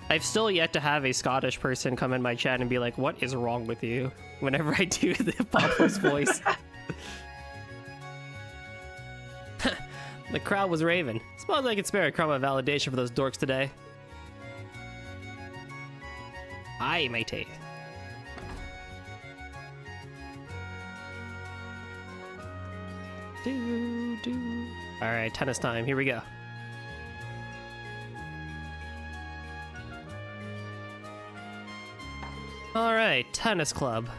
I've still yet to have a Scottish person come in my chat and be like, what is wrong with you? Whenever I do the Pablo's voice. The crowd was raving. Suppose I could spare a crumb of validation for those dorks today. Aye, matey. Alright, tennis time. Here we go. Alright, tennis club.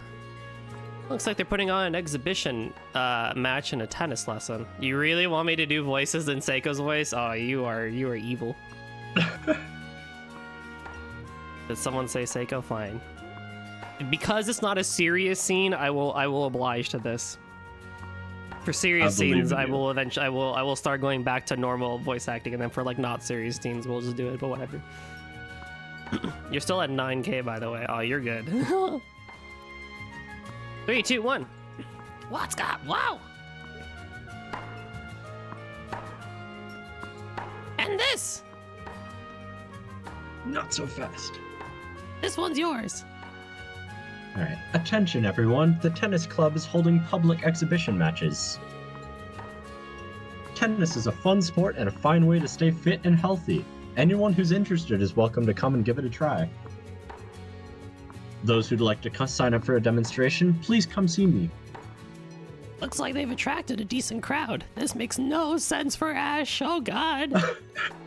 Looks like they're putting on an exhibition match and a tennis lesson. You really want me to do voices in Seiko's voice? Oh, you are evil. Did someone say Seiko? Fine. Because it's not a serious scene, I will oblige to this. For serious scenes, I will eventually I will start going back to normal voice acting, and then for like not serious scenes, we'll just do it. But whatever. You're still at 9K, by the way. Oh, you're good. 3, 2, 1. What's up? Wow. And this. Not so fast. This one's yours. Alright, attention everyone, the tennis club is holding public exhibition matches. Tennis is a fun sport and a fine way to stay fit and healthy. Anyone who's interested is welcome to come and give it a try. Those who'd like to sign up for a demonstration, please come see me. Looks like they've attracted a decent crowd. This makes no sense for Ash. Oh god.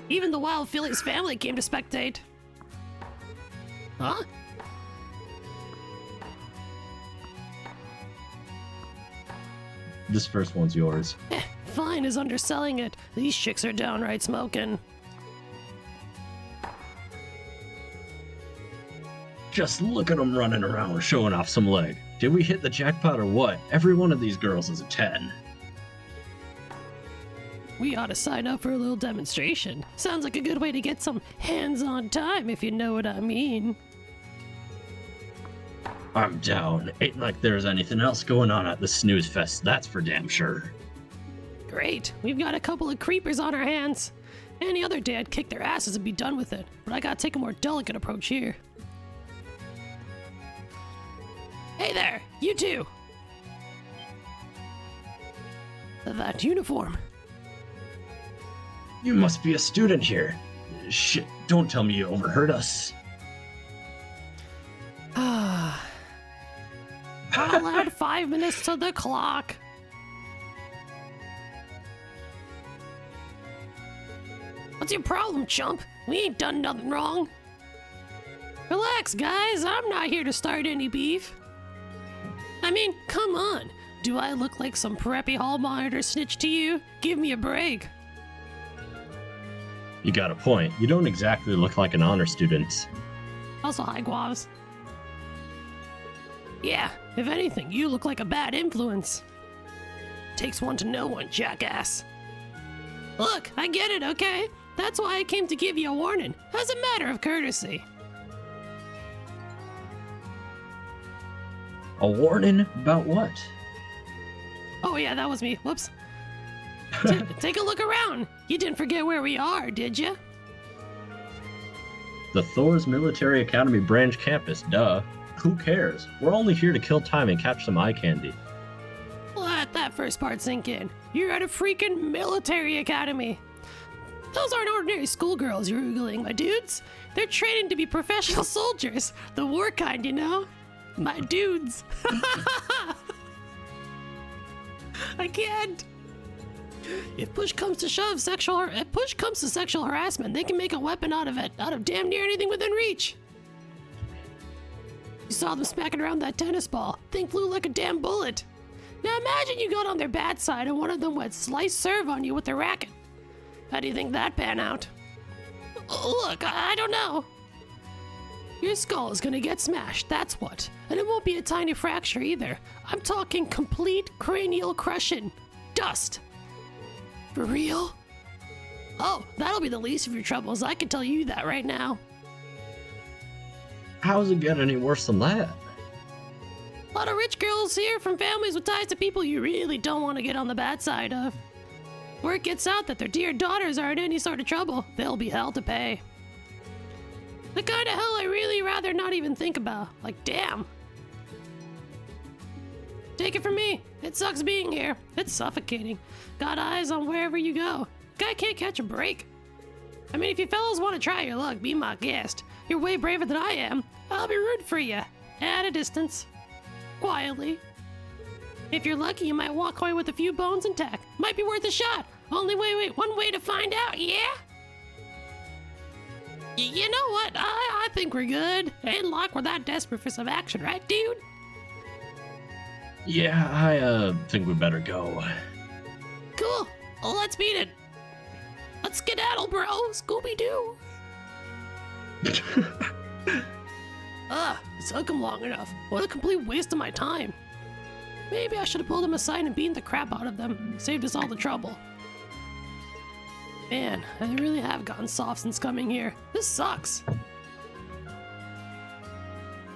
Even the Wild Phillies family came to spectate. Huh? This first one's yours. Fine is underselling it. These chicks are downright smoking. Just look at them running around showing off some leg. Did we hit the jackpot or what? Every one of these girls is a 10. We ought to sign up for a little demonstration. Sounds like a good way to get some hands-on time, if you know what I mean. I'm down. Ain't like there's anything else going on at the snooze fest, that's for damn sure. Great. We've got a couple of creepers on our hands. Any other day I'd kick their asses and be done with it, but I gotta take a more delicate approach here. Hey there, you two! That uniform. You must be a student here. Shit, don't tell me you overheard us. I'll add 5 minutes to the clock. What's your problem, chump? We ain't done nothing wrong. Relax, guys. I'm not here to start any beef. I mean, come on. Do I look like some preppy hall monitor snitch to you? Give me a break. You got a point. You don't exactly look like an honor student. Also, hi, Guavs. Yeah, if anything, you look like a bad influence. Takes one to know one, jackass. Look, I get it, okay? That's why I came to give you a warning, as a matter of courtesy. A warning? About what? Oh yeah, that was me. Whoops. Take a look around. You didn't forget where we are, did you? The Thor's Military Academy branch campus, duh. Who cares? We're only here to kill time and catch some eye candy. Let that first part sink in. You're at a freaking military academy. Those aren't ordinary schoolgirls you're oogling, my dudes. They're training to be professional soldiers. The war kind, you know? My dudes. I can't. If push comes to sexual harassment, they can make a weapon out of damn near anything within reach. You saw them smacking around that tennis ball. Thing flew like a damn bullet. Now imagine you got on their bad side and one of them went slice serve on you with their racket. How do you think that'd pan out? Look, I don't know. Your skull is gonna get smashed, that's what. And it won't be a tiny fracture either. I'm talking complete cranial crushing. Dust. For real? Oh, that'll be the least of your troubles, I can tell you that right now. How's it get any worse than that? A lot of rich girls here from families with ties to people you really don't want to get on the bad side of. Word gets out that their dear daughters are in any sort of trouble, they'll be hell to pay. The kind of hell I really rather not even think about. Like, damn. Take it from me. It sucks being here. It's suffocating. Got eyes on wherever you go. Guy can't catch a break. I mean, if you fellas want to try your luck, be my guest. You're way braver than I am. I'll be rooting for you. At a distance. Quietly. If you're lucky, you might walk away with a few bones intact. Might be worth a shot. Only one way to find out, yeah? You know what? I think we're good. Ain't like we're that desperate for some action, right, dude? Yeah, I think we better go. Cool. Well, let's beat it. Let's skedaddle, bro. Scooby-Doo. It took him long enough. What a complete waste of my time. Maybe I should have pulled him aside and beaten the crap out of them. Saved us all the trouble. Man, I really have gotten soft since coming here. This sucks.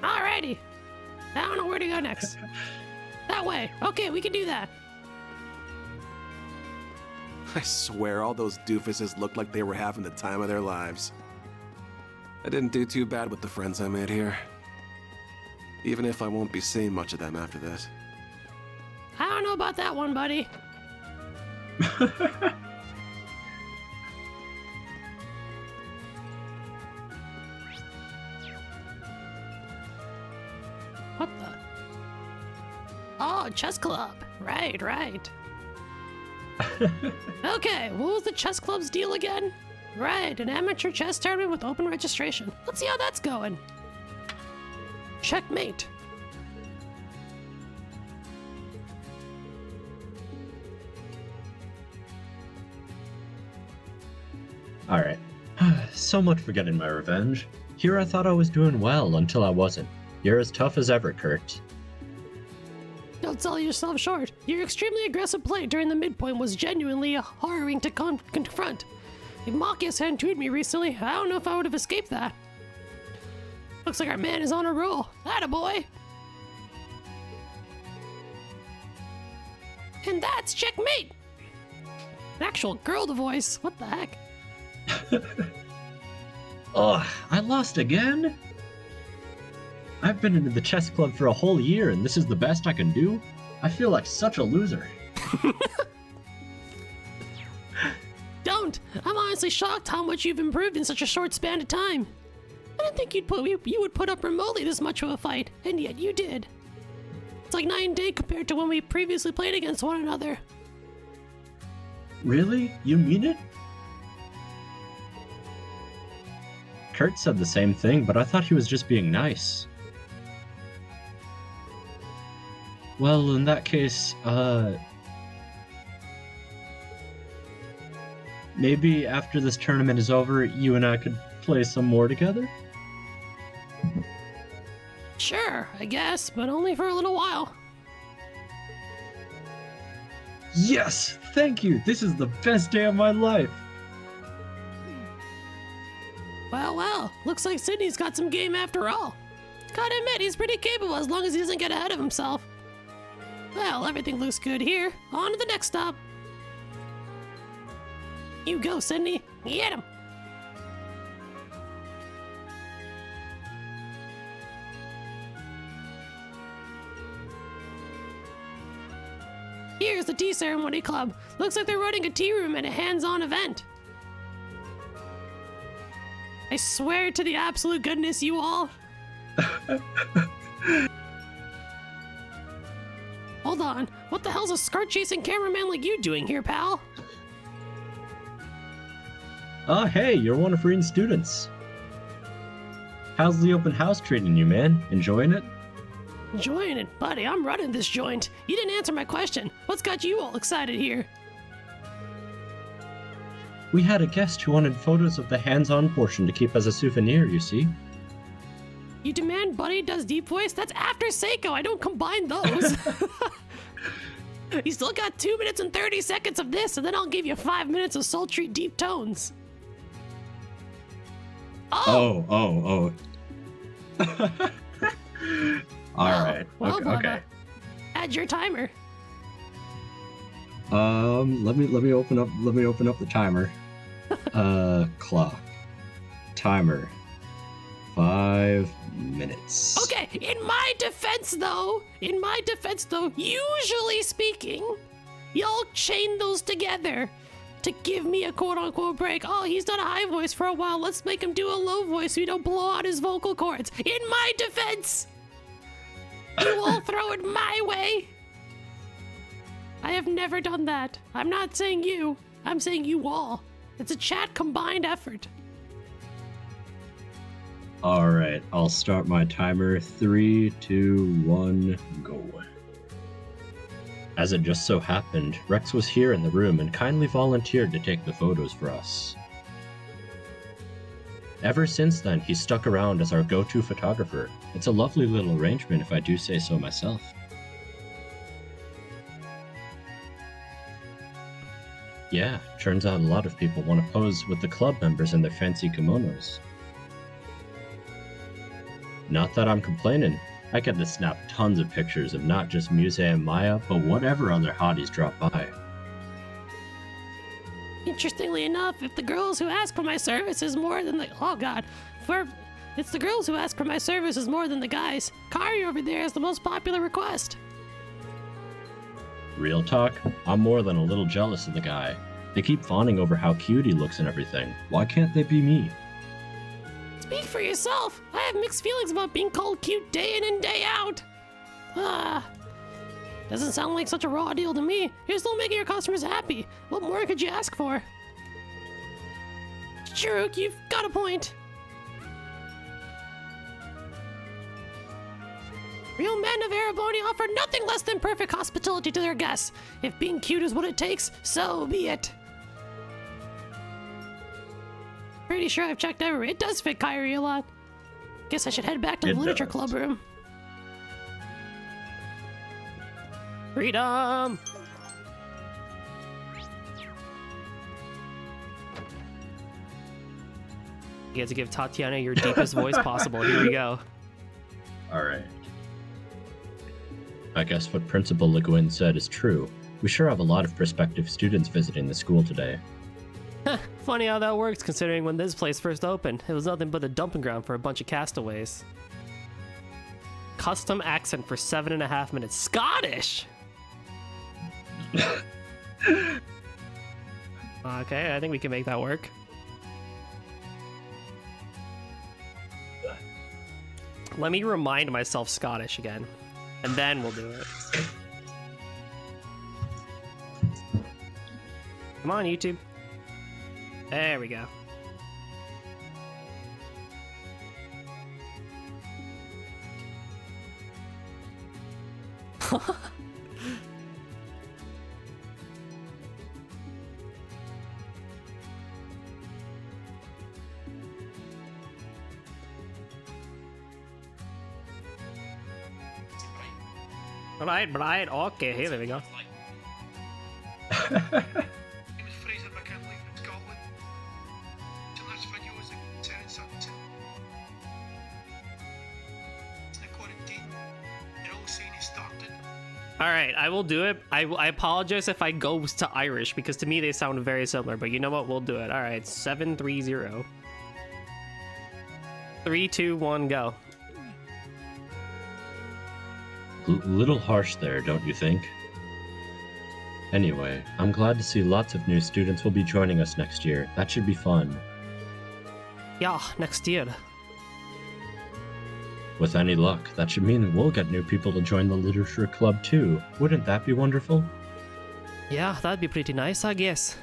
Alrighty. I don't know where to go next. That way. Okay, we can do that. I swear all those doofuses looked like they were having the time of their lives. I didn't do too bad with the friends I made here. Even if I won't be seeing much of them after this. I don't know about that one, buddy. What the? Oh, chess club. Right. Okay, what was the chess club's deal again? Right, an amateur chess tournament with open registration. Let's see how that's going. Checkmate. Alright. So much for getting my revenge. Here I thought I was doing well until I wasn't. You're as tough as ever, Kurt. Don't sell yourself short. Your extremely aggressive play during the midpoint was genuinely harrowing to confront. If Machias hadn't tweeted me recently, I don't know if I would have escaped that. Looks like our man is on a roll. Attaboy! And that's checkmate! An actual girl to voice. What the heck? Ugh, I lost again? I've been into the chess club for a whole year and this is the best I can do? I feel like such a loser. Don't! I'm honestly shocked how much you've improved in such a short span of time. I didn't think you would put up remotely this much of a fight, and yet you did. It's like night and day compared to when we previously played against one another. Really? You mean it? Kurt said the same thing, but I thought he was just being nice. Well, in that case, maybe after this tournament is over, you and I could play some more together? Sure, I guess, but only for a little while. Yes! Thank you! This is the best day of my life! Well, looks like Sydney's got some game after all. Gotta admit, he's pretty capable as long as he doesn't get ahead of himself. Well, everything looks good here. On to the next stop. You go, Sydney. Get him! Here's the tea ceremony club. Looks like they're running a tea room and a hands-on event. I swear to the absolute goodness, you all. Hold on. What the hell's a skirt-chasing cameraman like you doing here, pal? Oh, hey, you're one of Reen's students. How's the open house treating you, man? Enjoying it? Enjoying it, buddy. I'm running this joint. You didn't answer my question. What's got you all excited here? We had a guest who wanted photos of the hands-on portion to keep as a souvenir, you see. You demand Buddy does deep voice? That's after Seiko. I don't combine those. You still got 2 minutes and 30 seconds of this, and then I'll give you 5 minutes of sultry deep tones. Oh. All right. Well, Okay. Add your timer. Let me open up the timer. Clock. Timer. 5 minutes. Okay, in my defense though, usually speaking, y'all chain those together to give me a quote-unquote break. Oh, he's done a high voice for a while. Let's make him do a low voice so we don't blow out his vocal cords. In my defense, you all throw it my way. I have never done that. I'm not saying you. I'm saying you all. It's a chat combined effort. All right, I'll start my timer. 3, 2, 1, go. As it just so happened, Rex was here in the room and kindly volunteered to take the photos for us. Ever since then, he's stuck around as our go-to photographer. It's a lovely little arrangement if I do say so myself. Yeah, turns out a lot of people want to pose with the club members in their fancy kimonos. Not that I'm complaining. I get to snap tons of pictures of not just Muse and Maya, but whatever other hotties drop by. Interestingly enough, if the girls who ask for my services more than the it's the girls who ask for my services more than the guys. Kari over there is the most popular request. Real talk, I'm more than a little jealous of the guy. They keep fawning over how cute he looks and everything. Why can't they be me? Speak for yourself. I have mixed feelings about being called cute day in and day out. Doesn't sound like such a raw deal to me. You're still making your customers happy. What more could you ask for? Chiruk, you've got a point. Real men of Ereboni offer nothing less than perfect hospitality to their guests. If being cute is what it takes, so be it. Pretty sure I've checked everywhere. It does fit Kyrie a lot. Guess I should head back to the literature club room. Freedom! You have to give Tatiana your deepest voice possible. Here we go. Alright. I guess what Principal Le Guin said is true. We sure have a lot of prospective students visiting the school today. Funny how that works, considering when this place first opened, it was nothing but a dumping ground for a bunch of castaways. Custom accent for 7.5 minutes. Scottish! Okay, I think we can make that work. Let me remind myself Scottish again, and then we'll do it. Come on, YouTube. There we go. Right, okay, here we go. Alright, I will do it. I apologize if I go to Irish, because to me they sound very similar, but you know what? We'll do it. Alright, 730. 3, 2, 1, go. Little harsh there, don't you think? Anyway, I'm glad to see lots of new students will be joining us next year. That should be fun. Yeah, next year. With any luck, that should mean we'll get new people to join the literature club too. Wouldn't that be wonderful? Yeah, that'd be pretty nice, I guess.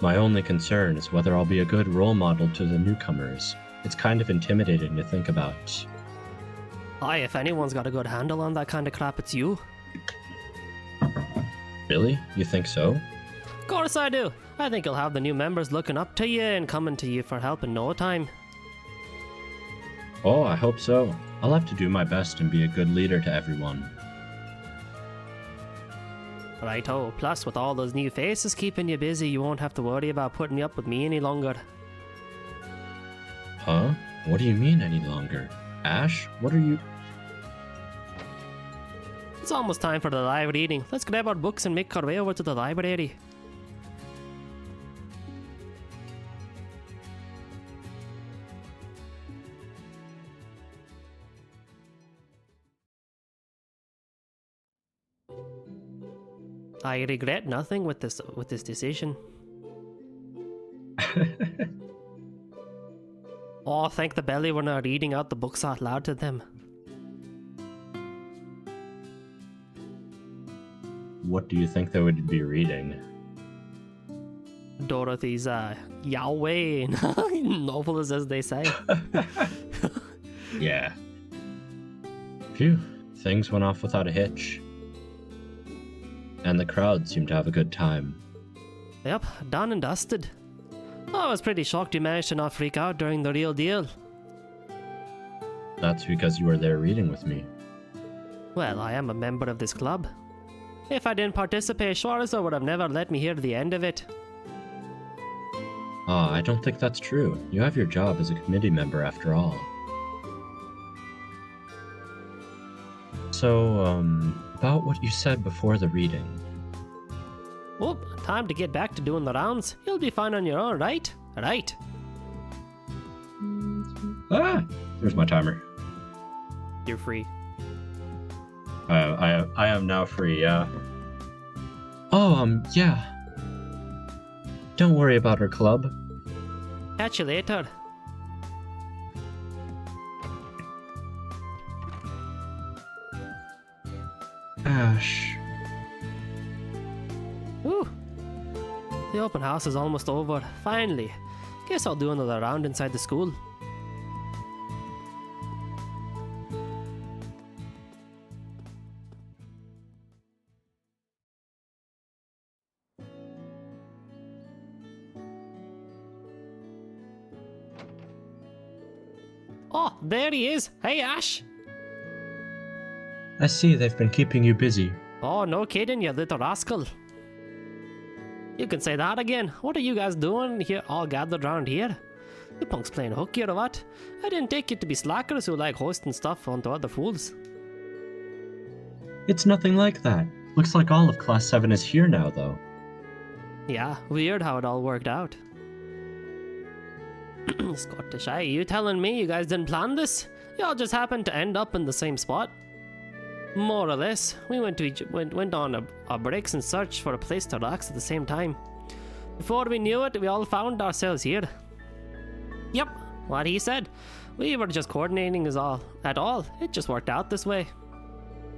My only concern is whether I'll be a good role model to the newcomers. It's kind of intimidating to think about. Aye, if anyone's got a good handle on that kind of crap, it's you. Really? You think so? Of course I do. I think you'll have the new members looking up to you and coming to you for help in no time. Oh, I hope so. I'll have to do my best and be a good leader to everyone. Righto, plus with all those new faces keeping you busy, you won't have to worry about putting up with me any longer. Huh? What do you mean any longer? Ash, what are you... It's almost time for the live reading. Let's grab our books and make our way over to the library. I regret nothing with this decision. Oh, thank the belly we're not reading out the books out loud to them. What do you think they would be reading? Dorothy's Yahweh novels, as they say. Yeah. Phew, things went off without a hitch. And the crowd seemed to have a good time. Yep, done and dusted. I was pretty shocked you managed to not freak out during the real deal. That's because you were there reading with me. Well, I am a member of this club. If I didn't participate, Schwarzer would have never let me hear the end of it. I don't think that's true. You have your job as a committee member after all. So, about what you said before the reading. Oh, time to get back to doing the rounds. You'll be fine on your own, right? Right. There's my timer. You're free. I am now free, yeah. Yeah. Don't worry about her club. Catch you later. Ash. Ooh. The open house is almost over. Finally. Guess I'll do another round inside the school. Oh, there he is. Hey, Ash. I see they've been keeping you busy. Oh, no kidding, you little rascal. You can say that again. What are you guys doing here, all gathered around here? You punks playing hooky or what? I didn't take you to be slackers who like hosting stuff onto other fools. It's nothing like that. Looks like all of Class 7 is here now, though. Yeah, weird how it all worked out. Scottish, are you telling me you guys didn't plan this? Y'all just happened to end up in the same spot? More or less. We went on our breaks and searched for a place to relax at the same time. Before we knew it, we all found ourselves here. Yep, what he said. We were just coordinating at all. It just worked out this way.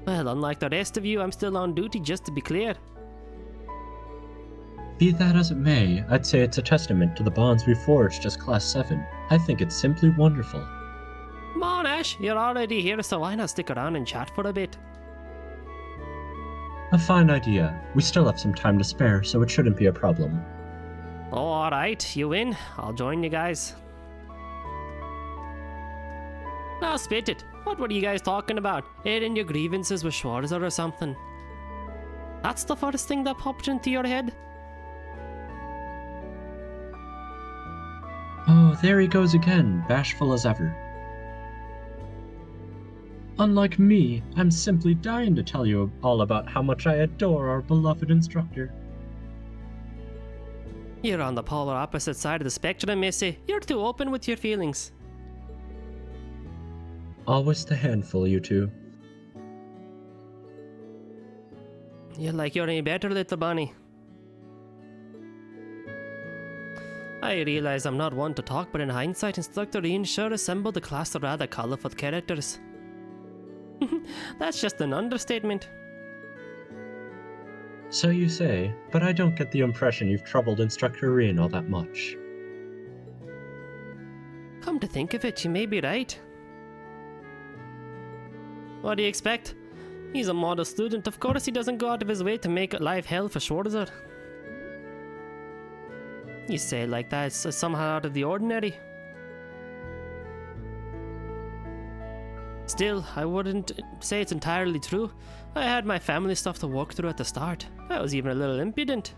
Well, unlike the rest of you, I'm still on duty, just to be clear. Be that as it may, I'd say it's a testament to the bonds we forged as Class 7. I think it's simply wonderful. Come on, Ash, you're already here, so why not stick around and chat for a bit? A fine idea. We still have some time to spare, so it shouldn't be a problem. Oh, alright, you win. I'll join you guys. Now spit it. What were you guys talking about? Airing your grievances with Schwarzer or something? That's the first thing that popped into your head? Oh, there he goes again, bashful as ever. Unlike me, I'm simply dying to tell you all about how much I adore our beloved instructor. You're on the polar opposite side of the spectrum, Missy. You're too open with your feelings. Always the handful, you two. You're like you're any better, little bunny. I realize I'm not one to talk, but in hindsight, Instructor Ian sure assembled a class of rather colourful characters. That's just an understatement. So you say, but I don't get the impression you've troubled Instructor Ian all that much. Come to think of it, you may be right. What do you expect? He's a model student, of course he doesn't go out of his way to make life hell for Schwarzer. You say it like that, it's somehow out of the ordinary. Still, I wouldn't say it's entirely true. I had my family stuff to work through at the start. I was even a little impudent.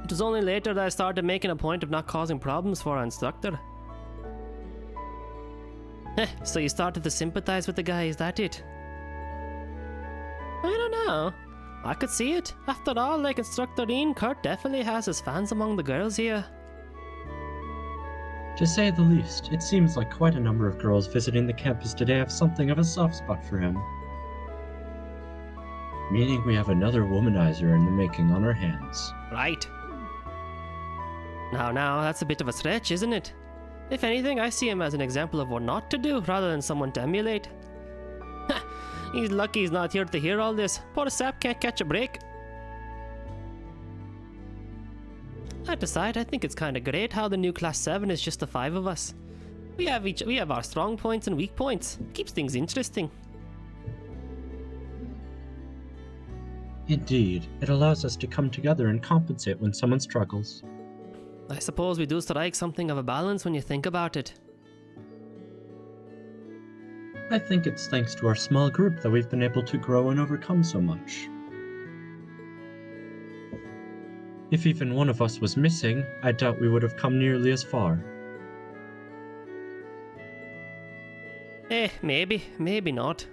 It was only later that I started making a point of not causing problems for our instructor. So you started to sympathize with the guy, is that it? I don't know. I could see it. After all, like Instructor Ian, Kurt definitely has his fans among the girls here. To say the least, it seems like quite a number of girls visiting the campus today have something of a soft spot for him. Meaning we have another womanizer in the making on our hands. Right. Now, that's a bit of a stretch, isn't it? If anything, I see him as an example of what not to do, rather than someone to emulate. He's lucky he's not here to hear all this. Poor sap can't catch a break. That aside, I think it's kinda great how the new Class 7 is just the 5 of us. We have our strong points and weak points. Keeps things interesting. Indeed, it allows us to come together and compensate when someone struggles. I suppose we do strike something of a balance when you think about it. I think it's thanks to our small group that we've been able to grow and overcome so much. If even one of us was missing, I doubt we would have come nearly as far. Maybe, maybe not.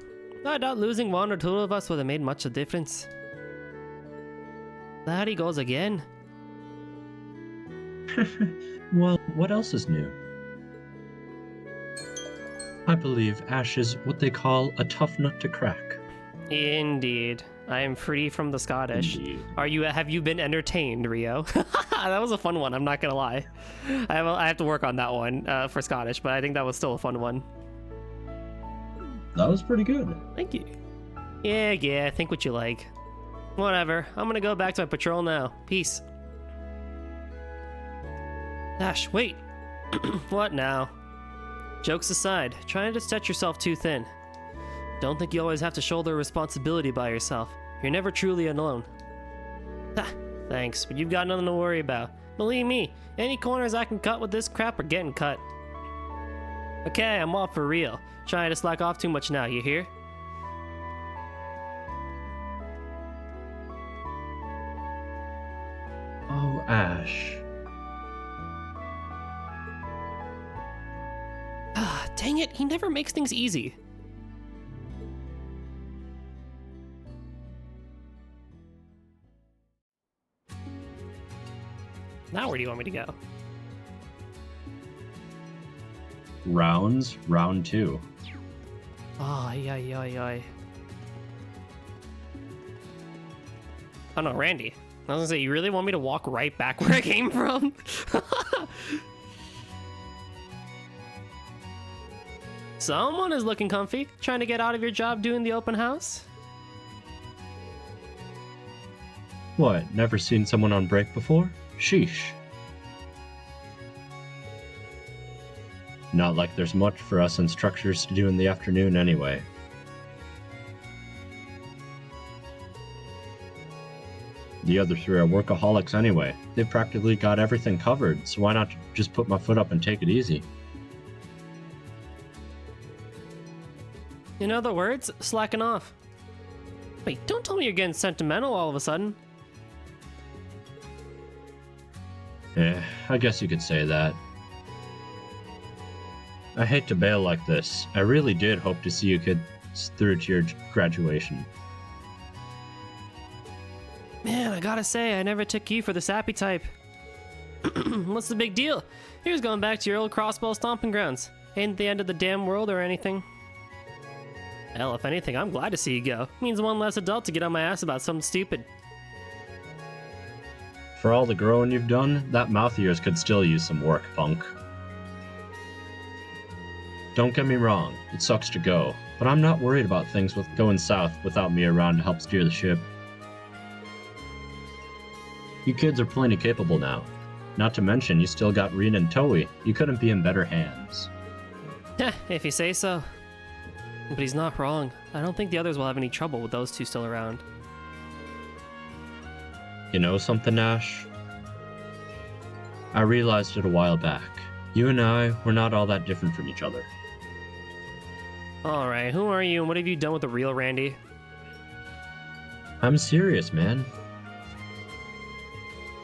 I doubt losing one or two of us would have made much of a difference. There he goes again. Well, what else is new? I believe Ash is what they call a tough nut to crack. Indeed. I am free from the Scottish. Indeed. Have you been entertained, Rio? That was a fun one, I'm not gonna lie. I have to work on that one for Scottish, but I think that was still a fun one. That was pretty good. Thank you. Yeah, think what you like. Whatever, I'm gonna go back to my patrol now. Peace. Ash, wait. What now? Jokes aside, try not to stretch yourself too thin. Don't think you always have to shoulder responsibility by yourself. You're never truly alone. Thanks, but you've got nothing to worry about. Believe me, any corners I can cut with this crap are getting cut. Okay, I'm off for real. Trying to slack off too much now, you hear? Oh, Ash. Dang it, he never makes things easy. Now where do you want me to go? Rounds, round 2. Ay. Oh no, Randy. I was gonna say, you really want me to walk right back where I came from? Someone is looking comfy, trying to get out of your job doing the open house. What, never seen someone on break before? Sheesh. Not like there's much for us instructors to do in the afternoon anyway. The other 3 are workaholics anyway. They've practically got everything covered, so why not just put my foot up and take it easy? In other words, slacking off. Wait, don't tell me you're getting sentimental all of a sudden. I guess you could say that. I hate to bail like this. I really did hope to see you kids through to your graduation. Man, I gotta say, I never took you for the sappy type. What's the big deal? Here's going back to your old crossbow stomping grounds. Ain't the end of the damn world or anything. Hell, if anything, I'm glad to see you go. Means one less adult to get on my ass about something stupid. For all the growing you've done, that mouth of yours could still use some work, punk. Don't get me wrong, it sucks to go, but I'm not worried about things with going south without me around to help steer the ship. You kids are plenty capable now. Not to mention, you still got Reen and Toei. You couldn't be in better hands. If you say so. But he's not wrong. I don't think the others will have any trouble with those two still around. You know something, Ash? I realized it a while back. You and I, we're not all that different from each other. Alright, who are you and what have you done with the real Randy? I'm serious, man.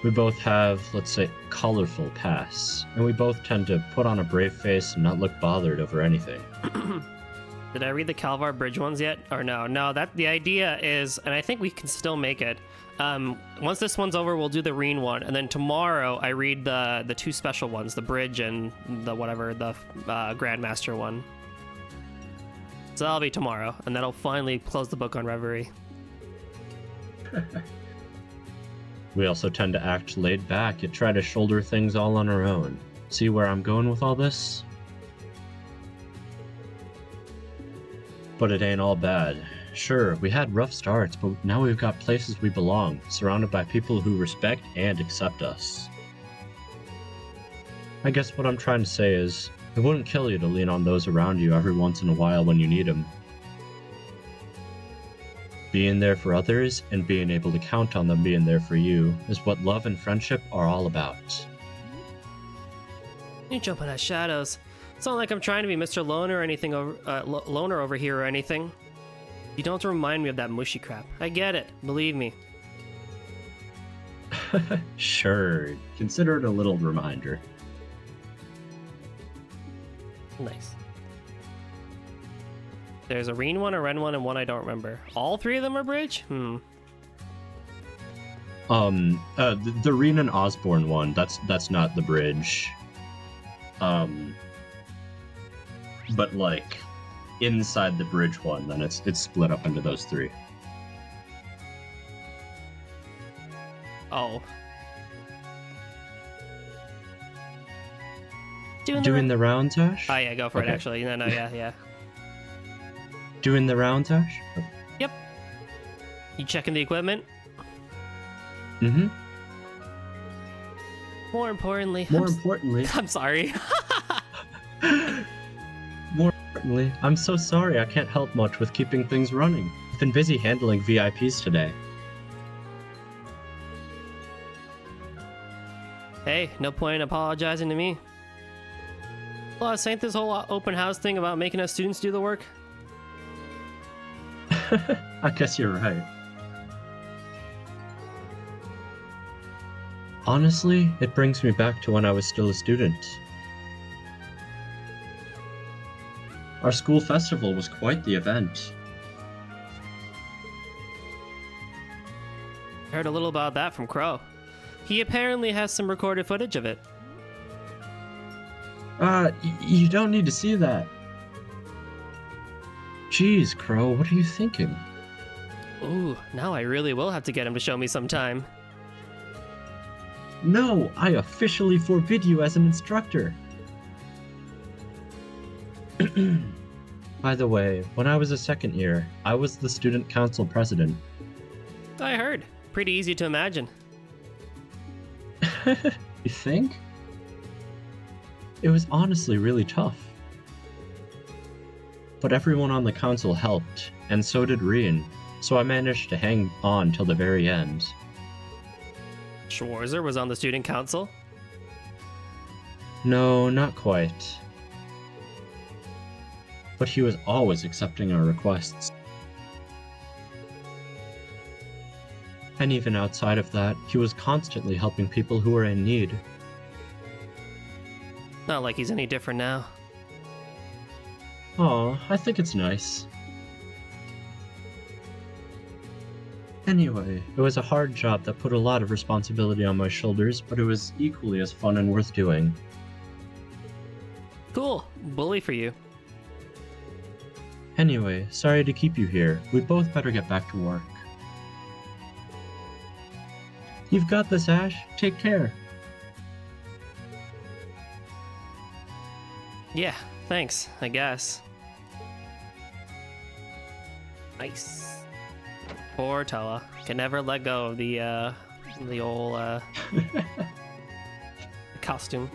We both have, let's say, colorful pasts, and we both tend to put on a brave face and not look bothered over anything. Did I read the Calvar Bridge ones yet? Or no? No, that the idea is, and I think we can still make it. Once this one's over, we'll do the Reen one, and then tomorrow I read the 2 special ones, the Bridge and the whatever, the Grandmaster one. So that'll be tomorrow, and that'll finally close the book on Reverie. We also tend to act laid back, yet try to shoulder things all on our own. See where I'm going with all this? But it ain't all bad. Sure, we had rough starts, but now we've got places we belong, surrounded by people who respect and accept us. I guess what I'm trying to say is, it wouldn't kill you to lean on those around you every once in a while when you need them. Being there for others and being able to count on them being there for you is what love and friendship are all about. You jumping at shadows. It's not like I'm trying to be Mr. Loner or anything loner over here or anything. You don't remind me of that mushy crap. I get it. Believe me. Sure. Consider it a little reminder. Nice. There's a green one, a red one, and one I don't remember. All three of them are bridge? The Reen and Osborne one, that's not the bridge. But like inside the bridge one, then it's split up into those three. Oh. Doing the rounds, Ash? Oh yeah, go for it actually. No, yeah. Doing the rounds, Ash? Yep. You checking the equipment? Mm-hmm. More importantly, I'm sorry. More importantly, I'm so sorry I can't help much with keeping things running. I've been busy handling VIPs today. Hey, no point in apologizing to me. Plus, ain't this whole open house thing about making us students do the work? I guess you're right. Honestly, it brings me back to when I was still a student. Our school festival was quite the event. Heard a little about that from Crow. He apparently has some recorded footage of it. You don't need to see that. Jeez, Crow, what are you thinking? Ooh, now I really will have to get him to show me sometime. No, I officially forbid you as an instructor. By the way, when I was a second year, I was the student council president. I heard. Pretty easy to imagine. You think? It was honestly really tough. But everyone on the council helped, and so did Rian, so I managed to hang on till the very end. Schwarzer was on the student council? No, not quite. But he was always accepting our requests. And even outside of that, he was constantly helping people who were in need. Not like he's any different now. Aw, I think it's nice. Anyway, it was a hard job that put a lot of responsibility on my shoulders, but it was equally as fun and worth doing. Cool. Bully for you. Anyway, sorry to keep you here. We both better get back to work. You've got this, Ash. Take care. Yeah, thanks, I guess. Nice. Poor Toa. Can never let go of the old costume.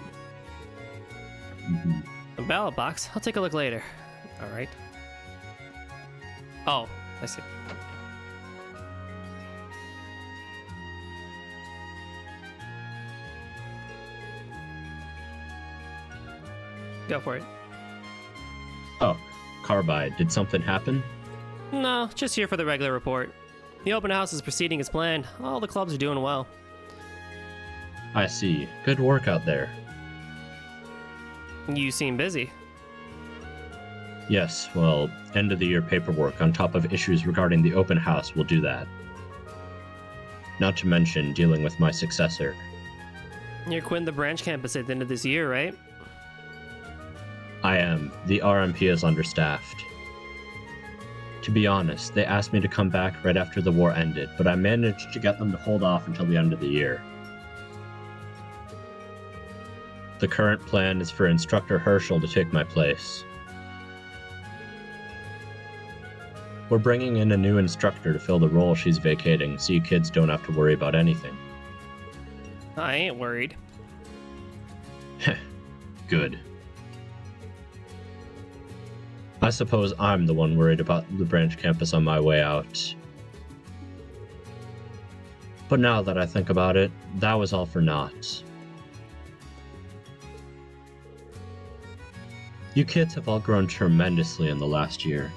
A ballot box. I'll take a look later. Alright. Oh, I see. Go for it. Oh, Carbide, did something happen? No, just here for the regular report. The open house is proceeding as planned. All the clubs are doing well. I see. Good work out there. You seem busy. Yes, well, end of the year paperwork on top of issues regarding the open house will do that. Not to mention dealing with my successor. You're quitting the branch campus at the end of this year, right? I am. The RMP is understaffed. To be honest, they asked me to come back right after the war ended, but I managed to get them to hold off until the end of the year. The current plan is for Instructor Herschel to take my place. We're bringing in a new instructor to fill the role she's vacating, so you kids don't have to worry about anything. I ain't worried. Good. I suppose I'm the one worried about the branch campus on my way out. But now that I think about it, that was all for naught. You kids have all grown tremendously in the last year.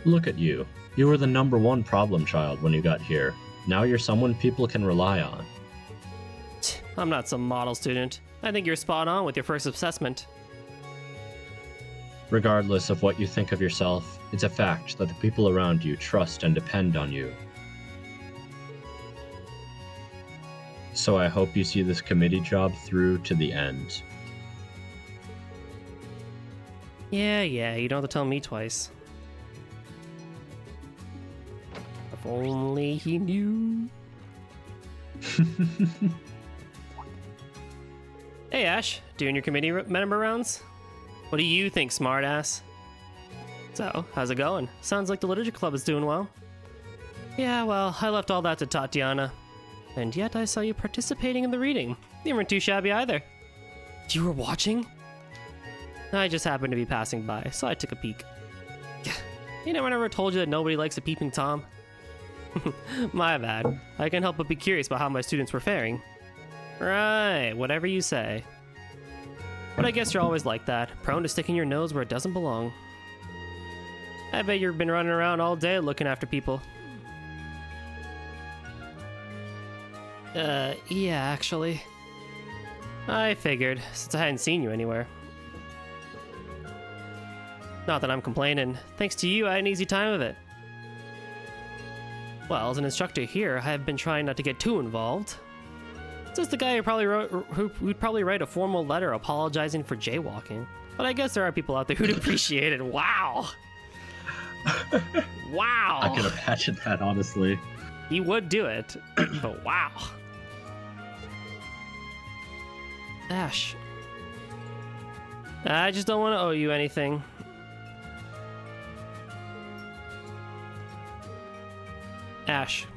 Look at you. You were the #1 problem child when you got here. Now you're someone people can rely on. I'm not some model student. I think you're spot on with your first assessment. Regardless of what you think of yourself, it's a fact that the people around you trust and depend on you. So I hope you see this committee job through to the end. Yeah, you don't have to tell me twice. If only he knew. Hey Ash, doing your committee member rounds? What do you think, smartass? So, how's it going? Sounds like the literature club is doing well. Yeah, well, I left all that to Tatiana. And yet I saw you participating in the reading. You weren't too shabby either. You were watching? I just happened to be passing by, so I took a peek. You never told you that nobody likes a peeping Tom? My bad. I can't help but be curious about how my students were faring. Right, whatever you say. But I guess you're always like that, prone to sticking your nose where it doesn't belong. I bet you've been running around all day looking after people. Yeah, actually. I figured, since I hadn't seen you anywhere. Not that I'm complaining. Thanks to you, I had an easy time of it. Well, as an instructor here, I have been trying not to get too involved. Just the guy who'd probably write a formal letter apologizing for jaywalking. But I guess there are people out there who'd appreciate it. Wow! Wow! I can imagine that, honestly. He would do it, but wow. Ash. I just don't want to owe you anything. Ash.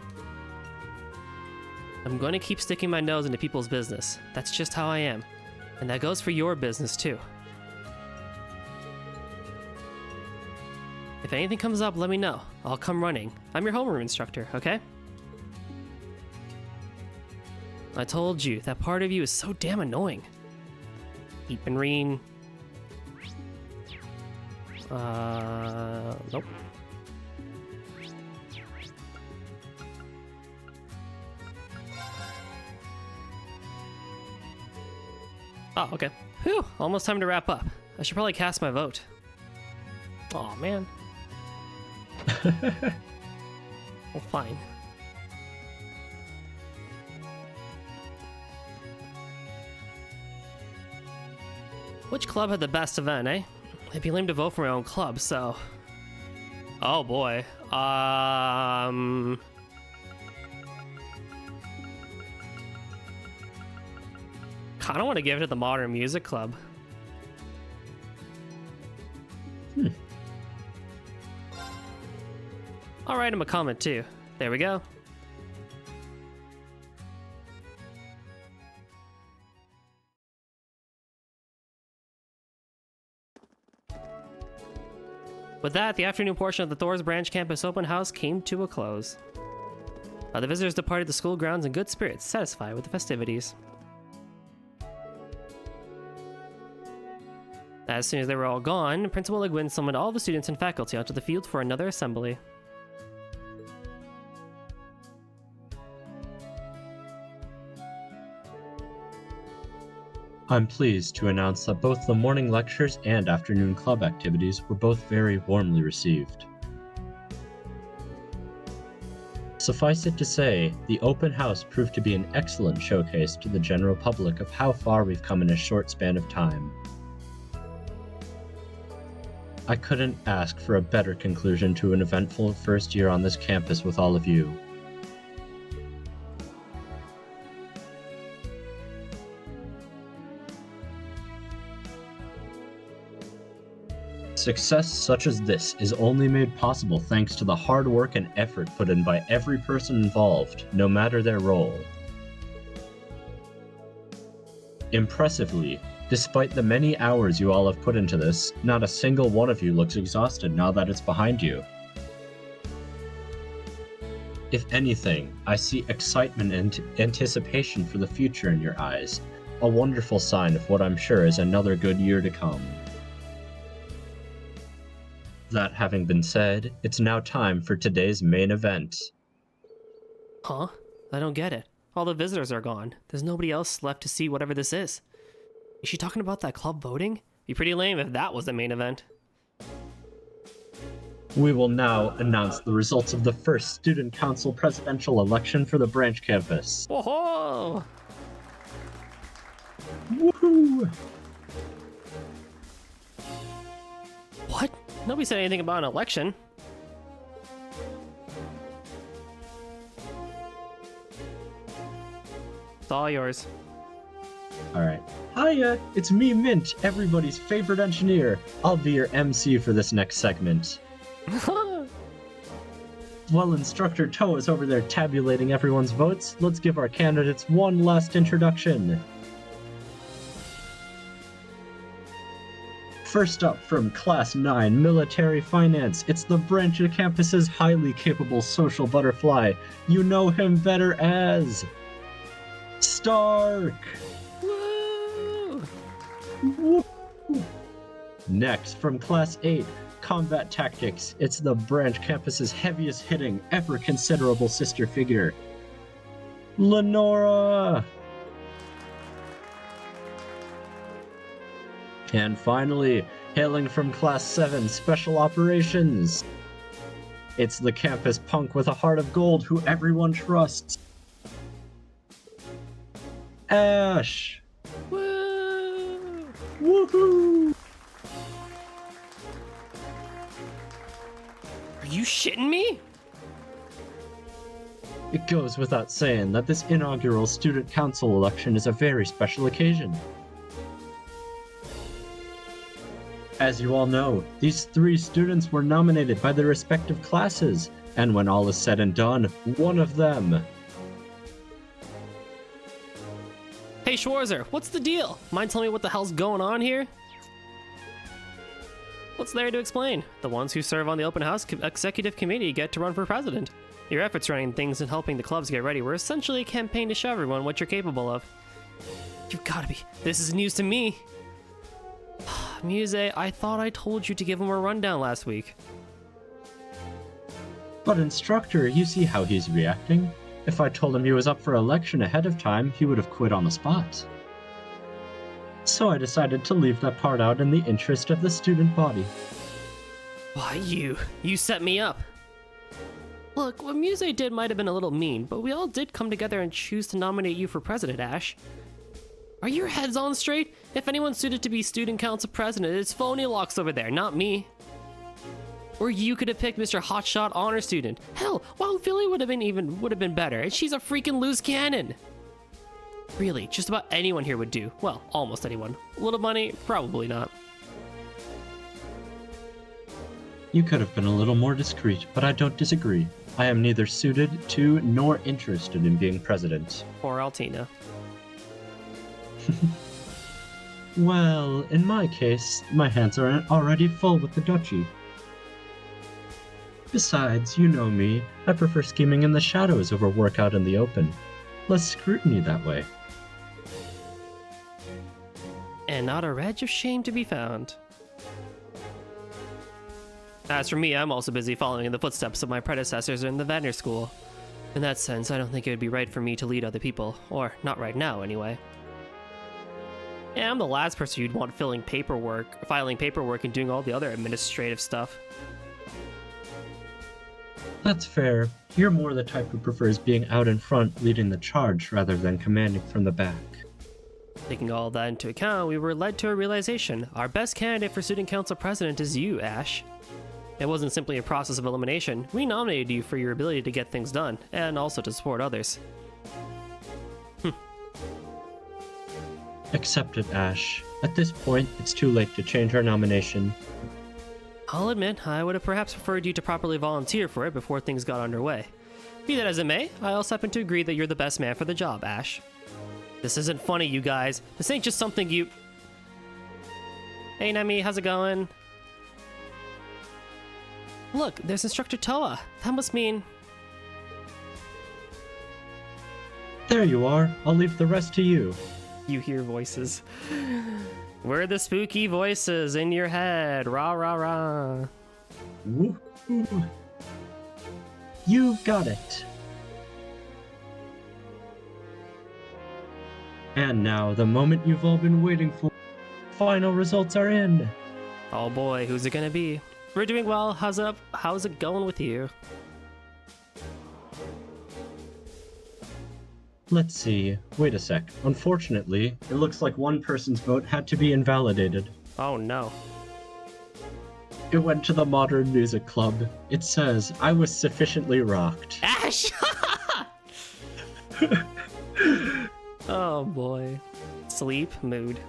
I'm going to keep sticking my nose into people's business. That's just how I am. And that goes for your business, too. If anything comes up, let me know. I'll come running. I'm your homeroom instructor, okay? I told you, that part of you is so damn annoying. Eep and Reen. Nope. Oh, okay. Whew, almost time to wrap up. I should probably cast my vote. Aw, man. Well, fine. Which club had the best event, eh? It'd be lame to vote for my own club, so... Oh boy. Kinda want to give it to the Modern Music Club. I'll write him a comment too. There we go. With that, the afternoon portion of the Thor's Branch Campus Open House came to a close. The visitors departed the school grounds in good spirits, satisfied with the festivities. As soon as they were all gone, Principal Legwin summoned all the students and faculty onto the field for another assembly. I'm pleased to announce that both the morning lectures and afternoon club activities were both very warmly received. Suffice it to say, the open house proved to be an excellent showcase to the general public of how far we've come in a short span of time. I couldn't ask for a better conclusion to an eventful first year on this campus with all of you. Success such as this is only made possible thanks to the hard work and effort put in by every person involved, no matter their role. Impressively, despite the many hours you all have put into this, not a single one of you looks exhausted now that it's behind you. If anything, I see excitement and anticipation for the future in your eyes, a wonderful sign of what I'm sure is another good year to come. That having been said, it's now time for today's main event. Huh? I don't get it. All the visitors are gone. There's nobody else left to see whatever this is. Is she talking about that club voting? Be pretty lame if that was the main event. We will now announce the results of the first Student Council presidential election for the branch campus. Whoa! Woohoo! What? Nobody said anything about an election. It's all yours. Alright. Hiya, it's me, Mint, everybody's favorite engineer. I'll be your MC for this next segment. While Instructor Toe is over there tabulating everyone's votes, let's give our candidates one last introduction. First up, from Class 9 Military Finance, it's the branch of campus's highly capable social butterfly. You know him better as... Stark! Woo! Woo! Next, from Class 8, Combat Tactics, it's the branch campus's heaviest hitting, ever considerable sister figure, Lenora! And finally, hailing from Class 7 Special Operations, it's the campus punk with a heart of gold who everyone trusts, Ash! Woo! Woohoo! Are you shitting me? It goes without saying that this inaugural Student Council election is a very special occasion. As you all know, these 3 students were nominated by their respective classes, and when all is said and done, one of them... Hey Schwarzer, what's the deal? Mind telling me what the hell's going on here? What's there to explain? The ones who serve on the open house executive committee get to run for president. Your efforts running things and helping the clubs get ready were essentially a campaign to show everyone what you're capable of. You've gotta be... This is news to me. Muse, I thought I told you to give him a rundown last week. But Instructor, you see how he's reacting. If I told him he was up for election ahead of time, he would have quit on the spot. So I decided to leave that part out in the interest of the student body. Why, you set me up. Look, what Muse did might have been a little mean, but we all did come together and choose to nominate you for president, Ash. Are your heads on straight? If anyone's suited to be student council president, it's Phony Locks over there, not me. Or you could have picked Mr. Hotshot Honor Student. Hell, Wild Philly would have been better, and she's a freaking loose cannon. Really, just about anyone here would do. Well, almost anyone. Little money, probably not. You could have been a little more discreet, but I don't disagree. I am neither suited to nor interested in being president. Or Altina. Well, in my case, my hands are already full with the duchy. Besides, you know me, I prefer scheming in the shadows over work out in the open. Less scrutiny that way. And not a reg of shame to be found. As for me, I'm also busy following in the footsteps of my predecessors in the Wagner School. In that sense, I don't think it would be right for me to lead other people, or not right now anyway. Yeah, I'm the last person you'd want filing paperwork and doing all the other administrative stuff. That's fair. You're more the type who prefers being out in front leading the charge rather than commanding from the back. Taking all that into account, we were led to a realization. Our best candidate for student council president is you, Ash. It wasn't simply a process of elimination. We nominated you for your ability to get things done, and also to support others. Accepted, Ash. At this point, it's too late to change our nomination. I'll admit, I would have perhaps preferred you to properly volunteer for it before things got underway. Be that as it may, I also happen to agree that you're the best man for the job, Ash. This isn't funny, you guys. This ain't just something you... Hey, Nemi, how's it going? Look, there's Instructor Toa. That must mean... There you are. I'll leave the rest to you. You hear voices. We're the spooky voices in your head. Rah, rah, rah. Woohoo. You've got it. And now, the moment you've all been waiting for. Final results are in. Oh boy, who's it gonna be? We're doing well. How's it going with you? Let's see. Wait a sec. Unfortunately, it looks like one person's vote had to be invalidated. Oh no. It went to the Modern Music Club. It says, I was sufficiently rocked. Ash! Oh boy. Sleep mood.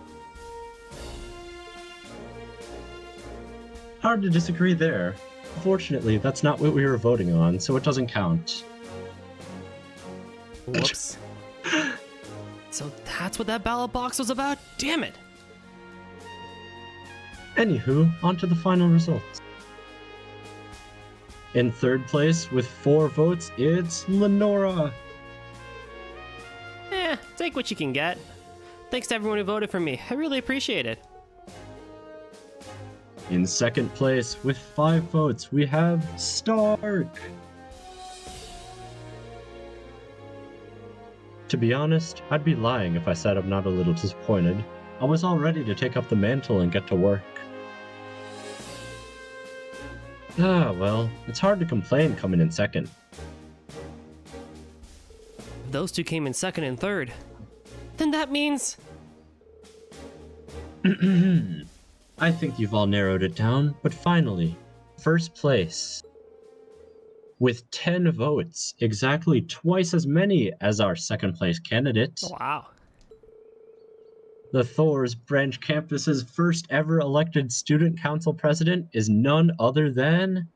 Hard to disagree there. Fortunately, that's not what we were voting on, so it doesn't count. Whoops. So that's what that ballot box was about? Damn it! Anywho, on to the final results. In third place, with 4 votes, it's Lenora. Take what you can get. Thanks to everyone who voted for me. I really appreciate it. In second place, with 5 votes, we have Stark. To be honest, I'd be lying if I said I'm not a little disappointed. I was all ready to take up the mantle and get to work. Ah, well, it's hard to complain coming in second. Those two came in second and third. Then that means... I think you've all narrowed it down, but finally, first place. With 10 votes, exactly twice as many as our second place candidate. Wow. The Thor's branch campus's first ever elected student council president is none other than...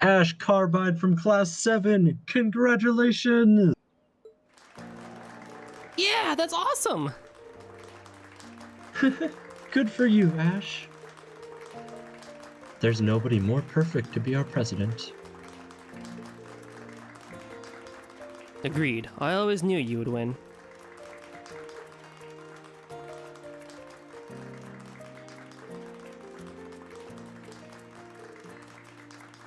Ash Carbide from Class 7! Congratulations! Yeah, that's awesome! Good for you, Ash. There's nobody more perfect to be our president. Agreed. I always knew you would win.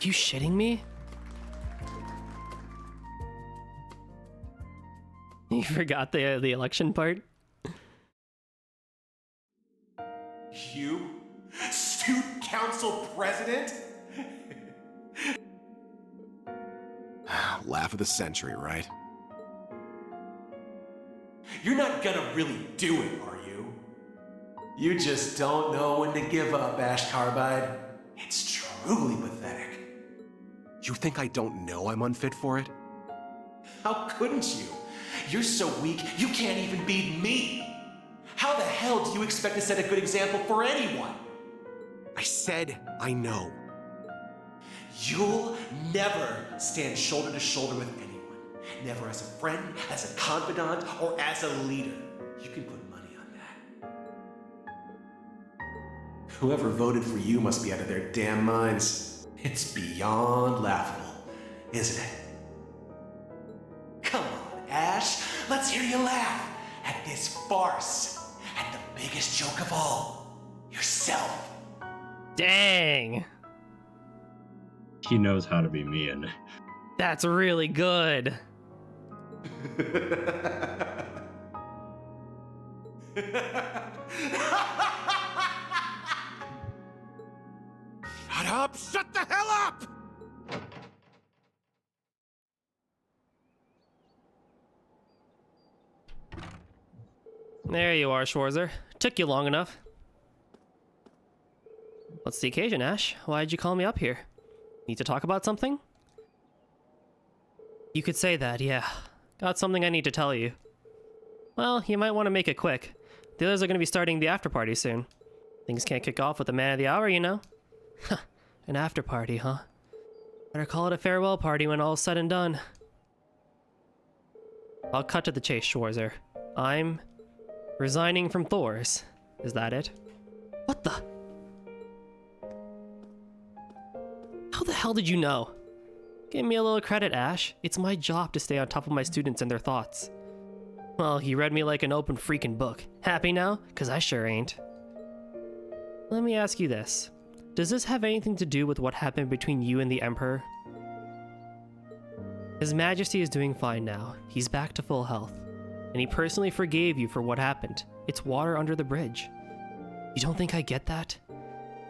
You shitting me? You forgot the election part? You? Student council president? Laugh of the century, right? You're not gonna really do it, are you? You just don't know when to give up, Ash Carbide. It's truly pathetic. You think I don't know I'm unfit for it? How couldn't you? You're so weak, you can't even beat me. How the hell do you expect to set a good example for anyone? I said I know. You'll never stand shoulder to shoulder with anyone. Never as a friend, as a confidant, or as a leader. You can put money on that. Whoever voted for you must be out of their damn minds. It's beyond laughable, isn't it? Come on, Ash. Let's hear you laugh at this farce. At the biggest joke of all. Yourself. Dang! He knows how to be mean. That's really good. Shut up! Shut the hell up! There you are, Schwarzer. Took you long enough. What's the occasion, Ash? Why'd you call me up here? Need to talk about something? You could say that, yeah. Got something I need to tell you. Well, you might want to make it quick. The others are going to be starting the after party soon. Things can't kick off with the man of the hour, you know? An after party, huh? Better call it a farewell party when all's said and done. I'll cut to the chase, Schwarzer. I'm resigning from Thor's. Is that it? What the? How the hell did you know? Give me a little credit, Ash. It's my job to stay on top of my students and their thoughts. Well, you read me like an open freaking book. Happy now? 'Cause I sure ain't. Let me ask you this. Does this have anything to do with what happened between you and the Emperor? His Majesty is doing fine now. He's back to full health. And he personally forgave you for what happened. It's water under the bridge. You don't think I get that?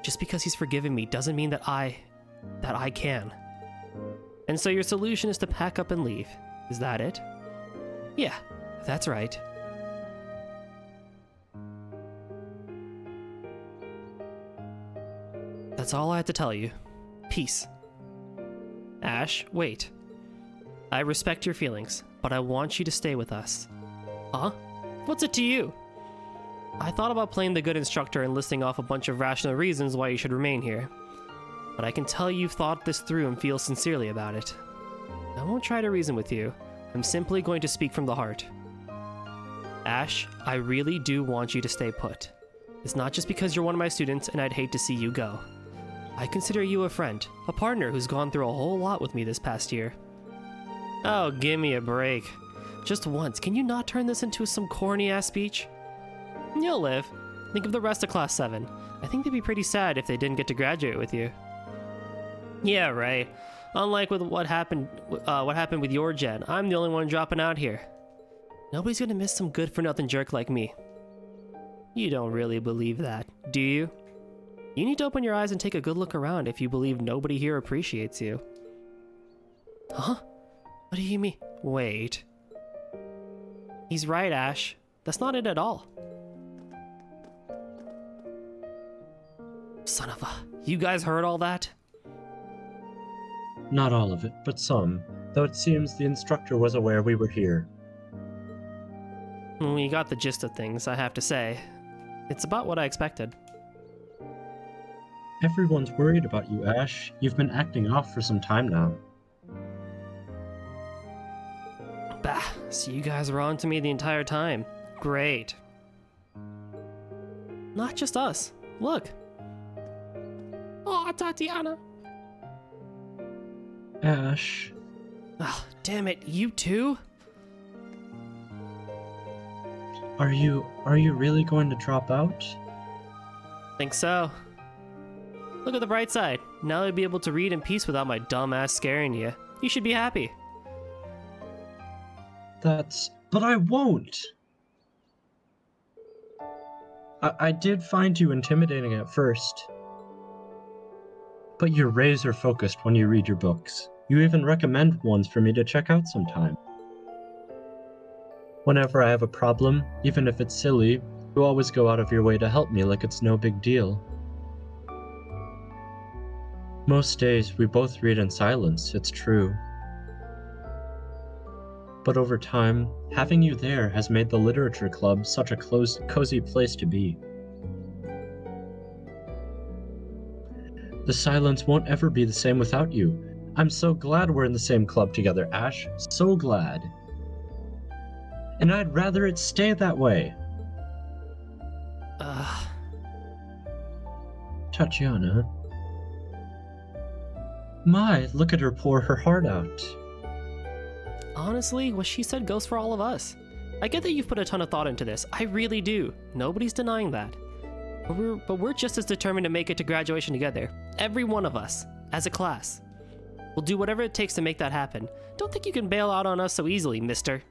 Just because he's forgiven me doesn't mean that I can. And so your solution is to pack up and leave. Is that it? Yeah, that's right. That's all I had to tell you. Peace. Ash, wait. I respect your feelings, but I want you to stay with us. Huh? What's it to you? I thought about playing the good instructor and listing off a bunch of rational reasons why you should remain here. But I can tell you've thought this through and feel sincerely about it. I won't try to reason with you. I'm simply going to speak from the heart. Ash, I really do want you to stay put. It's not just because you're one of my students and I'd hate to see you go. I consider you a friend, a partner who's gone through a whole lot with me this past year. Oh, give me a break. Just once, can you not turn this into some corny-ass speech? You'll live. Think of the rest of Class 7. I think they'd be pretty sad if they didn't get to graduate with you. Yeah, right. Unlike with what happened with your gen, I'm the only one dropping out here. Nobody's gonna miss some good-for-nothing jerk like me. You don't really believe that, do you? You need to open your eyes and take a good look around if you believe nobody here appreciates you. Huh? What do you mean? Wait. He's right, Ash. That's not it at all. Son of a... You guys heard all that? Not all of it, but some, though it seems the instructor was aware we were here. We got the gist of things, I have to say. It's about what I expected. Everyone's worried about you, Ash. You've been acting off for some time now. Bah, so you guys were on to me the entire time. Great. Not just us. Look. Oh, Tatiana. Ash. Oh, damn it, you too? Are you really going to drop out? Think so. Look at the bright side. Now you'll be able to read in peace without my dumb ass scaring you. You should be happy. But I won't! I did find you intimidating at first. But you're razor focused when you read your books. You even recommend ones for me to check out sometime. Whenever I have a problem, even if it's silly, you always go out of your way to help me like it's no big deal. Most days, we both read in silence, it's true. But over time, having you there has made the literature club such a cozy place to be. The silence won't ever be the same without you. I'm so glad we're in the same club together, Ash. So glad. And I'd rather it stay that way. Tatiana. My, look at her pour her heart out. Honestly, what she said goes for all of us. I get that you've put a ton of thought into this. I really do. Nobody's denying that. But we're just as determined to make it to graduation together. Every one of us, as a class. We'll do whatever it takes to make that happen. Don't think you can bail out on us so easily, mister.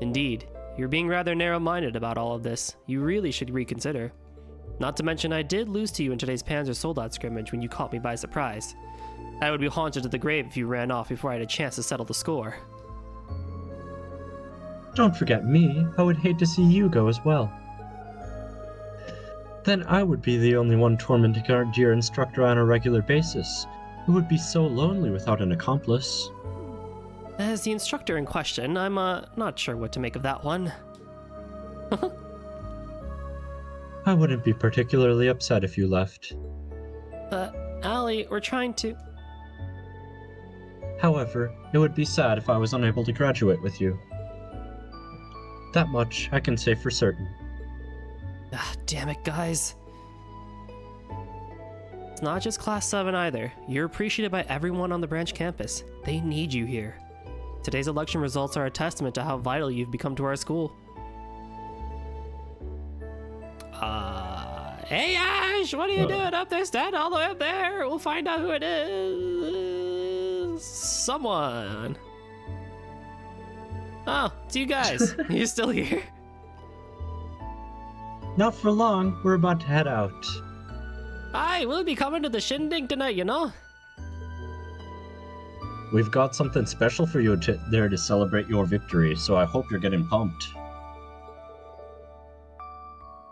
Indeed, you're being rather narrow-minded about all of this. You really should reconsider. Not to mention I did lose to you in today's Panzer Soldat scrimmage when you caught me by surprise. I would be haunted to the grave if you ran off before I had a chance to settle the score. Don't forget me. I would hate to see you go as well. Then I would be the only one tormenting our dear instructor on a regular basis. It would be so lonely without an accomplice. As the instructor in question, I'm not sure what to make of that one. I wouldn't be particularly upset if you left. Allie, we're trying to... However, it would be sad if I was unable to graduate with you. That much I can say for certain. Ah, damn it, guys. It's not just Class 7 either. You're appreciated by everyone on the branch campus. They need you here. Today's election results are a testament to how vital you've become to our school. Hey Ash, what are you doing up there? Stand all the way up there. We'll find out who it is. Someone. Oh, it's you guys. You still here? Not for long. We're about to head out. Hi, we'll be coming to the shindig tonight, you know? We've got something special for you there to celebrate your victory, so I hope you're getting pumped.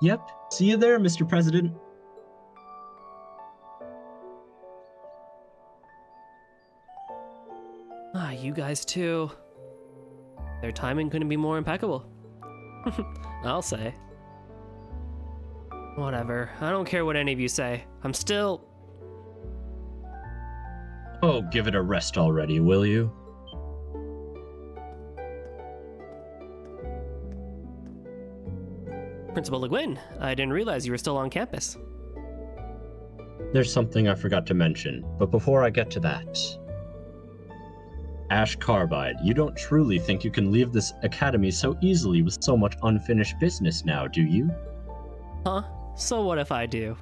Yep. See you there, Mr. President. Ah, you guys too. Their timing couldn't be more impeccable. I'll say. Whatever. I don't care what any of you say. I'm still... Oh, give it a rest already, will you? Principal Le Guin, I didn't realize you were still on campus. There's something I forgot to mention, but before I get to that... Ash Carbide, you don't truly think you can leave this academy so easily with so much unfinished business now, do you? Huh? So what if I do?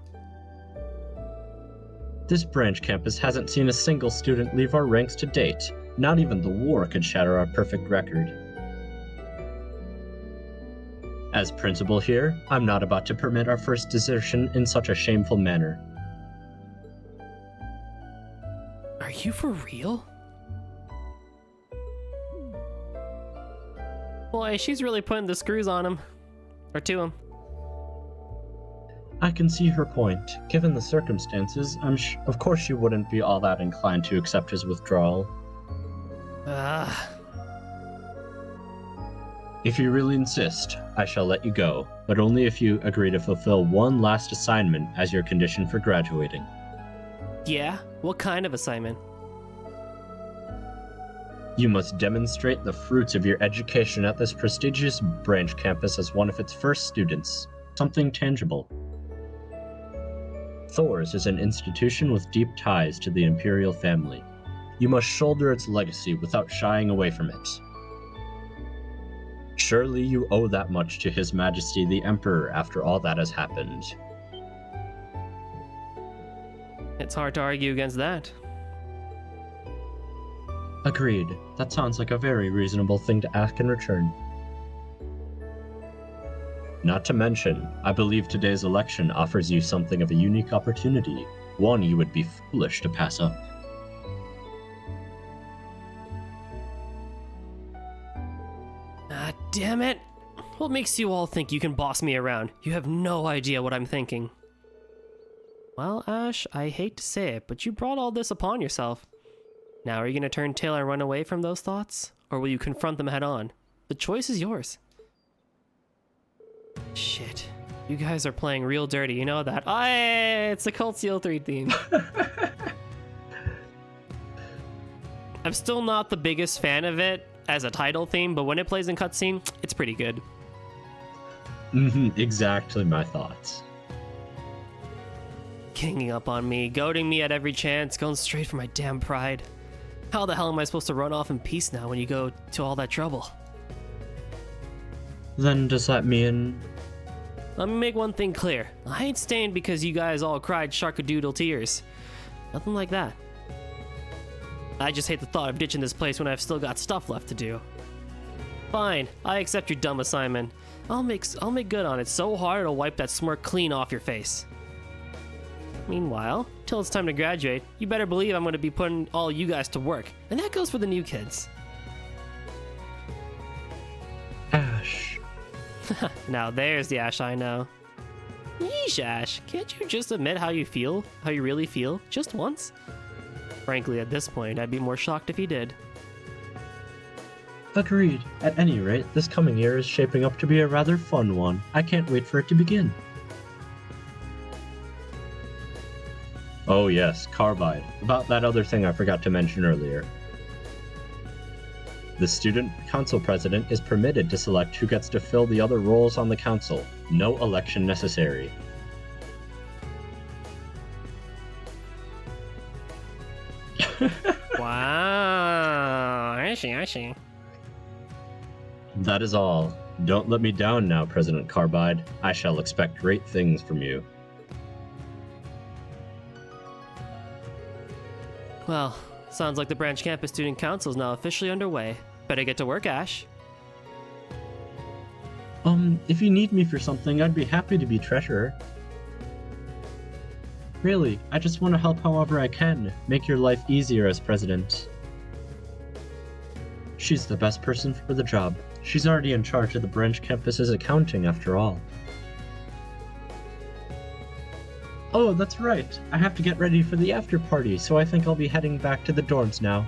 This branch campus hasn't seen a single student leave our ranks to date. Not even the war could shatter our perfect record. As principal here, I'm not about to permit our first desertion in such a shameful manner. Are you for real? Boy, she's really putting the screws on him. Or to him. I can see her point. Given the circumstances, of course she wouldn't be all that inclined to accept his withdrawal. If you really insist, I shall let you go, but only if you agree to fulfill one last assignment as your condition for graduating. Yeah? What kind of assignment? You must demonstrate the fruits of your education at this prestigious branch campus as one of its first students. Something tangible. Thor's is an institution with deep ties to the Imperial family. You must shoulder its legacy without shying away from it. Surely you owe that much to His Majesty the Emperor after all that has happened. It's hard to argue against that. Agreed. That sounds like a very reasonable thing to ask in return. Not to mention, I believe today's election offers you something of a unique opportunity, one you would be foolish to pass up. Ah, damn it! What makes you all think you can boss me around? You have no idea what I'm thinking. Well, Ash, I hate to say it, but you brought all this upon yourself. Now, are you gonna turn tail and run away from those thoughts? Or will you confront them head on? The choice is yours. Shit. You guys are playing real dirty, you know that. Oh, hey, it's the Cult Seal 3 theme. I'm still not the biggest fan of it as a title theme, but when it plays in cutscene, it's pretty good. Exactly my thoughts. Ganging up on me, goading me at every chance, going straight for my damn pride. How the hell am I supposed to run off in peace now when you go to all that trouble? Then does that mean... Let me make one thing clear. I ain't staying because you guys all cried sharkadoodle tears. Nothing like that. I just hate the thought of ditching this place when I've still got stuff left to do. Fine, I accept your dumb assignment. I'll make good on it so hard it'll wipe that smirk clean off your face. Meanwhile, till it's time to graduate, you better believe I'm going to be putting all you guys to work. And that goes for the new kids. Ash. Now there's the Ash I know. Yeesh, Ash, can't you just admit how you feel? How you really feel? Just once? Frankly, at this point, I'd be more shocked if you did. Agreed. At any rate, this coming year is shaping up to be a rather fun one. I can't wait for it to begin. Oh yes, Carbide. About that other thing I forgot to mention earlier. The student council president is permitted to select who gets to fill the other roles on the council. No election necessary. Wow, I see. That is all. Don't let me down now, President Carbide. I shall expect great things from you. Well, sounds like the branch campus student council is now officially underway. Better get to work, Ash. If you need me for something, I'd be happy to be treasurer. Really, I just want to help however I can, make your life easier as president. She's the best person for the job. She's already in charge of the branch campus's accounting after all. Oh, that's right. I have to get ready for the after party, so I think I'll be heading back to the dorms now.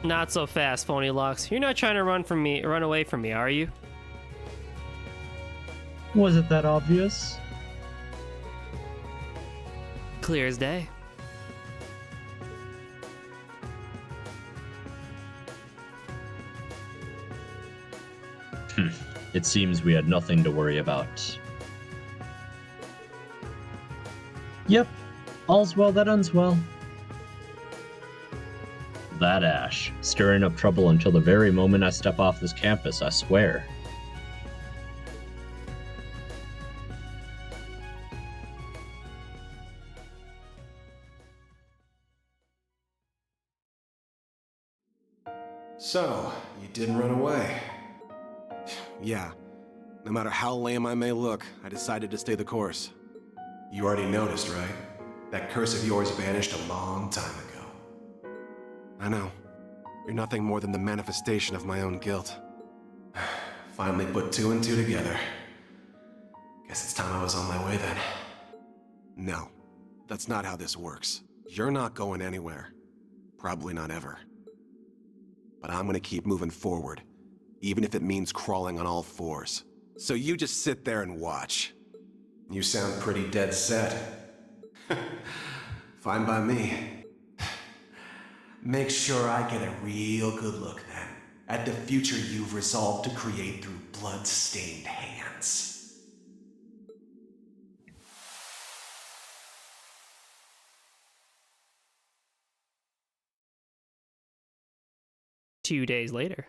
Not so fast, Phony Locks. You're not trying to run away from me, are you? Was it that obvious? Clear as day. It seems we had nothing to worry about. Yep, all's well that ends well. That Ash, stirring up trouble until the very moment I step off this campus, I swear. So, you didn't run away. Yeah. No matter how lame I may look, I decided to stay the course. You already noticed, right? That curse of yours vanished a long time ago. I know. You're nothing more than the manifestation of my own guilt. Finally put two and two together. Guess it's time I was on my way then. No, that's not how this works. You're not going anywhere. Probably not ever. But I'm gonna keep moving forward, even if it means crawling on all fours. So you just sit there and watch. You sound pretty dead set. Fine by me. Make sure I get a real good look then at the future you've resolved to create through blood-stained hands. 2 days later.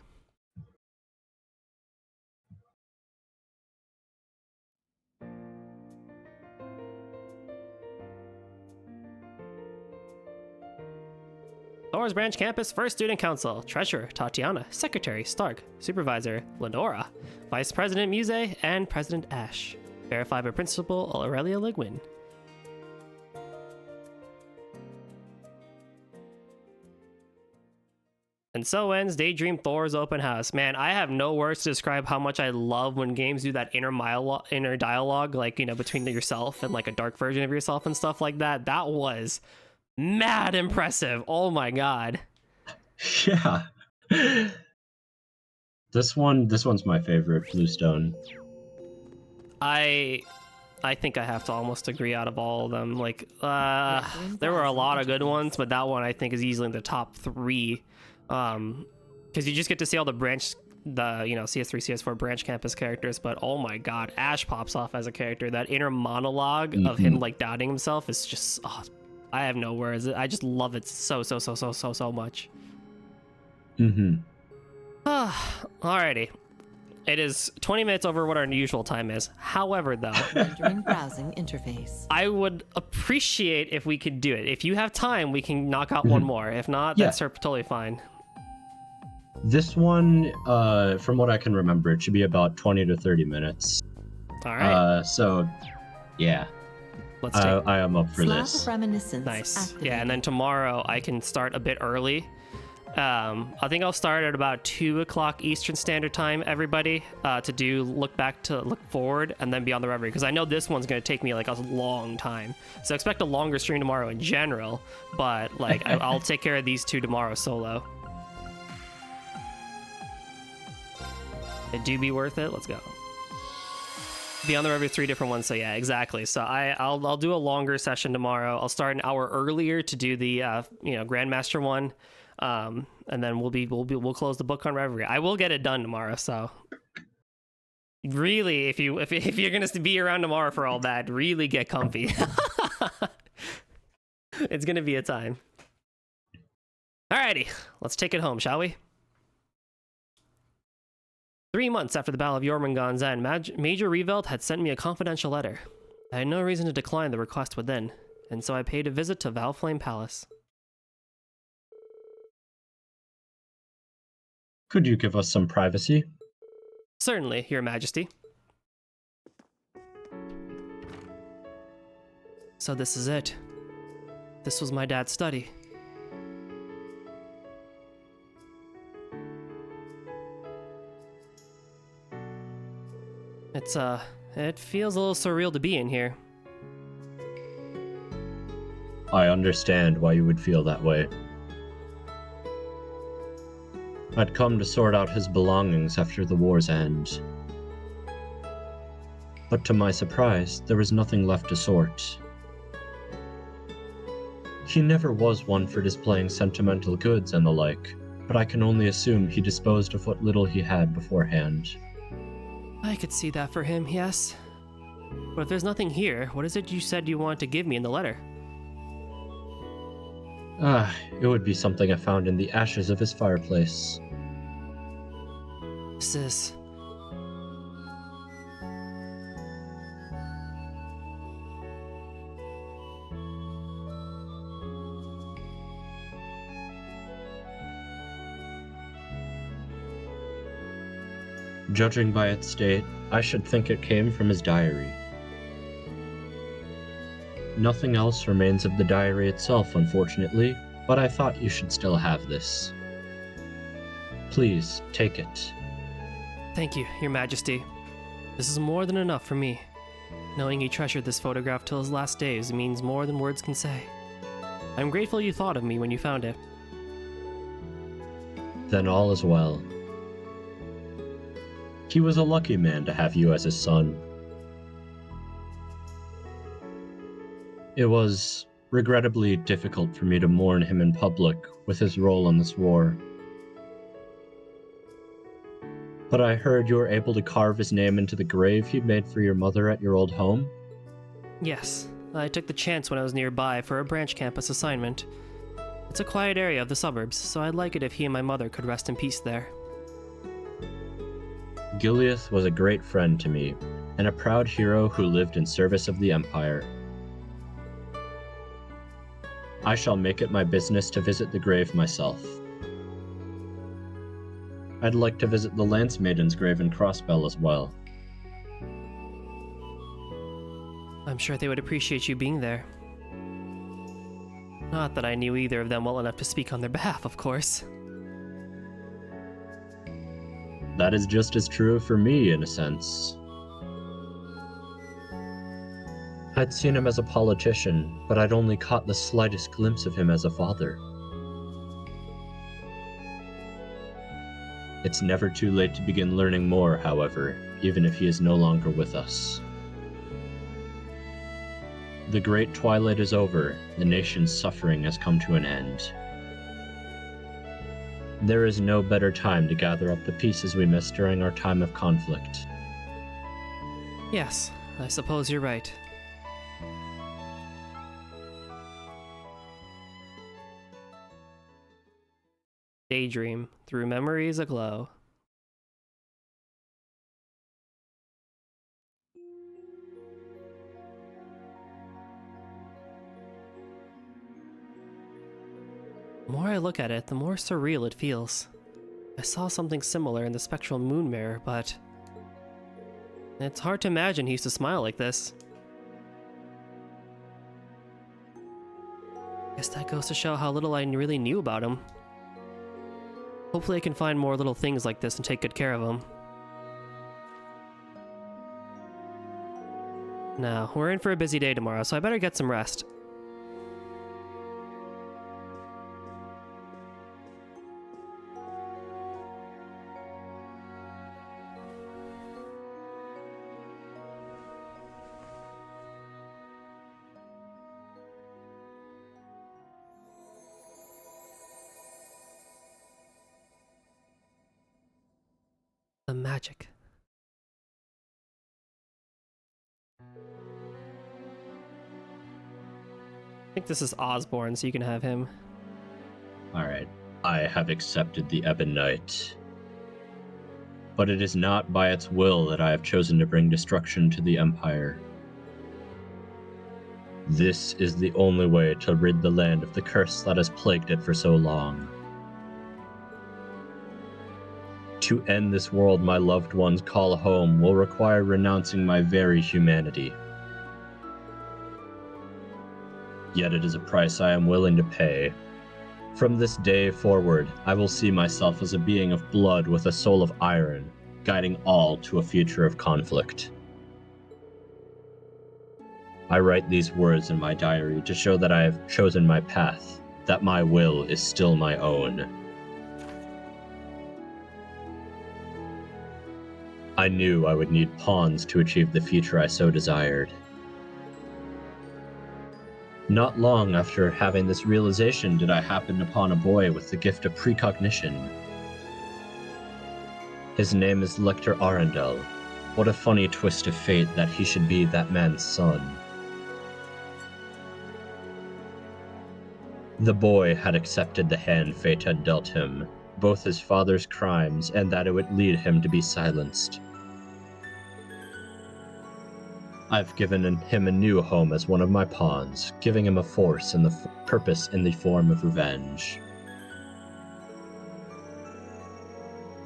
Thor's Branch Campus First Student Council. Treasurer, Tatiana. Secretary, Stark. Supervisor, Lenora. Vice President, Muse. And President Ash. Verified by Principal Aurelia Ligwin. And so ends Daydream Thor's open house. Man, I have no words to describe how much I love when games do that inner dialogue, like, you know, between yourself and like a dark version of yourself and stuff like that. That was mad impressive. Oh my god. Yeah. This one's my favorite, Bluestone. I think I have to almost agree out of all of them. Like, there were a lot of good ones, but that one I think is easily in the top 3. Because you just get to see all the CS3, CS4 branch campus characters, but oh my god, Ash pops off as a character. That inner monologue of him like doubting himself is just, I have no words. I just love it so much. Alrighty. It is 20 minutes over what our usual time is. However, though, Rendering browsing interface. I would appreciate if we could do it. If you have time, we can knock out one more. If not, that's totally fine. This one, from what I can remember, it should be about 20 to 30 minutes. All right. So, yeah. I am up for this. Reminiscence nice. activated. Yeah, and then tomorrow I can start a bit early. I think I'll start at about 2 o'clock Eastern Standard Time, everybody, to look forward, and then be on the Reverie, because I know this one's going to take me like a long time. So expect a longer stream tomorrow in general, but like I'll take care of these 2 tomorrow solo. It do be worth it. Let's go. Be on the Reverie 3 different ones, so yeah, exactly. So I'll do a longer session tomorrow. I'll start an hour earlier to do the Grandmaster one. And then we'll close the book on Reverie. I will get it done tomorrow, so really, if you're gonna be around tomorrow for all that, really get comfy. It's gonna be a time. Alrighty, let's take it home, shall we? 3 months after the Battle of Jormungand's end, Major Revelt had sent me a confidential letter. I had no reason to decline the request within, and so I paid a visit to Valflame Palace. Could you give us some privacy? Certainly, Your Majesty. So this is it. This was my dad's study. It feels a little surreal to be in here. I understand why you would feel that way. I'd come to sort out his belongings after the war's end. But to my surprise, there was nothing left to sort. He never was one for displaying sentimental goods and the like, but I can only assume he disposed of what little he had beforehand. I could see that for him, yes. But if there's nothing here, what is it you said you wanted to give me in the letter? It would be something I found in the ashes of his fireplace. This is... Judging by its date, I should think it came from his diary. Nothing else remains of the diary itself, unfortunately, but I thought you should still have this. Please, take it. Thank you, Your Majesty. This is more than enough for me. Knowing he treasured this photograph till his last days means more than words can say. I'm grateful you thought of me when you found it. Then all is well. He was a lucky man to have you as his son. It was regrettably difficult for me to mourn him in public with his role in this war. But I heard you were able to carve his name into the grave he made for your mother at your old home? Yes, I took the chance when I was nearby for a branch campus assignment. It's a quiet area of the suburbs, so I'd like it if he and my mother could rest in peace there. Gileath was a great friend to me, and a proud hero who lived in service of the Empire. I shall make it my business to visit the grave myself. I'd like to visit the Lance Maiden's grave in Crossbell as well. I'm sure they would appreciate you being there. Not that I knew either of them well enough to speak on their behalf, of course. That is just as true for me, in a sense. I'd seen him as a politician, but I'd only caught the slightest glimpse of him as a father. It's never too late to begin learning more, however, even if he is no longer with us. The great twilight is over, the nation's suffering has come to an end. There is no better time to gather up the pieces we missed during our time of conflict. Yes, I suppose you're right. Daydream, through memories aglow. The more I look at it, the more surreal it feels. I saw something similar in the spectral moon mirror, but it's hard to imagine he used to smile like this. Guess that goes to show how little I really knew about him. Hopefully I can find more little things like this and take good care of them. Now, we're in for a busy day tomorrow, so I better get some rest. The magic. think this is Osborne, so you can have him. Alright. I have accepted the Ebon Knight. But it is not by its will that I have chosen to bring destruction to the Empire. This is the only way to rid the land of the curse that has plagued it for so long. To end this world my loved ones call home will require renouncing my very humanity. Yet it is a price I am willing to pay. From this day forward, I will see myself as a being of blood with a soul of iron, guiding all to a future of conflict. I write these words in my diary to show that I have chosen my path, that my will is still my own. I knew I would need pawns to achieve the future I so desired. Not long after having this realization did I happen upon a boy with the gift of precognition. His name is Lecter Arundel. What a funny twist of fate that he should be that man's son. The boy had accepted the hand fate had dealt him, both his father's crimes and that it would lead him to be silenced. I've given him a new home as one of my pawns, giving him a force and the purpose in the form of revenge.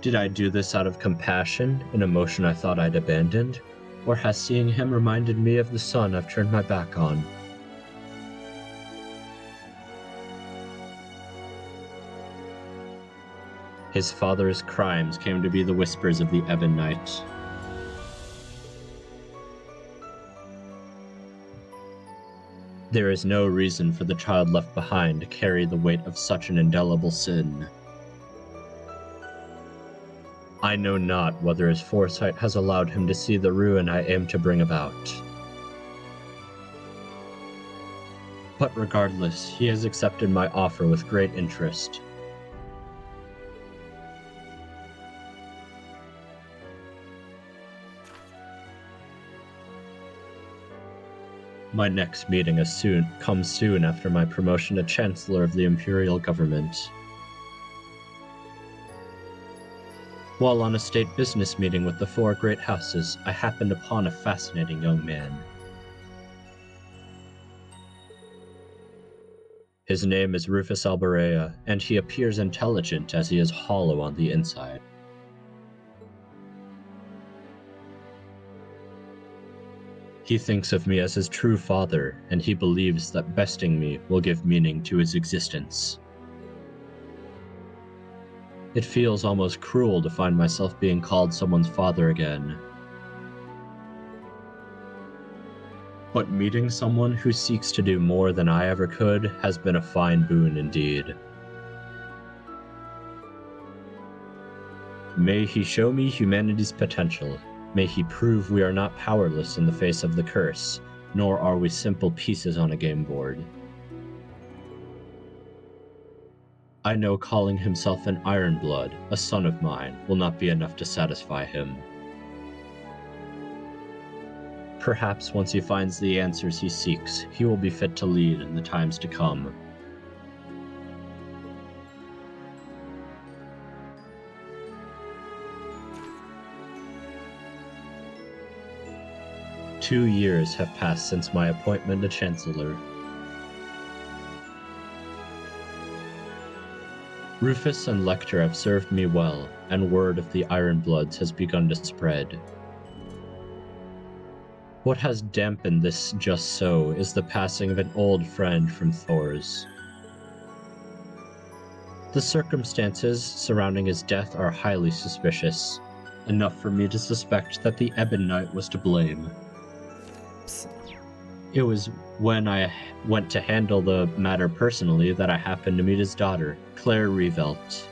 Did I do this out of compassion, an emotion I thought I'd abandoned, or has seeing him reminded me of the son I've turned my back on? His father's crimes came to be the whispers of the Ebon Knight. There is no reason for the child left behind to carry the weight of such an indelible sin. I know not whether his foresight has allowed him to see the ruin I aim to bring about. But regardless, he has accepted my offer with great interest. My next meeting comes soon after my promotion to Chancellor of the Imperial Government. While on a state business meeting with the 4 great houses, I happened upon a fascinating young man. His name is Rufus Alberea, and he appears intelligent as he is hollow on the inside. He thinks of me as his true father, and he believes that besting me will give meaning to his existence. It feels almost cruel to find myself being called someone's father again. But meeting someone who seeks to do more than I ever could has been a fine boon indeed. May he show me humanity's potential. May he prove we are not powerless in the face of the curse, nor are we simple pieces on a game board. I know calling himself an Ironblood, a son of mine, will not be enough to satisfy him. Perhaps once he finds the answers he seeks, he will be fit to lead in the times to come. Two years have passed since my appointment to Chancellor. Rufus and Lecter have served me well, and word of the Ironbloods has begun to spread. What has dampened this just so is the passing of an old friend from Thor's. The circumstances surrounding his death are highly suspicious, enough for me to suspect that the Ebon Knight was to blame. It was when I went to handle the matter personally that I happened to meet his daughter, Claire Revelt.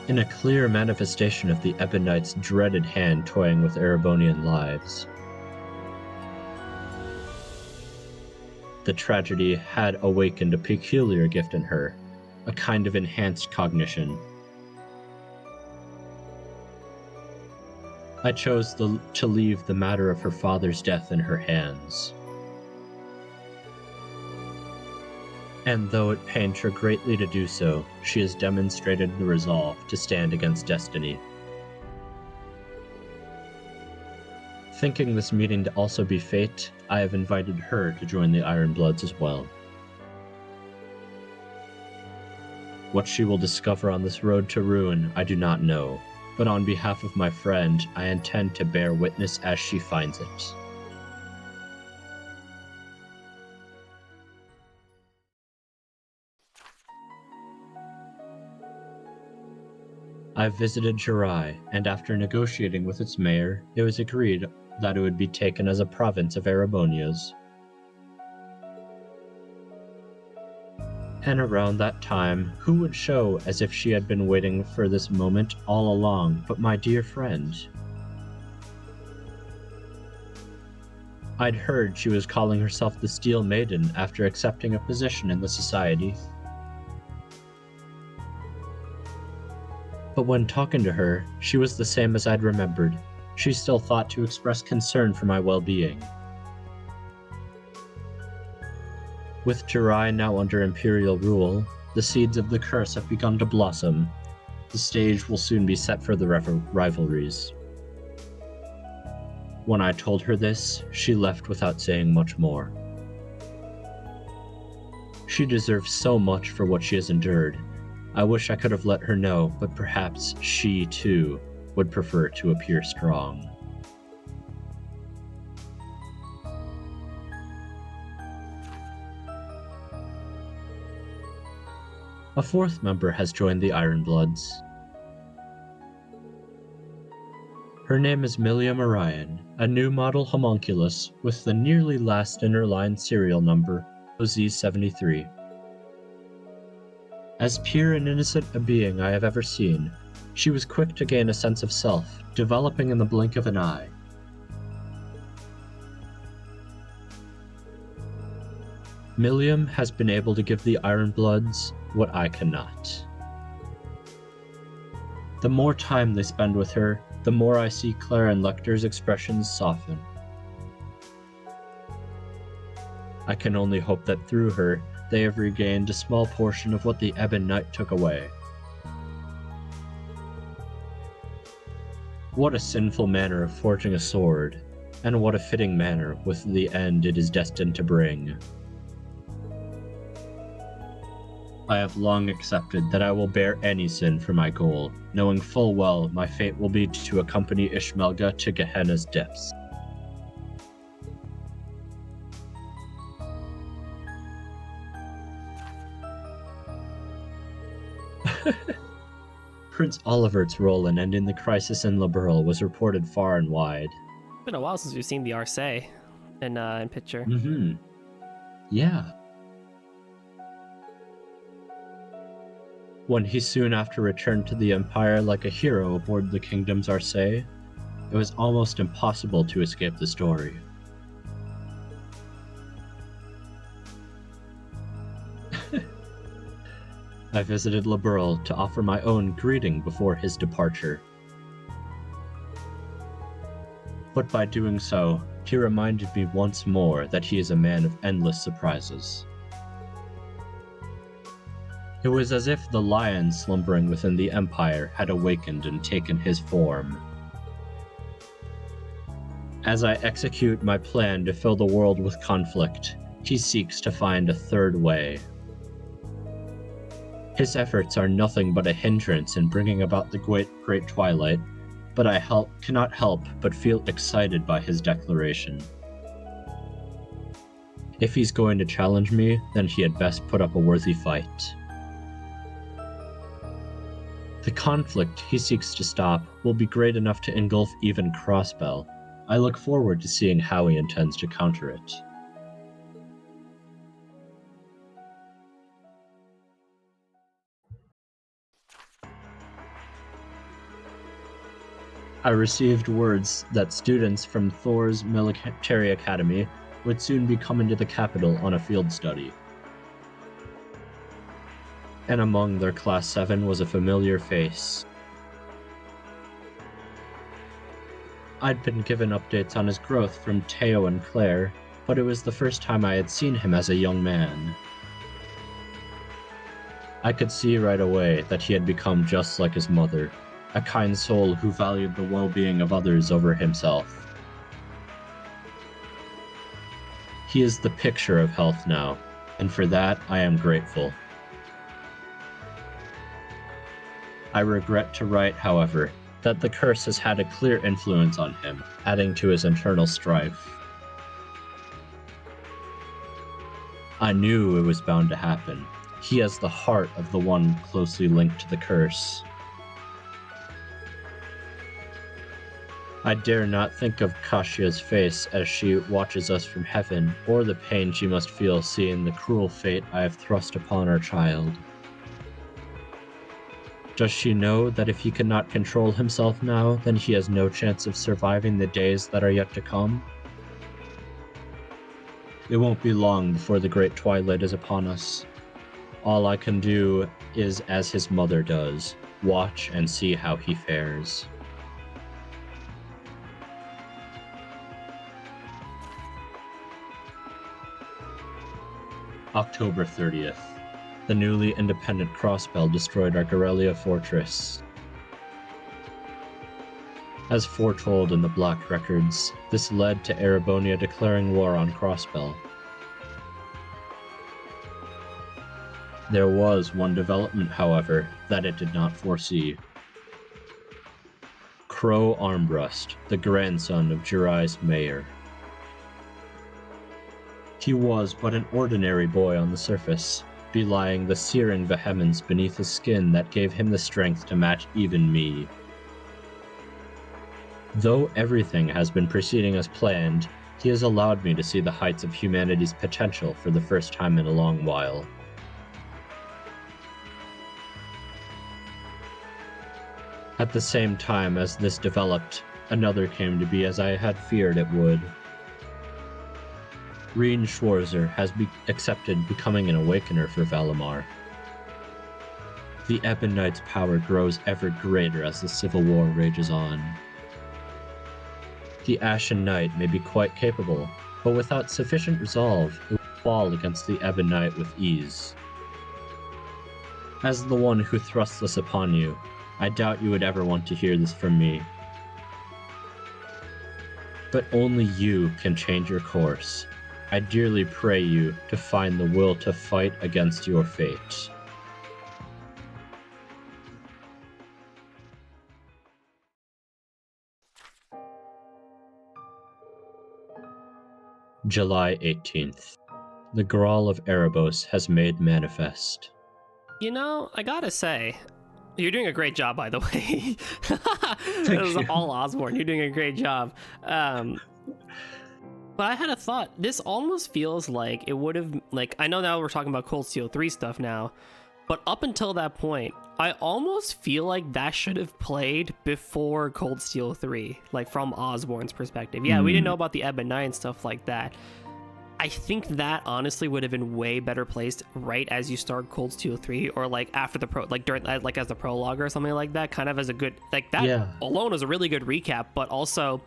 In a clear manifestation of the Ebon Knight's dreaded hand toying with Erebonian lives. The tragedy had awakened a peculiar gift in her, a kind of enhanced cognition. I chose to leave the matter of her father's death in her hands. And though it pained her greatly to do so, she has demonstrated the resolve to stand against destiny. Thinking this meeting to also be fate, I have invited her to join the Ironbloods as well. What she will discover on this road to ruin, I do not know, but on behalf of my friend, I intend to bear witness as she finds it. I visited Jirai, and after negotiating with its mayor, it was agreed that it would be taken as a province of Erebonia's. And around that time, who would show as if she had been waiting for this moment all along but my dear friend? I'd heard she was calling herself the Steel Maiden after accepting a position in the society. But when talking to her, she was the same as I'd remembered. She still thought to express concern for my well-being. With Jirai now under Imperial rule, the seeds of the curse have begun to blossom. The stage will soon be set for the rivalries. When I told her this, she left without saying much more. She deserves so much for what she has endured. I wish I could have let her know, but perhaps she, too, would prefer to appear strong. A fourth member has joined the Ironbloods. Her name is Milliam Orion, a new model homunculus with the nearly last inner line serial number, OZ73. As pure and innocent a being I have ever seen, she was quick to gain a sense of self, developing in the blink of an eye. Milliam has been able to give the Ironbloods what I cannot. The more time they spend with her, the more I see Claire and Lecter's expressions soften. I can only hope that through her, they have regained a small portion of what the Ebon Knight took away. What a sinful manner of forging a sword, and what a fitting manner with the end it is destined to bring. I have long accepted that I will bear any sin for my goal, knowing full well my fate will be to accompany Ishmelga to Gehenna's depths. Prince Olivert's role in ending the crisis in Liberl was reported far and wide. It's been a while since we've seen the Arce in picture. Yeah. When he soon after returned to the Empire like a hero aboard the Kingdom's Arce, it was almost impossible to escape the story. I visited Liberl to offer my own greeting before his departure. But by doing so, he reminded me once more that he is a man of endless surprises. It was as if the lion slumbering within the Empire had awakened and taken his form. As I execute my plan to fill the world with conflict, he seeks to find a third way. His efforts are nothing but a hindrance in bringing about the great twilight, but I cannot help but feel excited by his declaration. If he's going to challenge me, then he had best put up a worthy fight. The conflict he seeks to stop will be great enough to engulf even Crossbell. I look forward to seeing how he intends to counter it. I received words that students from Thor's military academy would soon be coming to the capital on a field study. And among their Class 7 was a familiar face. I'd been given updates on his growth from Teo and Claire, but it was the first time I had seen him as a young man. I could see right away that he had become just like his mother, a kind soul who valued the well-being of others over himself. He is the picture of health now, and for that I am grateful. I regret to write, however, that the curse has had a clear influence on him, adding to his internal strife. I knew it was bound to happen. He has the heart of the one closely linked to the curse. I dare not think of Kashia's face as she watches us from heaven, or the pain she must feel seeing the cruel fate I have thrust upon our child. Does she know that if he cannot control himself now, then he has no chance of surviving the days that are yet to come? It won't be long before the great twilight is upon us. All I can do is as his mother does, watch and see how he fares. October 30th. The newly independent Crossbell destroyed our Guerrilla fortress. As foretold in the Black Records, this led to Erebonia declaring war on Crossbell. There was one development, however, that it did not foresee. Crow Armbrust, the grandson of Jirai's mayor. He was but an ordinary boy on the surface, belying the searing vehemence beneath his skin that gave him the strength to match even me. Though everything has been proceeding as planned, he has allowed me to see the heights of humanity's potential for the first time in a long while. At the same time as this developed, another came to be as I had feared it would. Rien Schwarzer has accepted becoming an awakener for Valimar. The Ebon Knight's power grows ever greater as the civil war rages on. The Ashen Knight may be quite capable, but without sufficient resolve, it will fall against the Ebon Knight with ease. As the one who thrusts this upon you, I doubt you would ever want to hear this from me. But only you can change your course. I dearly pray you to find the will to fight against your fate. July 18th. The Grawl of Erebos has made manifest. You know, I gotta say, you're doing a great job, by the way. That was all Osborne. You're doing a great job. But I had a thought. This almost feels like it would have, like, I know now we're talking about Cold Steel 3 stuff now, but up until that point, I almost feel like that should have played before Cold Steel 3, like from Osborne's perspective. Yeah, we didn't know about the Ebon Knight and stuff like that. I think that honestly would have been way better placed right as you start Cold Steel 3, or like after the like during, like as the prologue or something like that, kind of as a good, like that alone is a really good recap, but also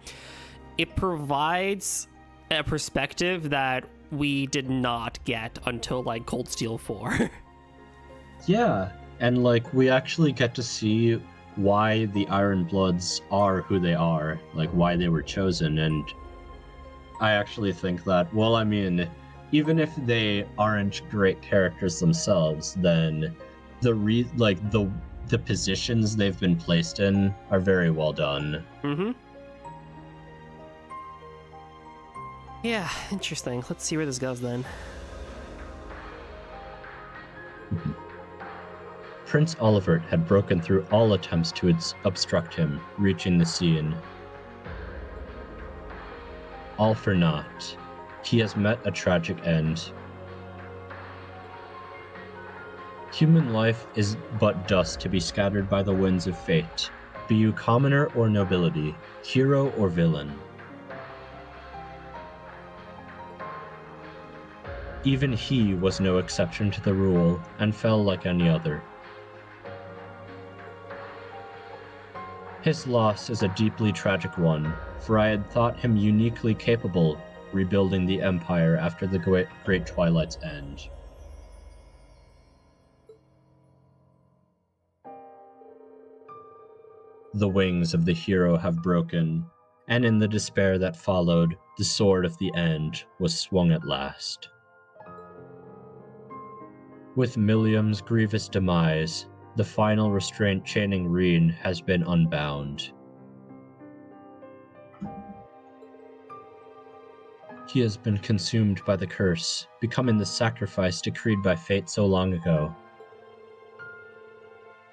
it provides a perspective that we did not get until like Cold Steel 4. Yeah, and like we actually get to see why the Iron Bloods are who they are, like why they were chosen, and I actually think that, well, I mean, even if they aren't great characters themselves, then the positions they've been placed in are very well done. Mm-hmm. Yeah, interesting. Let's see where this goes then. Prince Olivert had broken through all attempts to obstruct him, reaching the scene. All for naught. He has met a tragic end. Human life is but dust to be scattered by the winds of fate, be you commoner or nobility, hero or villain. Even he was no exception to the rule, and fell like any other. His loss is a deeply tragic one, for I had thought him uniquely capable rebuilding the Empire after the Great Twilight's end. The wings of the hero have broken, and in the despair that followed, the sword of the end was swung at last. With Milliam's grievous demise, the final restraint chaining Reen has been unbound. He has been consumed by the curse, becoming the sacrifice decreed by fate so long ago.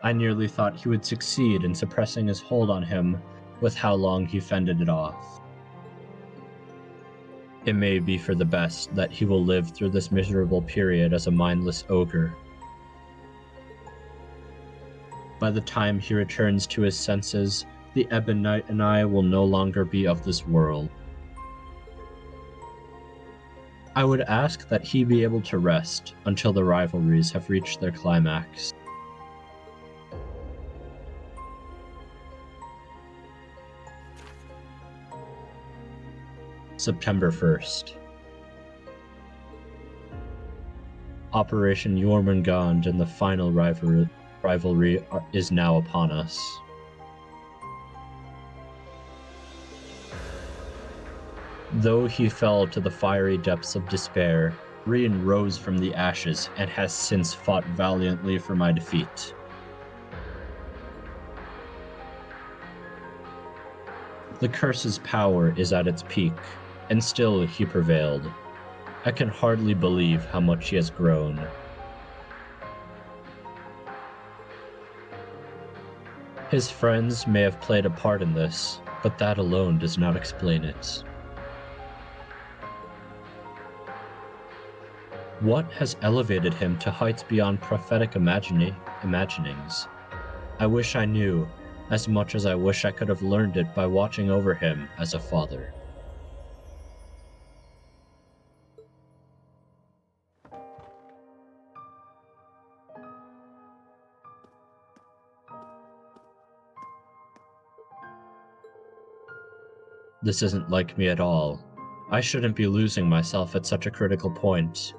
I nearly thought he would succeed in suppressing his hold on him with how long he fended it off. It may be for the best that he will live through this miserable period as a mindless ogre. By the time he returns to his senses, the Ebon Knight and I will no longer be of this world. I would ask that he be able to rest until the rivalries have reached their climax. September 1st. Operation Jormungand and the final rivalry is now upon us. Though he fell to the fiery depths of despair, Reen rose from the ashes and has since fought valiantly for my defeat. The curse's power is at its peak, and still he prevailed. I can hardly believe how much he has grown. His friends may have played a part in this, but that alone does not explain it. What has elevated him to heights beyond prophetic imaginings? I wish I knew, as much as I wish I could have learned it by watching over him as a father. This isn't like me at all. I shouldn't be losing myself at such a critical point.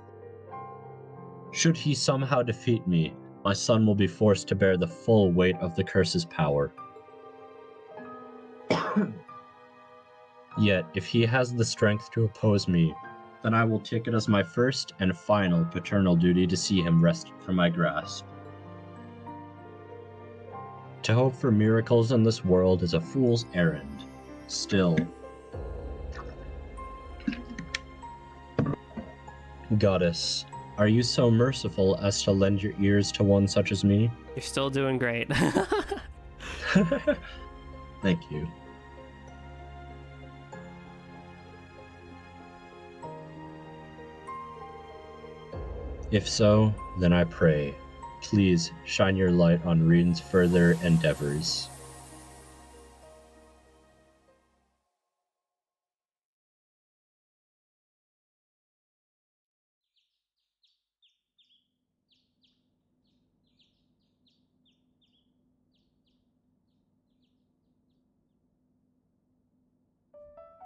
Should he somehow defeat me, my son will be forced to bear the full weight of the curse's power. Yet, if he has the strength to oppose me, then I will take it as my first and final paternal duty to see him wrested from my grasp. To hope for miracles in this world is a fool's errand. Still, Goddess, are you so merciful as to lend your ears to one such as me? You're still doing great. Thank you. If so, then I pray, please shine your light on Reen's further endeavors.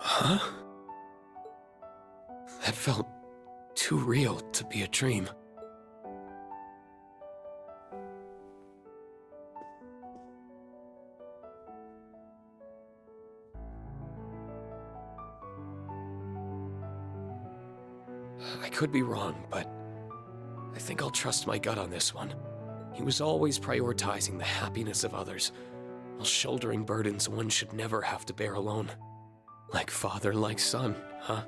Huh? That felt too real to be a dream. I could be wrong, but I think I'll trust my gut on this one. He was always prioritizing the happiness of others, while shouldering burdens one should never have to bear alone. Like father, like son, huh?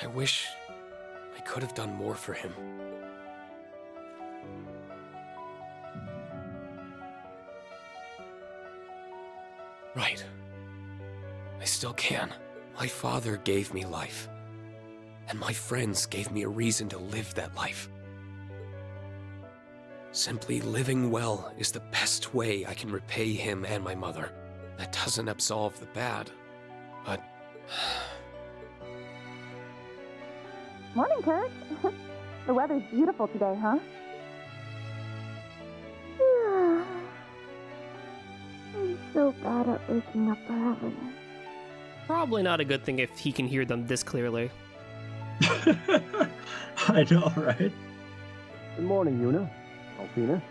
I wish I could have done more for him. Right. I still can. My father gave me life, and my friends gave me a reason to live that life. Simply living well is the best way I can repay him and my mother. That doesn't absolve the bad, but... Morning, Kurt. The weather's beautiful today, huh? bad at waking up early. Probably not a good thing if he can hear them this clearly. I know, right? Good morning, Yuna. Alpina.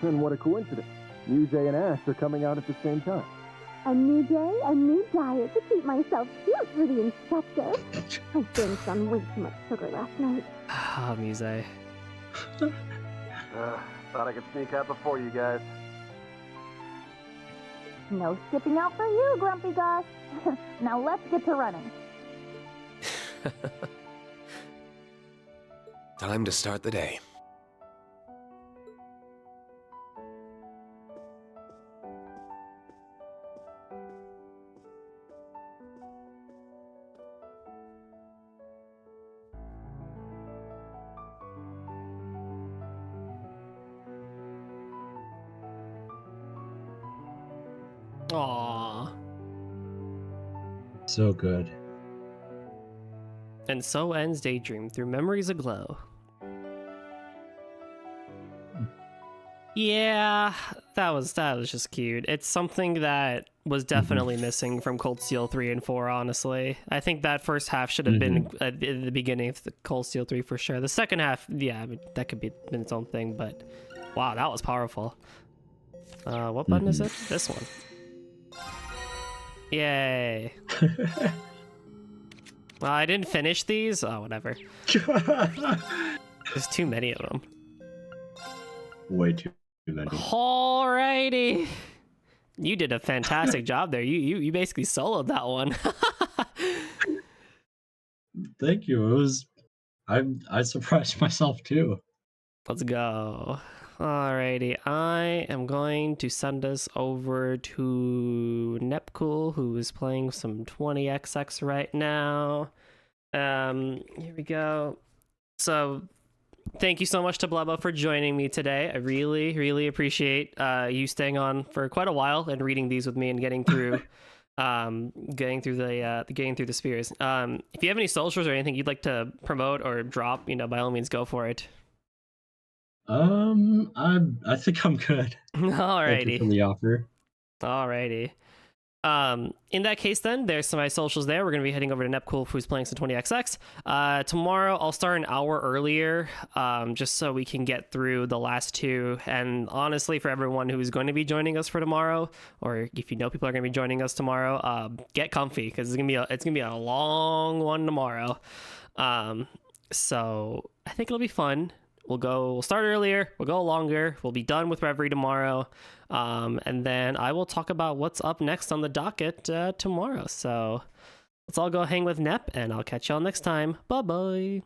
And what a coincidence. You, Jay, and Ash are coming out at the same time. A new day, a new diet to keep myself cute for the inspector. I binged on way too much sugar last night. Ah, Mise. Thought I could sneak out before you guys. No skipping out for you, Grumpy Gus. Now let's get to running. Time to start the day. Aww. So good. And so ends Daydream through memories aglow. Yeah, that was just cute. It's something that was definitely missing from Cold Steel 3 and 4, honestly. I think that first half should have been at the beginning of the Cold Steel 3 for sure. The second half, yeah, I mean, that could be been its own thing, but wow, that was powerful. What button is it? This one. Yay. Well, I didn't finish these. Oh, whatever. There's too many of them. Way too many. Alrighty. You did a fantastic job there. You basically soloed that one. Thank you. It was I surprised myself too. Let's go. Alrighty, I am going to send us over to Nepcool, who is playing some 20XX right now. Here we go. So, thank you so much to Blubbo for joining me today. I really, really appreciate you staying on for quite a while and reading these with me and getting through, getting through the spheres. If you have any socials or anything you'd like to promote or drop, by all means, go for it. I think I'm good. Alrighty. Thank you for the offer. Alrighty. In that case, then there's some of my socials there. We're gonna be heading over to Nepcool, who's playing some 20XX. Tomorrow I'll start an hour earlier, just so we can get through the last two. And honestly, for everyone who's going to be joining us for tomorrow, or if you know people are gonna be joining us tomorrow, get comfy because it's gonna be a long one tomorrow. So I think it'll be fun. We'll start earlier, we'll go longer, we'll be done with Reverie tomorrow, and then I will talk about what's up next on the docket tomorrow. So let's all go hang with Nep, and I'll catch y'all next time. Bye-bye.